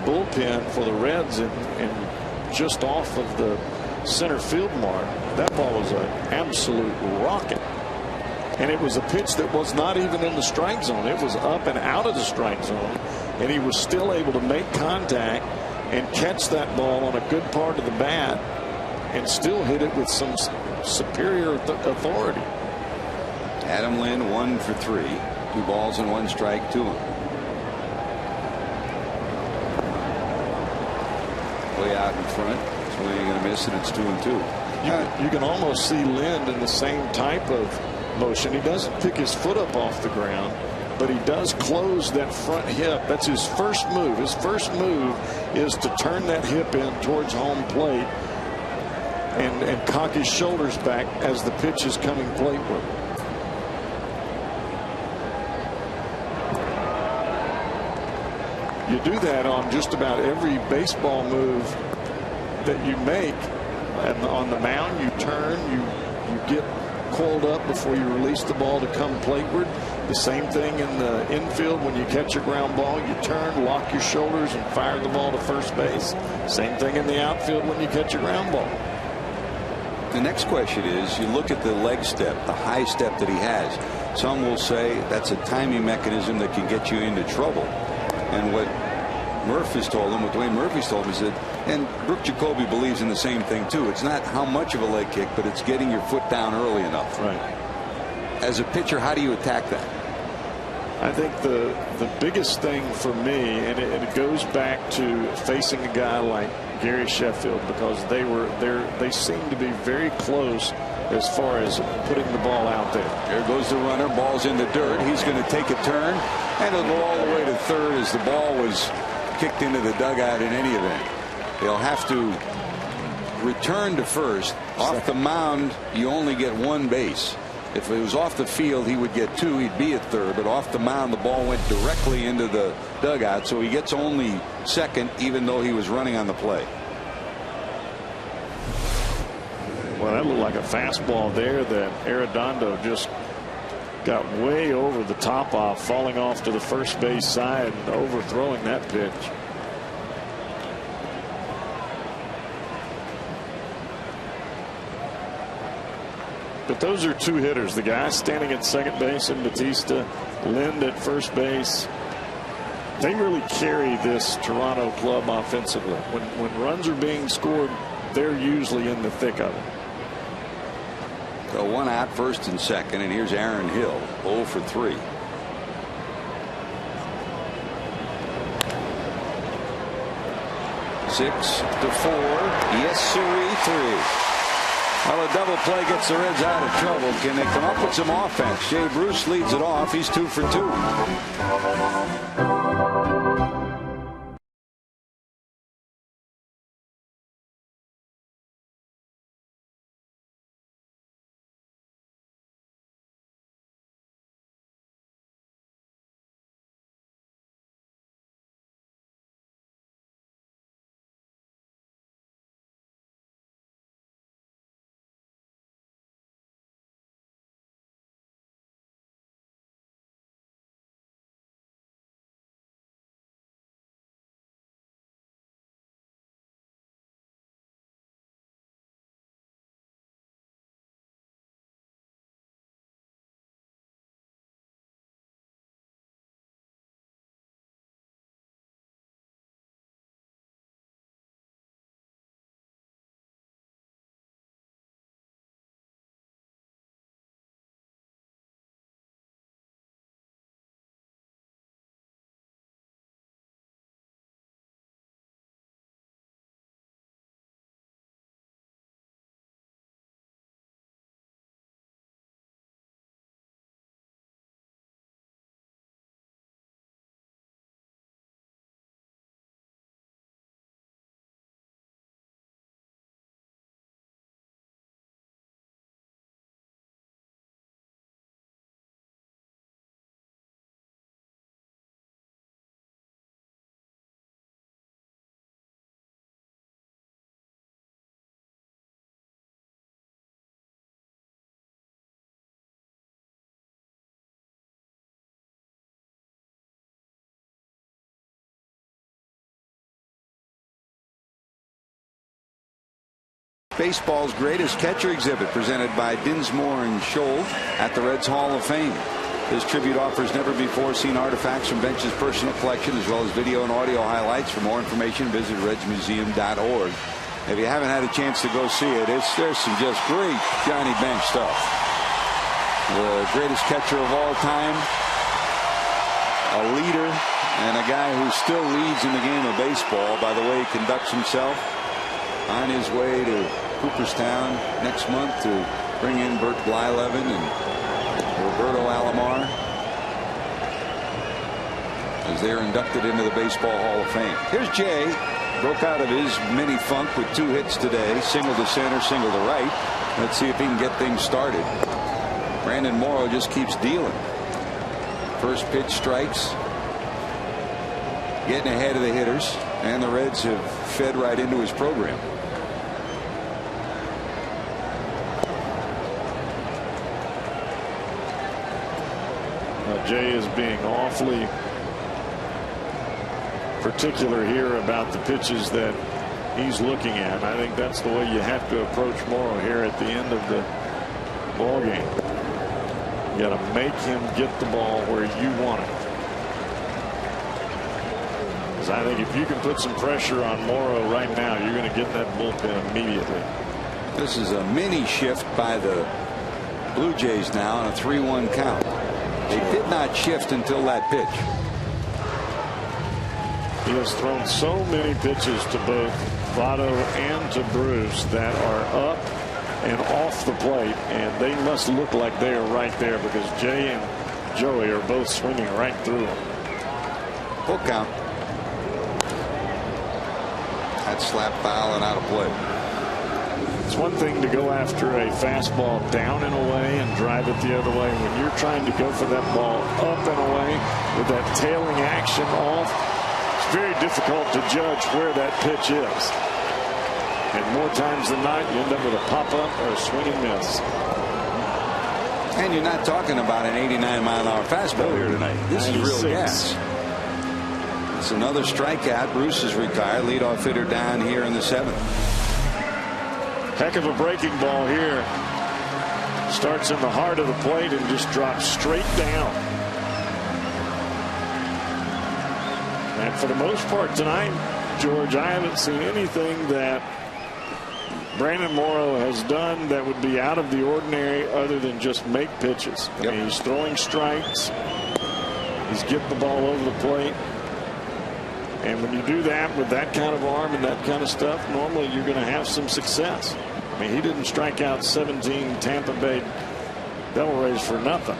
bullpen for the Reds and just off of the center field mark. That ball was an absolute rocket. And it was a pitch that was not even in the strike zone. It was up and out of the strike zone, and he was still able to make contact and catch that ball on a good part of the bat and still hit it with some superior authority. Adam Lynn 1 for 3, 2 balls and 1 strike to him. Way out in front. So you're going to miss it. It's 2-2. You can almost see Lynn in the same type of motion. He doesn't pick his foot up off the ground, but he does close that front hip. That's his first move. His first move is to turn that hip in towards home plate and cock his shoulders back as the pitch is coming plateward. You do that on just about every baseball move that you make. And on the mound, you turn, you get coiled up before you release the ball to come plateward. The same thing in the infield. When you catch a ground ball, you turn, lock your shoulders, and fire the ball to first base. Same thing in the outfield when you catch a ground ball. The next question is, you look at the leg step, the high step that he has. Some will say that's a timing mechanism that can get you into trouble. And what Murphy's told him, what Dwayne Murphy's told him, is that, and Brooke Jacoby believes in the same thing too. It's not how much of a leg kick, but it's getting your foot down early enough. Right. As a pitcher, how do you attack that? I think the biggest thing for me, and it goes back to facing a guy like Gary Sheffield, because they seem to be very close as far as putting the ball out there. There goes the runner. Ball's in the dirt. He's going to take a turn, and it'll go all the way to third as the ball was kicked into the dugout in any event. They'll have to return to first. Off the mound, you only get one base. If it was off the field, he would get two. He'd be at third. But off the mound, the ball went directly into the dugout, so he gets only second, even though he was running on the play. Well, that looked like a fastball there that Arredondo just got way over the top off, falling off to the first base side and overthrowing that pitch. But those are two hitters. The guy standing at second base and Batista, Lind at first base. They really carry this Toronto club offensively. When runs are being scored, they're usually in the thick of it. So one out, first and second, and here's Aaron Hill, 0 for 3. Six to 4. Yes, sirree, 3. Well, a double play gets the Reds out of trouble. Can they come up with some offense? Jay Bruce leads it off. He's 2 for 2. Baseball's greatest catcher exhibit, presented by Dinsmore and Scholl at the Reds Hall of Fame. This tribute offers never-before-seen artifacts from Bench's personal collection, as well as video and audio highlights. For more information, visit redsmuseum.org. If you haven't had a chance to go see it, there's some just great Johnny Bench stuff. The greatest catcher of all time, a leader, and a guy who still leads in the game of baseball by the way he conducts himself. On his way to Cooperstown next month to bring in Bert Blyleven and Roberto Alomar as they're inducted into the Baseball Hall of Fame. Here's Jay. Broke out of his mini funk with 2 hits today. Single to center, single to right. Let's see if he can get things started. Brandon Morrow just keeps dealing. First pitch strikes. getting ahead of the hitters, and the Reds have fed right into his program. Jay is being awfully particular here about the pitches that he's looking at. I think that's the way you have to approach Morrow here at the end of the ball game. You got to make him get the ball where you want it. Because I think if you can put some pressure on Morrow right now, you're going to get that bullpen immediately. This is a mini shift by the Blue Jays now on a 3-1 count. They did not shift until that pitch. He has thrown so many pitches to both Votto and to Bruce that are up and off the plate, and they must look like they are right there because Jay and Joey are both swinging right through them. Full count. That's slap foul and out of play. It's one thing to go after a fastball down and away and drive it the other way. When you're trying to go for that ball up and away with that tailing action off, it's very difficult to judge where that pitch is. And more times than not, you end up with a pop-up or a swing and miss. And you're not talking about an 89-mile-an-hour fastball here tonight. This is real gas. It's another strikeout. Bruce is retired. Leadoff hitter down here in the 7th. Heck of a breaking ball here. Starts in the heart of the plate and just drops straight down. And for the most part tonight, George, I haven't seen anything that Brandon Morrow has done that would be out of the ordinary other than just make pitches. I mean, he's throwing strikes. He's getting the ball over the plate. And when you do that with that kind of arm and that kind of stuff, normally you're going to have some success. I mean, he didn't strike out 17 Tampa Bay Devil Rays for nothing.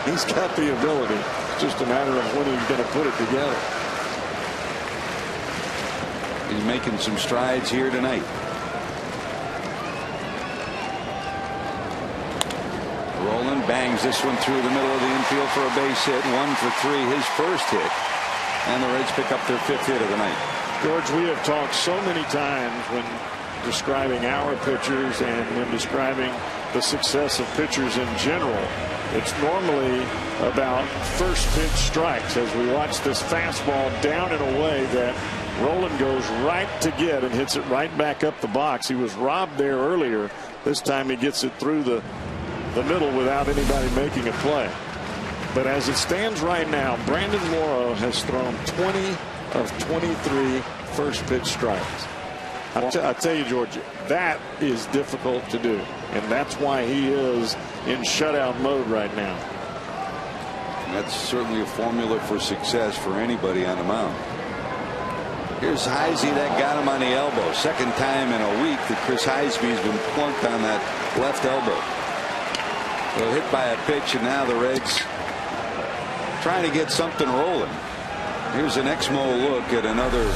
He's got the ability. It's just a matter of when he's going to put it together. He's making some strides here tonight. Roland bangs this one through the middle of the infield for a base hit. 1 for 3, his first hit. And the Reds pick up their 5th hit of the night. George, we have talked so many times when describing our pitchers and when describing the success of pitchers in general. It's normally about first pitch strikes as we watch this fastball down and away that Roland goes right to get and hits it right back up the box. He was robbed there earlier. This time he gets it through the middle without anybody making a play. But as it stands right now, Brandon Morrow has thrown 20 of 23 first pitch strikes. I tell you, George, that is difficult to do, and that's why he is in shutout mode right now. That's certainly a formula for success for anybody on the mound. Here's Heisey. That got him on the elbow. Second time in a week that Chris Heisey's been plunked on that left elbow. So hit by a pitch, and now the Reds trying to get something rolling. Here's an Exmo look at another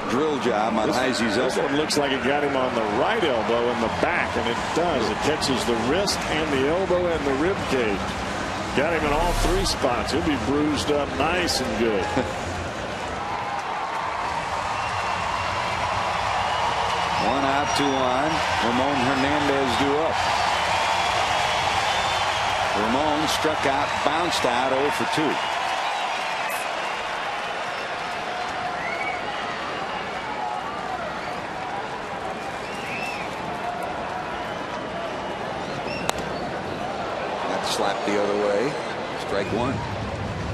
drill job on Heisey's elbow. This one looks like it got him on the right elbow in the back, and it does. It catches the wrist and the elbow and the rib cage. Got him in all 3 spots. He'll be bruised up nice and good. 1 out, 2 on. Ramon Hernandez due up. Ramon struck out, bounced out, 0 for 2. That slapped the other way. Strike 1.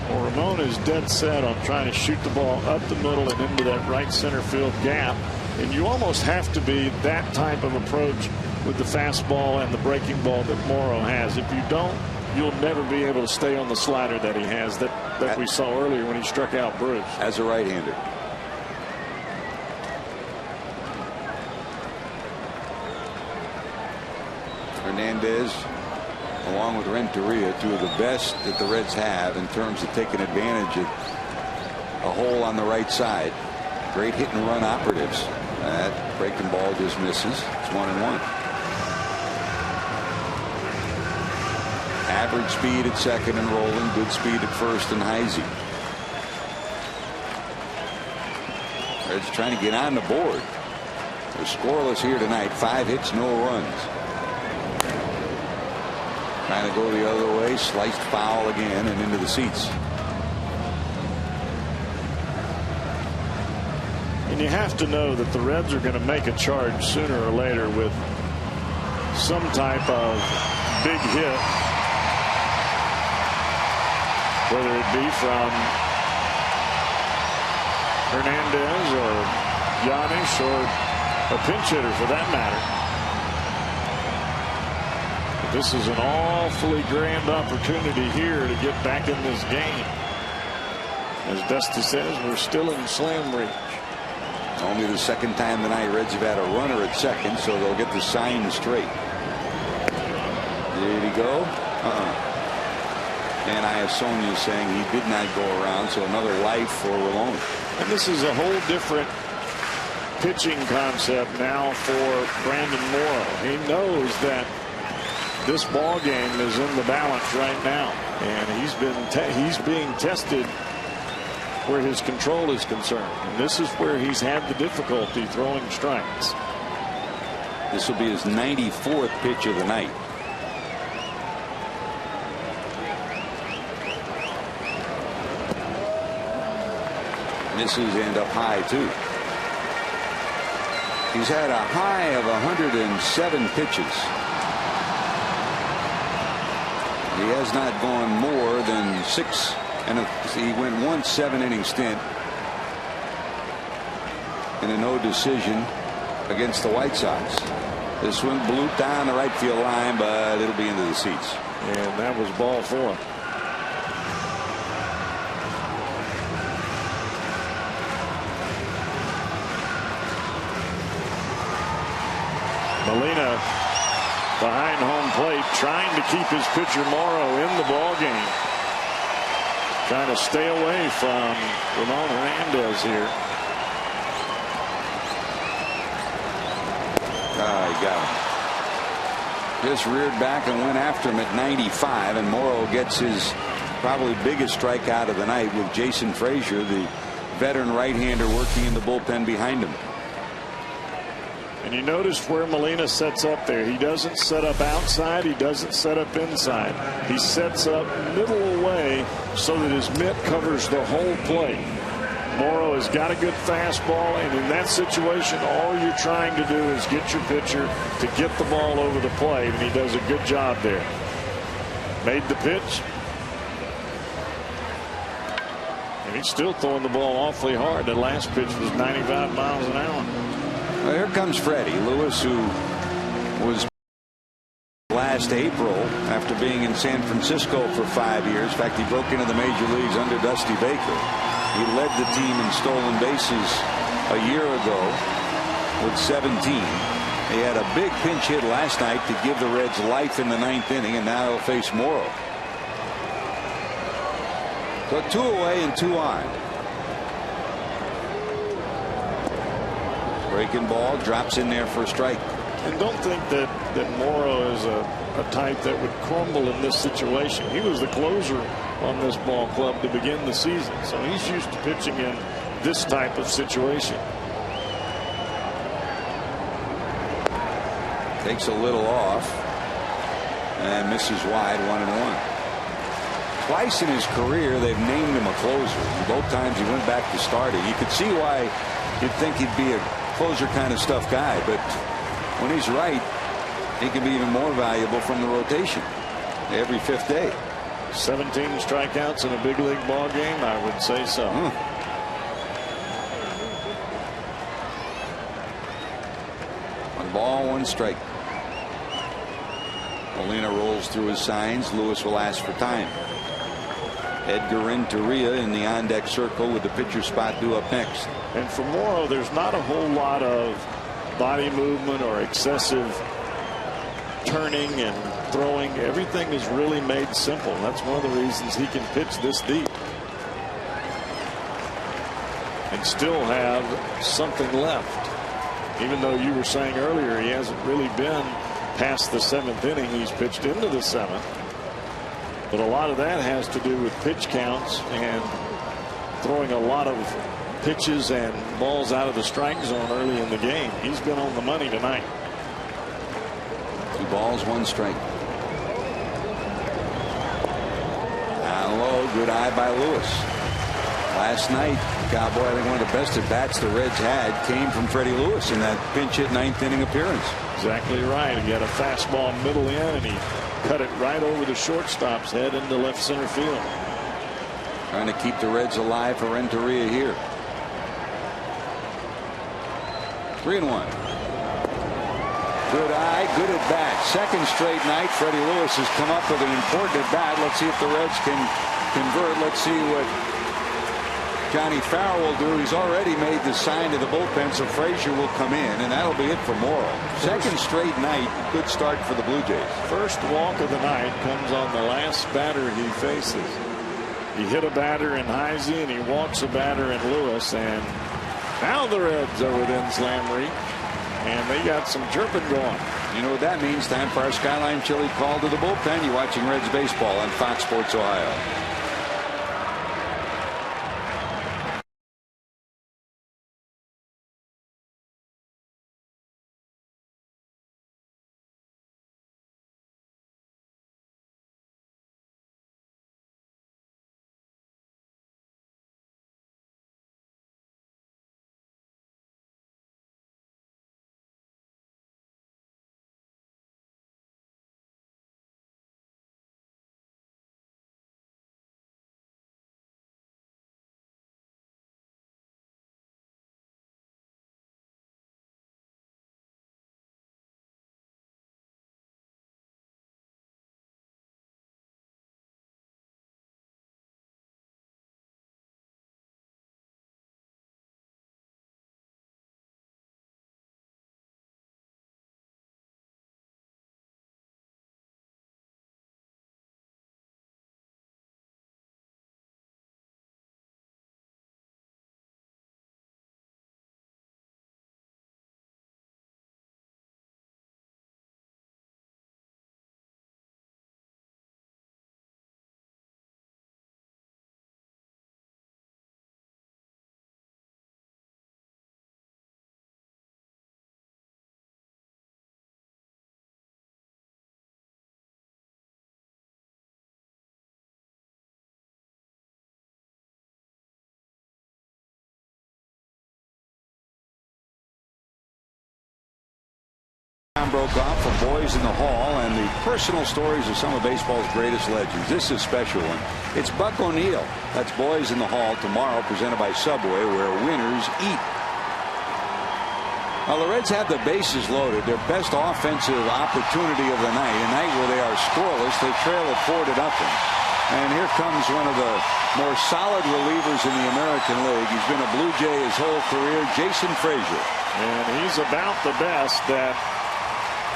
Well, Ramon is dead set on trying to shoot the ball up the middle and into that right center field gap. And you almost have to be that type of approach with the fastball and the breaking ball that Morrow has. If you don't, you'll never be able to stay on the slider that he has that we saw earlier when he struck out Bruce. As a right-hander. Hernandez, along with Renteria, 2 of the best that the Reds have in terms of taking advantage of a hole on the right side. Great hit and run operatives. That breaking ball just misses. It's 1-1. Average speed at second and rolling. Good speed at first and Heisey. Reds trying to get on the board. They're scoreless here tonight. 5 hits, no runs. Trying to go the other way. Sliced foul again and into the seats. And you have to know that the Reds are going to make a charge sooner or later with some type of big hit, whether it be from Hernandez or Giannis or a pinch hitter for that matter. But this is an awfully grand opportunity here to get back in this game. As Dusty says, we're still in slam reach. Only the second time tonight Reds have had a runner at second, so they'll get the sign straight. Did he go? And I have Sonia saying he did not go around, so another life for Rolón. And this is a whole different pitching concept now for Brandon Morrow. He knows that this ball game is in the balance right now, and he's being tested where his control is concerned, and this is where he's had the difficulty throwing strikes. This will be his 94th pitch of the night. Misses and up high too. He's had a high of 107 pitches. He has not gone more than 6. And he went 1 7-inning stint in a no decision against the White Sox. This one blew down the right field line, but it'll be into the seats. And that was ball 4. Molina behind home plate, trying to keep his pitcher Morrow in the ball game. Trying to stay away from Ramon Hernandez here. He got him. Just reared back and went after him at 95, and Morrow gets his probably biggest strikeout of the night with Jason Frazier, the veteran right-hander, working in the bullpen behind him. And you notice where Molina sets up there. He doesn't set up outside. He doesn't set up inside. He sets up middle away so that his mitt covers the whole plate. Morrow has got a good fastball, and in that situation, all you're trying to do is get your pitcher to get the ball over the plate, and he does a good job there. Made the pitch. And he's still throwing the ball awfully hard. The last pitch was 95 miles an hour. Well, here comes Freddie Lewis, who was last April after being in San Francisco for 5 years. In fact, he broke into the major leagues under Dusty Baker. He led the team in stolen bases a year ago with 17. He had a big pinch hit last night to give the Reds life in the 9th inning, and now he'll face Morrow. So 2 away and 2 on. Breaking ball, drops in there for a strike. And don't think that Morrow is a type that would crumble in this situation. He was the closer on this ball club to begin the season, so he's used to pitching in this type of situation. Takes a little off and misses wide, 1-1. Twice in his career they've named him a closer. Both times he went back to starting. You could see why you'd think he'd be a closer kind of stuff guy, but when he's right, he can be even more valuable from the rotation every 5th day. 17 strikeouts in a big league ball game, I would say so. 1 ball, 1 strike. Molina rolls through his signs. Lewis will ask for time. Edgar Renteria in the on-deck circle with the pitcher spot due up next. And for Morrow, there's not a whole lot of body movement or excessive turning and throwing. Everything is really made simple. That's one of the reasons he can pitch this deep and still have something left. Even though you were saying earlier he hasn't really been past the 7th inning, he's pitched into the 7th. But a lot of that has to do with pitch counts and throwing a lot of pitches and balls out of the strike zone early in the game. He's been on the money tonight. 2 balls, 1 strike. Down low, good eye by Lewis. Last night, Cowboy, I think one of the best at bats the Reds had came from Freddie Lewis in that pinch hit 9th inning appearance. Exactly right. He had a fastball middle in, and he cut it right over the shortstop's head into left center field. Trying to keep the Reds alive for Renteria here. 3-1. Good eye, good at bat. Second straight night, Freddie Lewis has come up with an important at bat. Let's see if the Reds can convert. Let's see what Johnny Farrell will do. He's already made the sign to the bullpen, so Frazier will come in, and that'll be it for Morrow. Second straight night, good start for the Blue Jays. First walk of the night comes on the last batter he faces. He hit a batter in Heisey, and he walks a batter in Lewis, and now the Reds are within slam reach, and they got some chirping going. You know what that means? Time for our Skyline Chili call to the bullpen. You're watching Reds baseball on Fox Sports Ohio. Broke off for Boys in the Hall and the personal stories of some of baseball's greatest legends. This is a special one. It's Buck O'Neil. That's Boys in the Hall tomorrow, presented by Subway, where winners eat. Well, the Reds have the bases loaded. Their best offensive opportunity of the night, a night where they are scoreless. They trail at 4-0. And here comes one of the more solid relievers in the American League. He's been a Blue Jay his whole career, Jason Frazier. And he's about the best that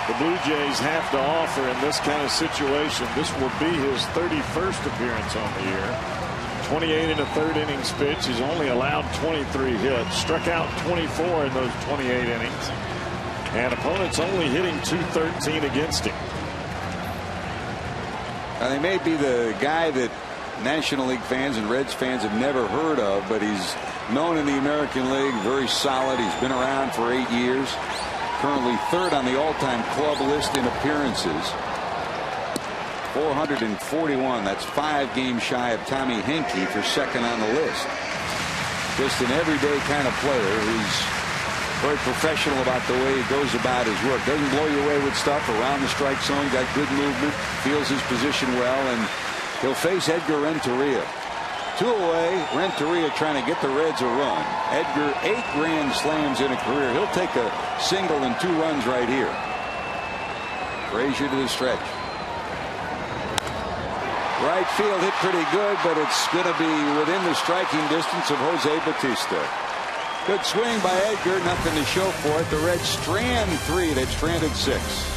the Blue Jays have to offer in this kind of situation. This will be his 31st appearance on the year. 28 in the 3rd innings pitch. He's only allowed 23 hits. Struck out 24 in those 28 innings. And opponents only hitting .213 against him. Now, he may be the guy that National League fans and Reds fans have never heard of, but he's known in the American League, very solid. He's been around for 8 years. Currently 3rd on the all-time club list in appearances. 441. That's 5 games shy of Tommy Henke for 2nd on the list. Just an everyday kind of player who's very professional about the way he goes about his work. Doesn't blow you away with stuff around the strike zone. Got good movement. Feels his position well. And he'll face Edgar Renteria. 2 away. Renteria trying to get the Reds a run. Edgar 8 grand slams in a career. He'll take a single and 2 runs right here. Frazier to the stretch. Right field hit pretty good, but it's going to be within the striking distance of Jose Bautista. Good swing by Edgar. Nothing to show for it. The Reds strand 3. They've stranded 6.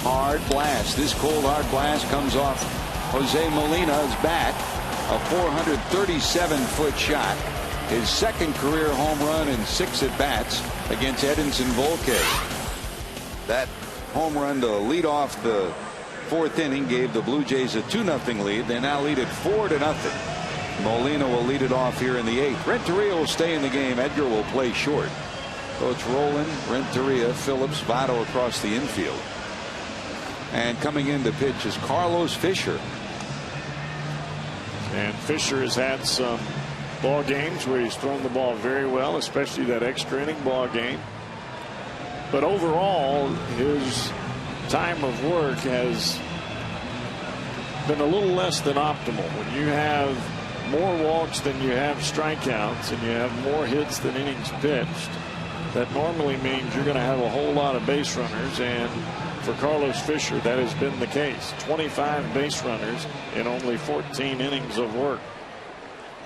hard blast. This cold hard blast comes off Jose Molina's bat. A 437-foot shot. His second career home run in 6 at-bats against Edinson Volquez. That home run to lead off the 4th inning gave the Blue Jays a 2-0 lead. They now lead it 4-0. Molina will lead it off here in the 8th. Renteria will stay in the game. Edgar will play short. So it's Roland, Renteria, Phillips, Votto across the infield. And coming in to pitch is Carlos Fisher. And Fisher has had some ball games where he's thrown the ball very well, especially that extra inning ball game. But overall, his time of work has been a little less than optimal. When you have more walks than you have strikeouts and you have more hits than innings pitched, that normally means you're going to have a whole lot of base runners, and for Carlos Fisher that has been the case. 25 base runners in only 14 innings of work.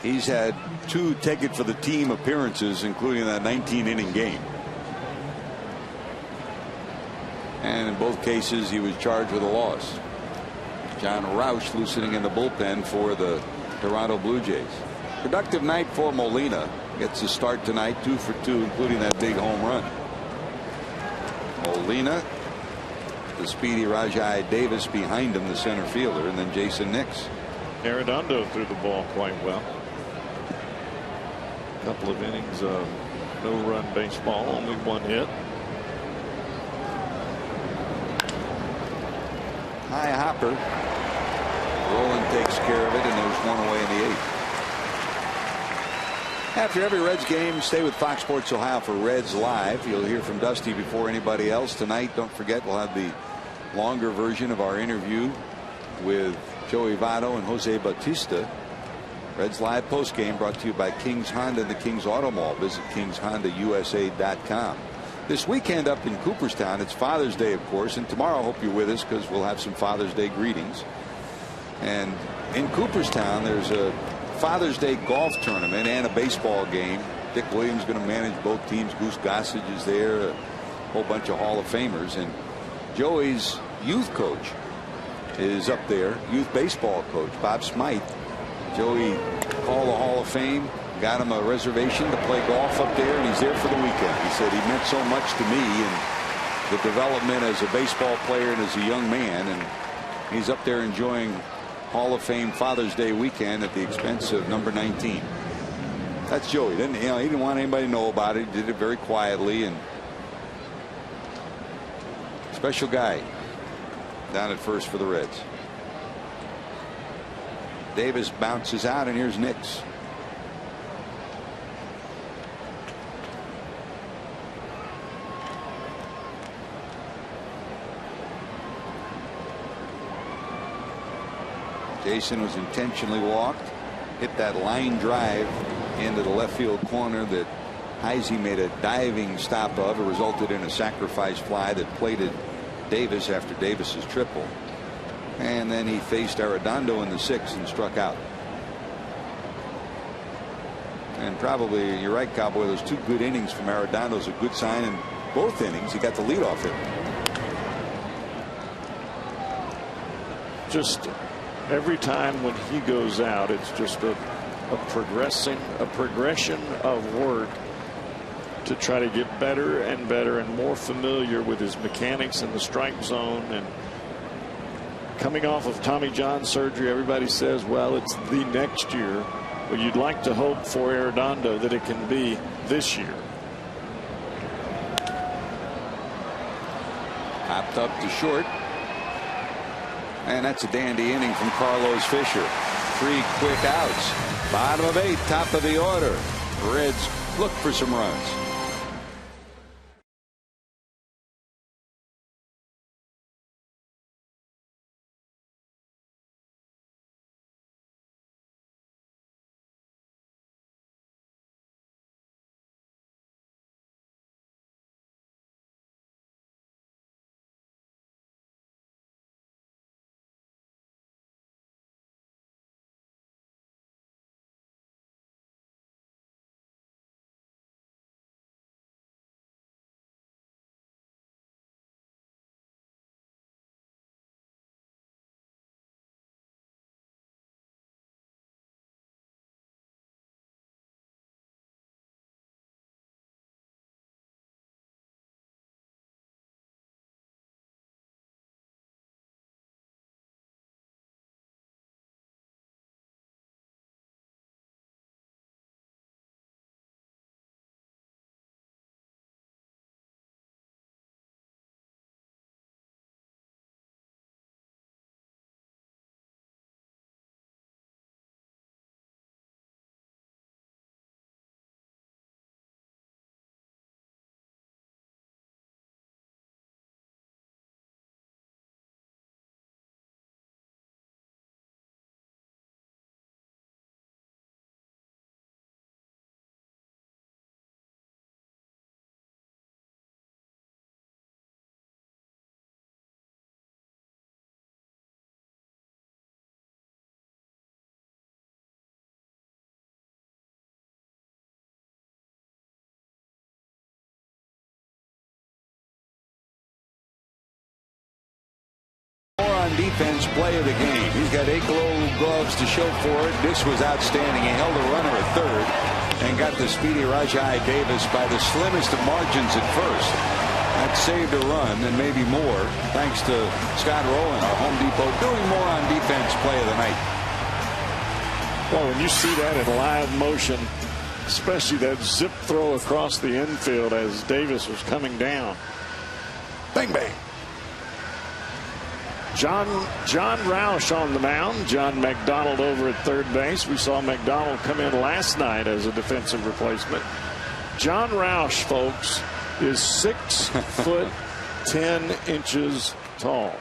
He's had 2 take it for the team appearances, including that 19-inning game. And in both cases he was charged with a loss. John Roush loosening in the bullpen for the Toronto Blue Jays. Productive night for Molina. Gets a start tonight, 2 for 2, including that big home run. Molina, the speedy Rajai Davis behind him, the center fielder, and then Jason Nix. Arredondo threw the ball quite well. A couple of innings of no-run baseball, only 1 hit. High hopper. Roland takes care of it, and there's 1 away in the 8th. After every Reds game, stay with Fox Sports Ohio for Reds Live. You'll hear from Dusty before anybody else tonight. Don't forget, we'll have the longer version of our interview with Joey Votto and Jose Bautista. Reds Live postgame brought to you by Kings Honda and the Kings Auto Mall. Visit KingsHondaUSA.com. This weekend up in Cooperstown, it's Father's Day, of course, and tomorrow I hope you're with us because we'll have some Father's Day greetings. And in Cooperstown, there's a Father's Day golf tournament and a baseball game. Dick Williams is going to manage both teams. Goose Gossage is there, a whole bunch of Hall of Famers, and Joey's youth coach is up there, youth baseball coach Bob Smythe. Joey called the Hall of Fame, got him a reservation to play golf up there, and he's there for the weekend. He said he meant so much to me and the development as a baseball player and as a young man, and he's up there enjoying Hall of Fame Father's Day weekend at the expense of number 19. That's Joey. He didn't want anybody to know about it. He did it very quietly, and special guy down at first for the Reds. Davis bounces out, and here's Nix. Jason was intentionally walked, hit that line drive into the left field corner that Heisey made a diving stop of. It resulted in a sacrifice fly that plated Davis after Davis's triple. And then he faced Arredondo in the 6th and struck out. And probably, you're right, Cowboy, those 2 good innings from Arredondo is a good sign. In both innings, he got the leadoff hit. Just every time when he goes out, it's just a progression of work to try to get better and better and more familiar with his mechanics in the strike zone. And coming off of Tommy John surgery, everybody says, well, it's the next year. Well, you'd like to hope for Arredondo that it can be this year. Popped up to short. And that's a dandy inning from Carlos Fisher. 3 quick outs. Bottom of 8th, top of the order. Reds look for some runs. defense play of the game. He's got 8 gold gloves to show for it. This was outstanding. He held a runner at third and got the speedy Rajai Davis by the slimmest of margins at first. That saved a run and maybe more thanks to Scott Rowland, our Home Depot, doing more on defense play of the night. Well, when you see that in live motion, especially that zip throw across the infield as Davis was coming down. Bang, bang. John Roush on the mound. John McDonald over at third base. We saw McDonald come in last night as a defensive replacement. John Roush, folks, is 6 foot 10 inches tall.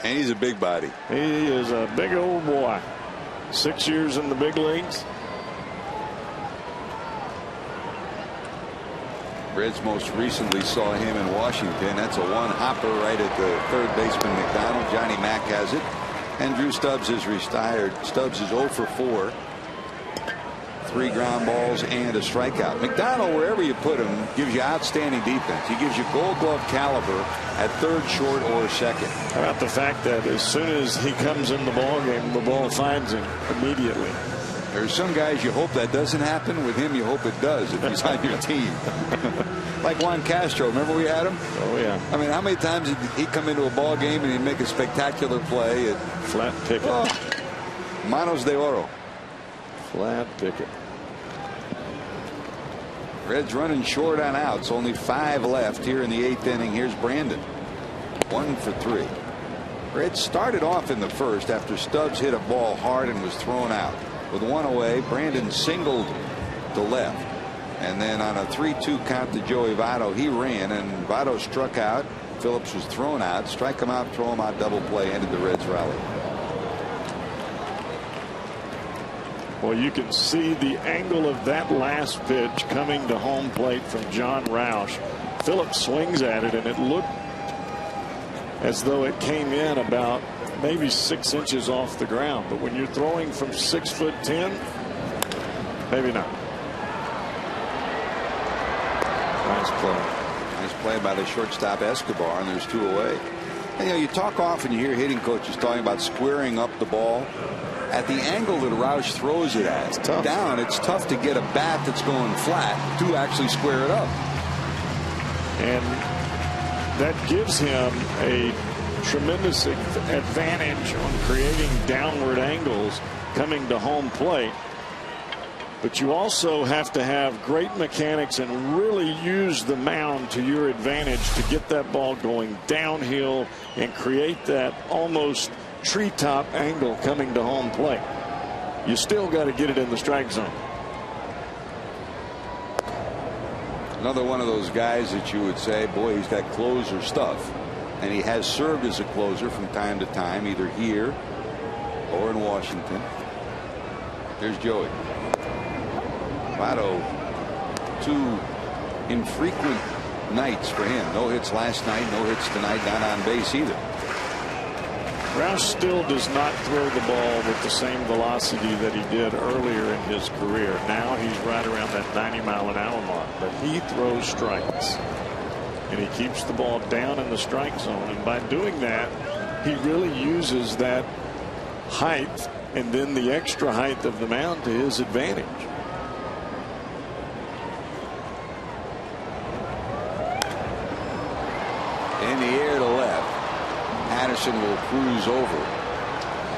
And he's a big body. He is a big old boy. 6 years in the big leagues. Reds most recently saw him in Washington. That's a one-hopper right at the third baseman McDonald. Johnny Mack has it. And Drew Stubbs is retired. Stubbs is 0 for 4. 3 ground balls and a strikeout. McDonald, wherever you put him, gives you outstanding defense. He gives you gold glove caliber at third, short, or second. How about the fact that as soon as he comes in the ball game, the ball finds him immediately. There's some guys you hope that doesn't happen. With him, you hope it does if he's on your team. Like Juan Castro. Remember we had him? Oh, yeah. I mean, how many times did he come into a ball game and he'd make a spectacular play? And, flat picket. Manos de oro. Flat picket. Reds running short on outs. Only 5 left here in the 8th inning. Here's Brandon. 1 for 3. Reds started off in the first after Stubbs hit a ball hard and was thrown out. With 1 away, Brandon singled to left. And then on a 3-2 count to Joey Votto, he ran and Votto struck out. Phillips was thrown out. Strike him out, throw him out, double play, ended the Reds rally. Well, you can see the angle of that last pitch coming to home plate from John Roush. Phillips swings at it and it looked as though it came in about maybe 6 inches off the ground. But when you're throwing from 6 foot 10, maybe not. Nice play. Nice play by the shortstop Escobar, and there's 2 away. And, you talk often, you hear hitting coaches talking about squaring up the ball. At the angle that Roush throws it at, down, it's tough to get a bat that's going flat to actually square it up. And that gives him a tremendous advantage on creating downward angles coming to home plate. But you also have to have great mechanics and really use the mound to your advantage to get that ball going downhill and create that almost treetop angle coming to home plate. You still got to get it in the strike zone. Another one of those guys that you would say, boy, he's got closer stuff. And he has served as a closer from time to time, either here or in Washington. Here's Joey. Votto, 2 infrequent nights for him. No hits last night, no hits tonight, not on base either. Roush still does not throw the ball with the same velocity that he did earlier in his career. Now he's right around that 90-mile-an-hour mark, but he throws strikes. And he keeps the ball down in the strike zone. And by doing that, he really uses that height and then the extra height of the mound to his advantage. In the air to left. Addison will cruise over.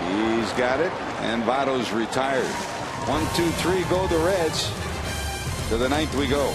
He's got it, and Votto's retired. 1, 2, 3 go the Reds. To the 9th we go.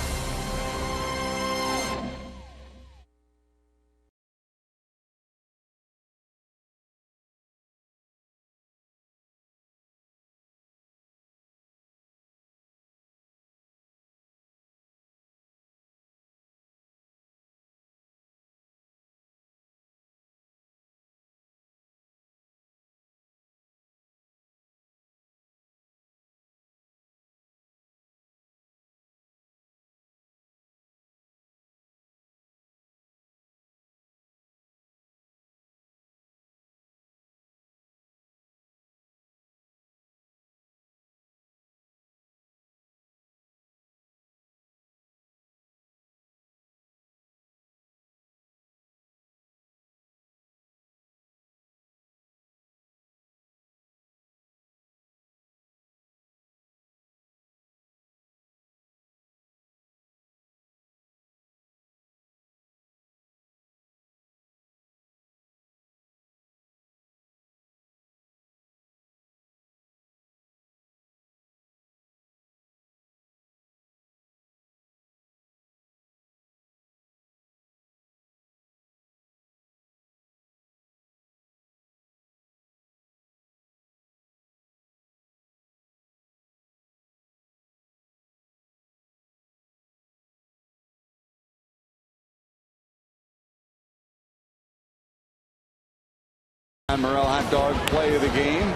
Morel hot dog play of the game.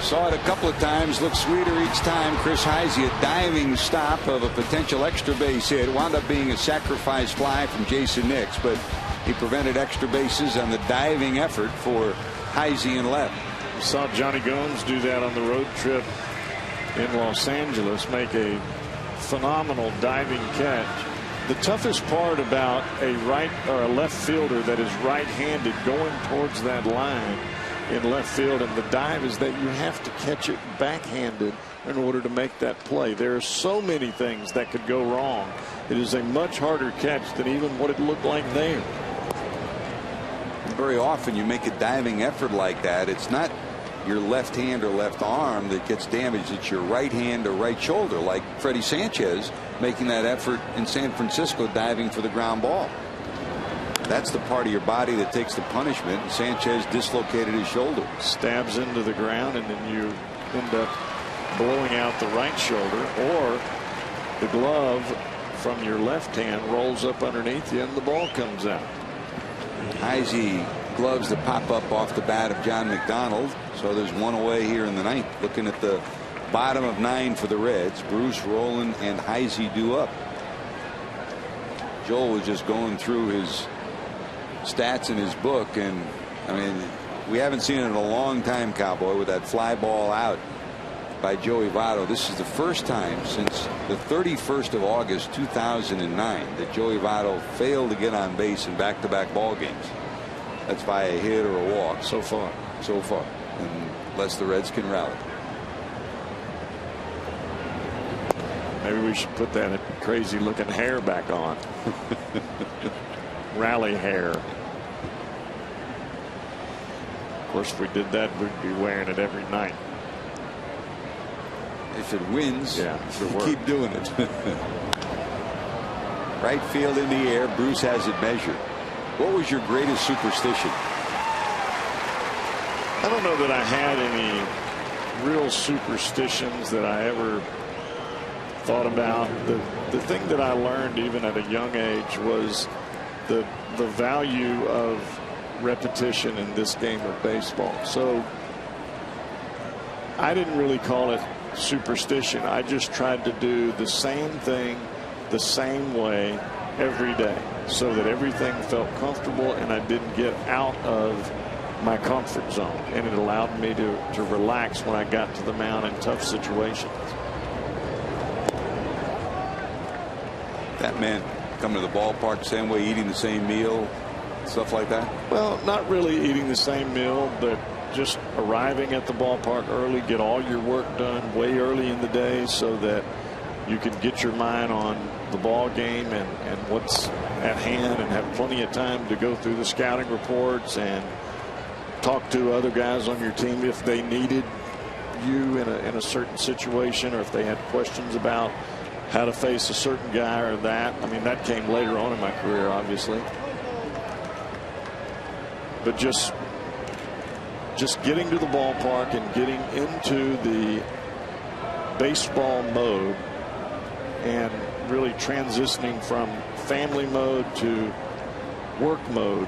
Saw it a couple of times, looked sweeter each time. Chris Heisey, a diving stop of a potential extra base hit. It wound up being a sacrifice fly from Jason Nix, but he prevented extra bases on the diving effort for Heisey and left. We saw Johnny Gomes do that on the road trip in Los Angeles, make a phenomenal diving catch. The toughest part about a right or a left fielder that is right-handed going towards that line in left field and the dive is that you have to catch it backhanded in order to make that play. There are so many things that could go wrong. It is a much harder catch than even what it looked like there. Very often you make a diving effort like that, it's not your left hand or left arm that gets damaged, it's your right hand or right shoulder, like Freddie Sanchez making that effort in San Francisco diving for the ground ball. That's the part of your body that takes the punishment, and Sanchez dislocated his shoulder. Stabs into the ground and then you end up blowing out the right shoulder, or the glove from your left hand rolls up underneath you and the ball comes out. Heisey gloves that pop up off the bat of John McDonald. So there's one away here in the ninth. Looking at the bottom of 9 for the Reds. Bruce, Rowland, and Heisey due up. Joel was just going through his stats in his book, and I mean, we haven't seen it in a long time, Cowboy, with that fly ball out by Joey Votto. This is the first time since the 31st of August 2009 that Joey Votto failed to get on base in back-to-back ball games. That's by a hit or a walk so far. Unless the Reds can rally. Maybe we should put that crazy looking hair back on. Rally hair. Of course, if we did that, we'd be wearing it every night. If it wins, yeah, keep doing it. Right field in the air. Bruce has it measured. What was your greatest superstition? I don't know that I had any real superstitions that I ever thought about. The thing that I learned even at a young age was the value of repetition in this game of baseball. So I didn't really call it superstition. I just tried to do the same thing the same way every day so that everything felt comfortable and I didn't get out of my comfort zone, and it allowed me to relax when I got to the mound in tough situations. That meant coming to the ballpark the same way, eating the same meal, stuff like that? Well, not really eating the same meal, but just arriving at the ballpark early, get all your work done way early in the day so that you can get your mind on the ball game and what's at hand, and have plenty of time to go through the scouting reports and talk to other guys on your team if they needed you in a certain situation, or if they had questions about how to face a certain guy or that. I mean, that came later on in my career, obviously. But just getting to the ballpark and getting into the baseball mode and really transitioning from family mode to work mode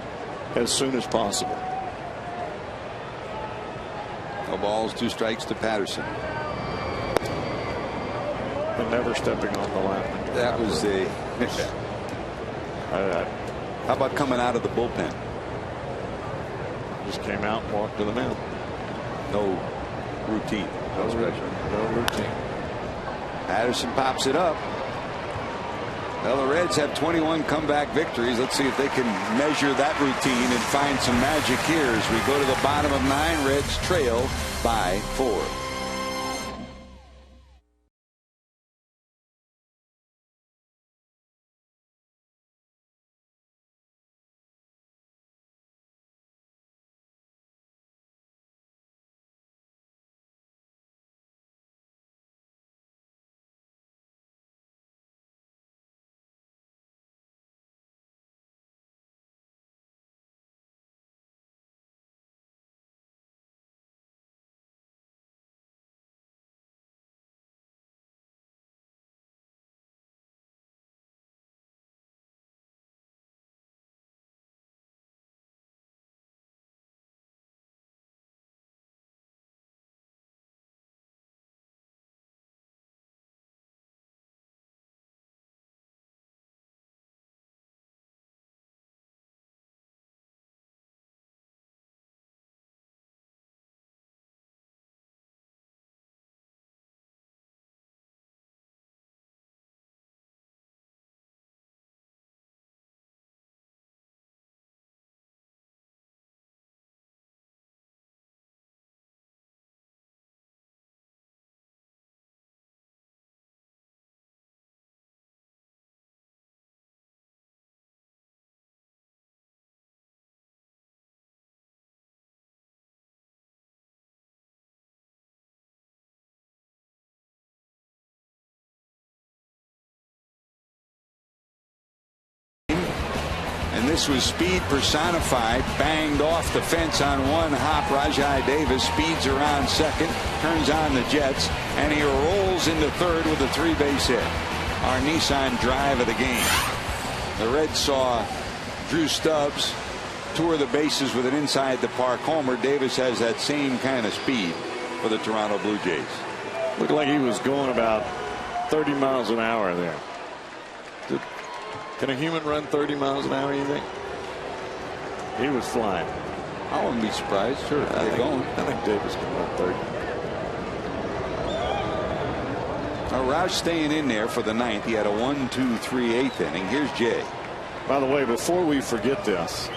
as soon as possible. No balls, 2 strikes to Patterson. And never stepping on the line. That was a. How about coming out of the bullpen? Just came out and walked to the mound. No routine. No routine. Patterson pops it up. Well, the Reds have 21 comeback victories. Let's see if they can measure that routine and find some magic here as we go to the bottom of 9. Reds trail by 4. And this was speed personified. Banged off the fence on one hop. Rajai Davis speeds around second, turns on the jets, and he rolls into third with a 3-base hit. Our Nissan drive of the game. The Reds saw Drew Stubbs tour the bases with an inside the park homer. Davis has that same kind of speed for the Toronto Blue Jays. Looked like he was going about 30 miles an hour there. Can a human run 30 miles an hour, you think? He was flying. I wouldn't be surprised. Sure. I think Davis can run 30. Now Roush staying in there for the 9th. He had a 1, 2, 3, 8th inning. Here's Jay. By the way, before we forget this,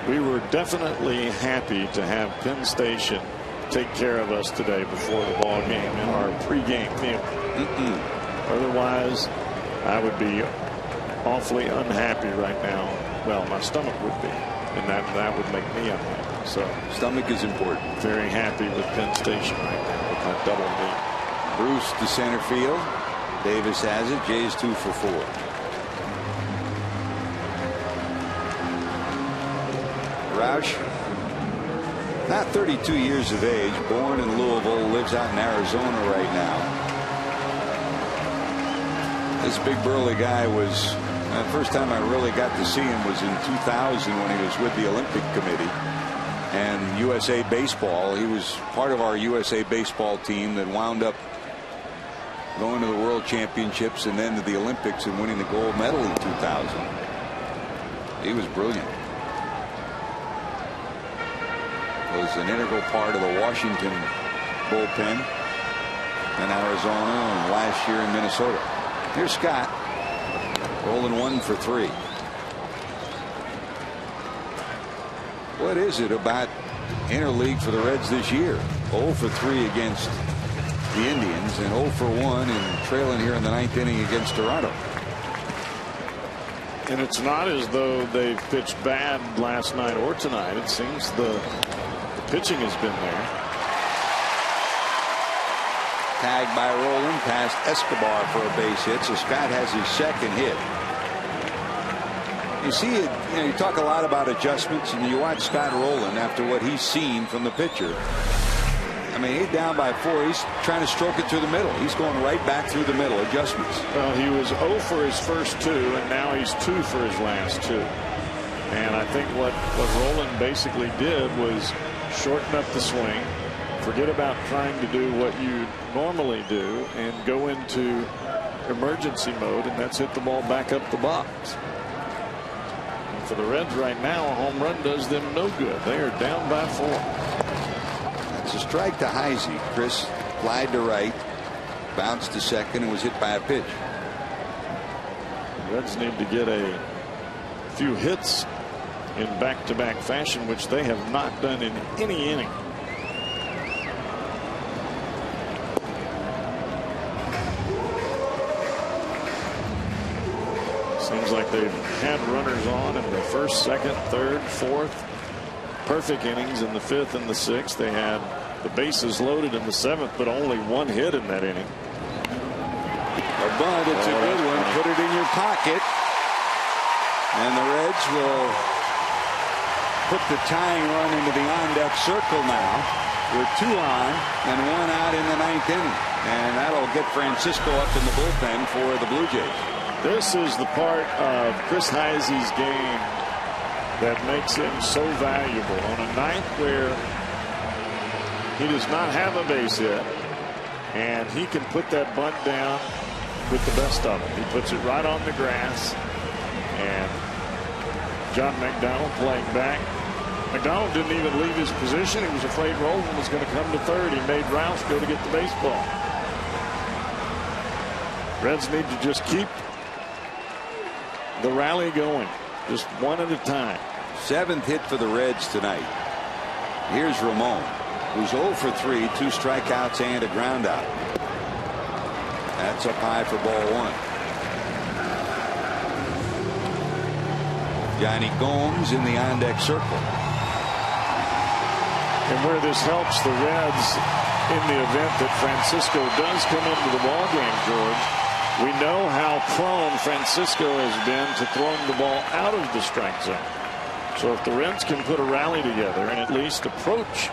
we were definitely happy to have Penn Station take care of us today before the ball game in our pregame meal. Otherwise, I would be awfully unhappy right now. Well, my stomach would be, and that would make me unhappy. So stomach is important. Very happy with Penn Station right now with my double meet. Bruce to center field. Davis has it. Jays 2 for 4. Roush, not 32 years of age, born in Louisville, lives out in Arizona right now. This big burly guy was, the first time I really got to see him was in 2000 when he was with the Olympic Committee and USA Baseball. He was part of our USA Baseball team that wound up going to the World Championships and then to the Olympics and winning the gold medal in 2000. He was brilliant. Was an integral part of the Washington bullpen in Arizona and last year in Minnesota. Here's Scott rolling 1 for 3. What is it about interleague for the Reds this year? 0 for 3 against the Indians and 0 for 1 and trailing here in the 9th inning against Toronto. And it's not as though they've pitched bad last night or tonight. It seems the pitching has been there. Tagged by Rowland past Escobar for a base hit, so Scott has his second hit. You see it, you talk a lot about adjustments, and you watch Scott Rowland after what he's seen from the pitcher. I mean, he's down by 4. He's trying to stroke it through the middle. He's going right back through the middle. Adjustments. Well, he was 0 for his first 2, and now he's 2 for his last 2. And I think what Rowland basically did was shorten up the swing, forget about trying to do what you normally do, and go into emergency mode, and that's hit the ball back up the box. And for the Reds right now, a home run does them no good. They are down by 4. That's a strike to Heisey. Chris flied to right, bounced to second, and was hit by a pitch. The Reds need to get a few hits in back-to-back fashion, which they have not done in any inning. Seems like they've had runners on in the first, second, third, fourth. Perfect innings in the 5th and the 6th. They had the bases loaded in the 7th, but only 1 hit in that inning. A bunt, it's a good one. Put it in your pocket. And the Reds will put the tying run into the on-deck circle now with 2 on and 1 out in the 9th inning. And that'll get Francisco up in the bullpen for the Blue Jays. This is the part of Chris Heisey's game that makes him so valuable. On a night where he does not have a base hit, and he can put that bunt down with the best of them. He puts it right on the grass, and John McDonald playing back. McDonald didn't even leave his position. He was afraid Rowland was going to come to third. He made Roush go to get the baseball. Reds need to just keep the rally going, just one at a time. 7th hit for the Reds tonight. Here's Ramon, who's 0 for 3, 2 strikeouts and a ground out. That's up high for ball 1. Johnny Gomes in the on-deck circle. And where this helps the Reds in the event that Francisco does come into the ball game, George, We know how prone Francisco has been to throwing the ball out of the strike zone. So if the Reds can put a rally together and at least approach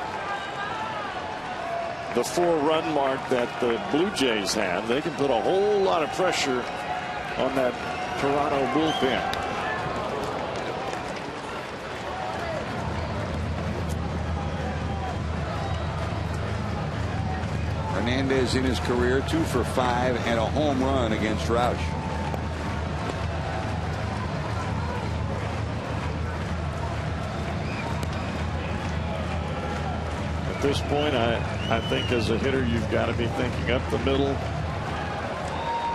the 4-run mark that the Blue Jays have, they can put a whole lot of pressure on that Toronto bullpen. Hernandez in his career 2 for 5 and a home run against Roush. At this point, I think as a hitter, you've got to be thinking up the middle,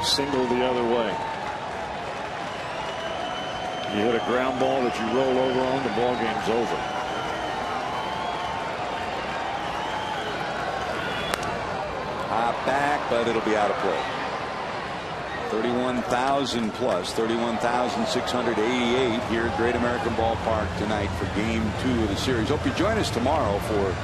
single the other way. You hit a ground ball that you roll over on, the ball game's over. Hop back, but it'll be out of play. 31,000 plus, 31,688 here at Great American Ballpark tonight for Game 2 of the series. Hope you join us tomorrow for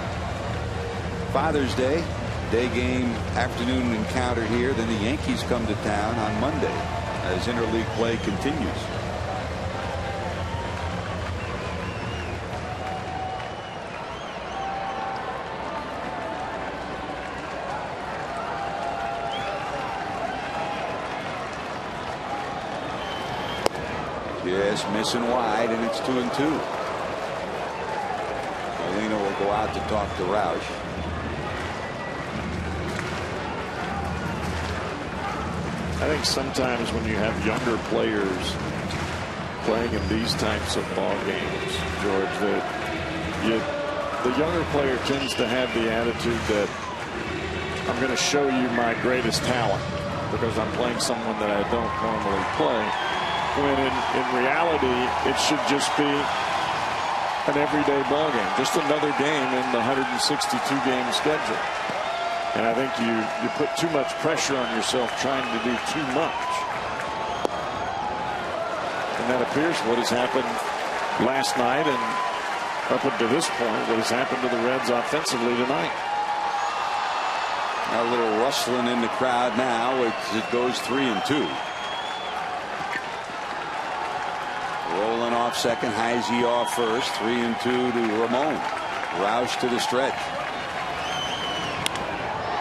Father's Day. Day game, afternoon encounter here. Then the Yankees come to town on Monday as interleague play continues. Yes, missing wide, and it's 2-2. Molina will go out to talk to Roush. I think sometimes when you have younger players playing in these types of ball games, George, that the younger player tends to have the attitude that I'm going to show you my greatest talent because I'm playing someone that I don't normally play. When in reality, it should just be an everyday ball game, just another game in the 162-game schedule. And I think you put too much pressure on yourself trying to do too much. And that appears what has happened last night and up until this point, what has happened to the Reds offensively tonight. A little rustling in the crowd now. It goes 3-2. Rolling off second, Heisey off first. 3-2 to Ramon. Roush to the stretch.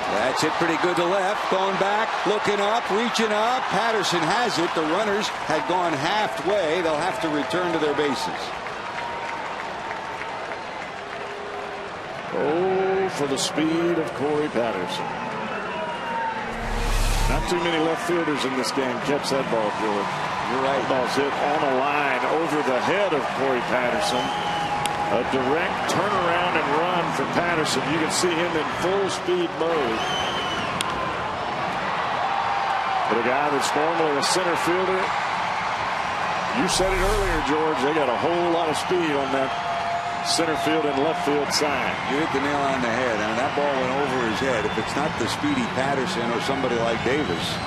That's hit pretty good to left. Going back, looking up, reaching up. Patterson has it. The runners had gone halfway. They'll have to return to their bases. Oh, for the speed of Corey Patterson. Not too many left fielders in this game catch that ball, George. You're right. That ball's hit on a line over the head of Corey Patterson. A direct turnaround and run for Patterson. You can see him in full speed mode. But a guy that's normally a center fielder, you said it earlier, George, they got a whole lot of speed on that center field and left field side. You hit the nail on the head. I mean, that ball went over his head. If it's not the speedy Patterson or somebody like Davis,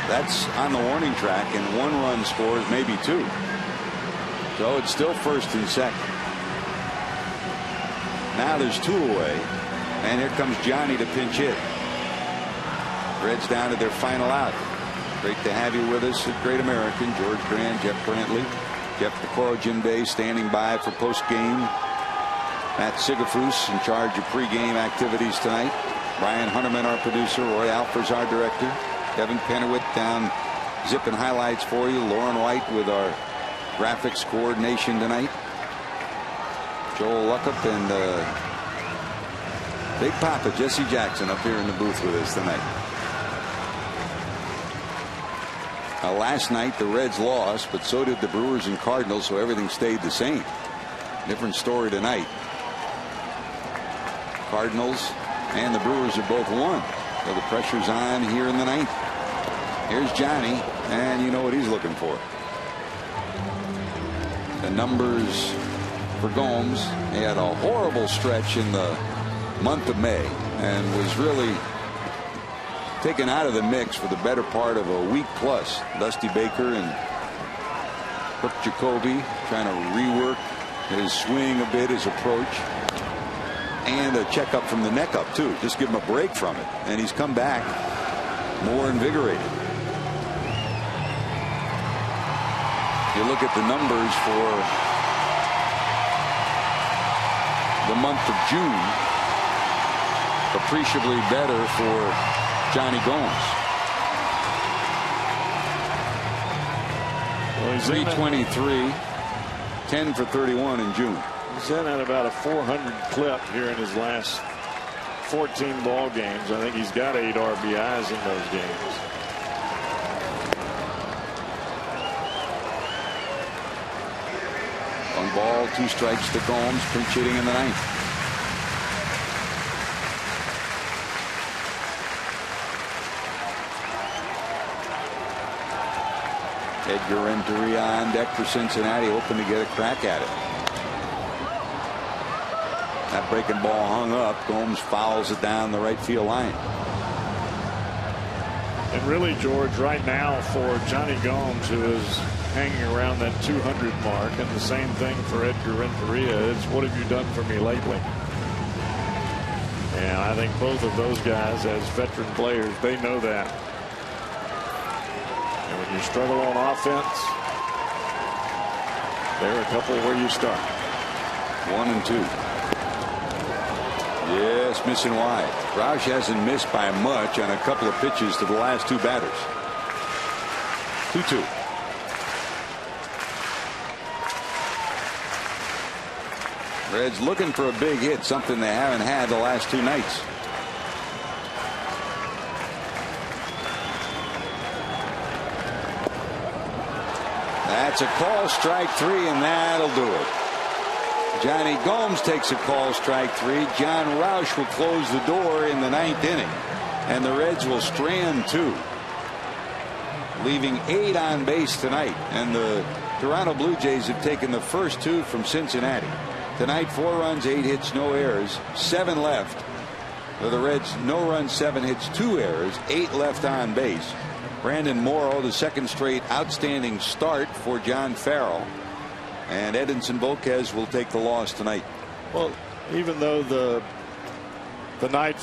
that's on the warning track, and 1 run scores, maybe 2. So it's still first and second. Now there's 2 away, and here comes Johnny to pinch hit. Reds down to their final out. Great to have you with us at Great American. George Grant, Jeff Brantley, Jeff Pecoro, Jim Day standing by for post-game. Matt Sigafus in charge of pre-game activities tonight. Brian Hunterman, our producer. Roy Alfers, our director. Kevin Pennewitt down zipping highlights for you. Lauren White with our graphics coordination tonight. Joel Luckup and Big Papa Jesse Jackson up here in the booth with us tonight. Last night the Reds lost, but so did the Brewers and Cardinals, so everything stayed the same. Different story tonight. Cardinals and the Brewers have both won. So the pressure's on here in the 9th. Here's Johnny, and you know what he's looking for. The numbers for Gomes. He had a horrible stretch in the month of May and was really taken out of the mix for the better part of a week plus. Dusty Baker and Brooke Jacoby trying to rework his swing a bit, his approach. And a checkup from the neck up, too. Just give him a break from it. And he's come back more invigorated. You look at the numbers for the month of June, appreciably better for Johnny Gomes. Well, he's 323, 10 for 31 in June. He's in at about a 400 clip here in his last 14 ball games. I think he's got 8 RBIs in those games. One ball, 2 strikes to Gomes, pinch hitting in the 9th. Edgar Renteria on deck for Cincinnati, hoping to get a crack at it. That breaking ball hung up. Gomes fouls it down the right field line. And really, George, right now for Johnny Gomes, who is hanging around that 200 mark, and the same thing for Edgar Renteria, it's what have you done for me lately? And I think both of those guys, as veteran players, they know that. And when you struggle on offense, there are a couple where you start. 1 and 2. Yes, missing wide. Roush hasn't missed by much on a couple of pitches to the last 2 batters. 2-2. Reds looking for a big hit, something they haven't had the last 2 nights. That's a call, strike 3, and that'll do it. Johnny Gomes takes a call, strike 3. John Roush will close the door in the 9th inning, and the Reds will strand 2, leaving 8 on base tonight. And the Toronto Blue Jays have taken the first 2 from Cincinnati. Tonight, 4 runs, 8 hits, no errors, 7 left. For the Reds, no runs, 7 hits, 2 errors, 8 left on base. Brandon Morrow, the second straight outstanding start for John Farrell. And Edinson Volquez will take the loss tonight. Well, even though the night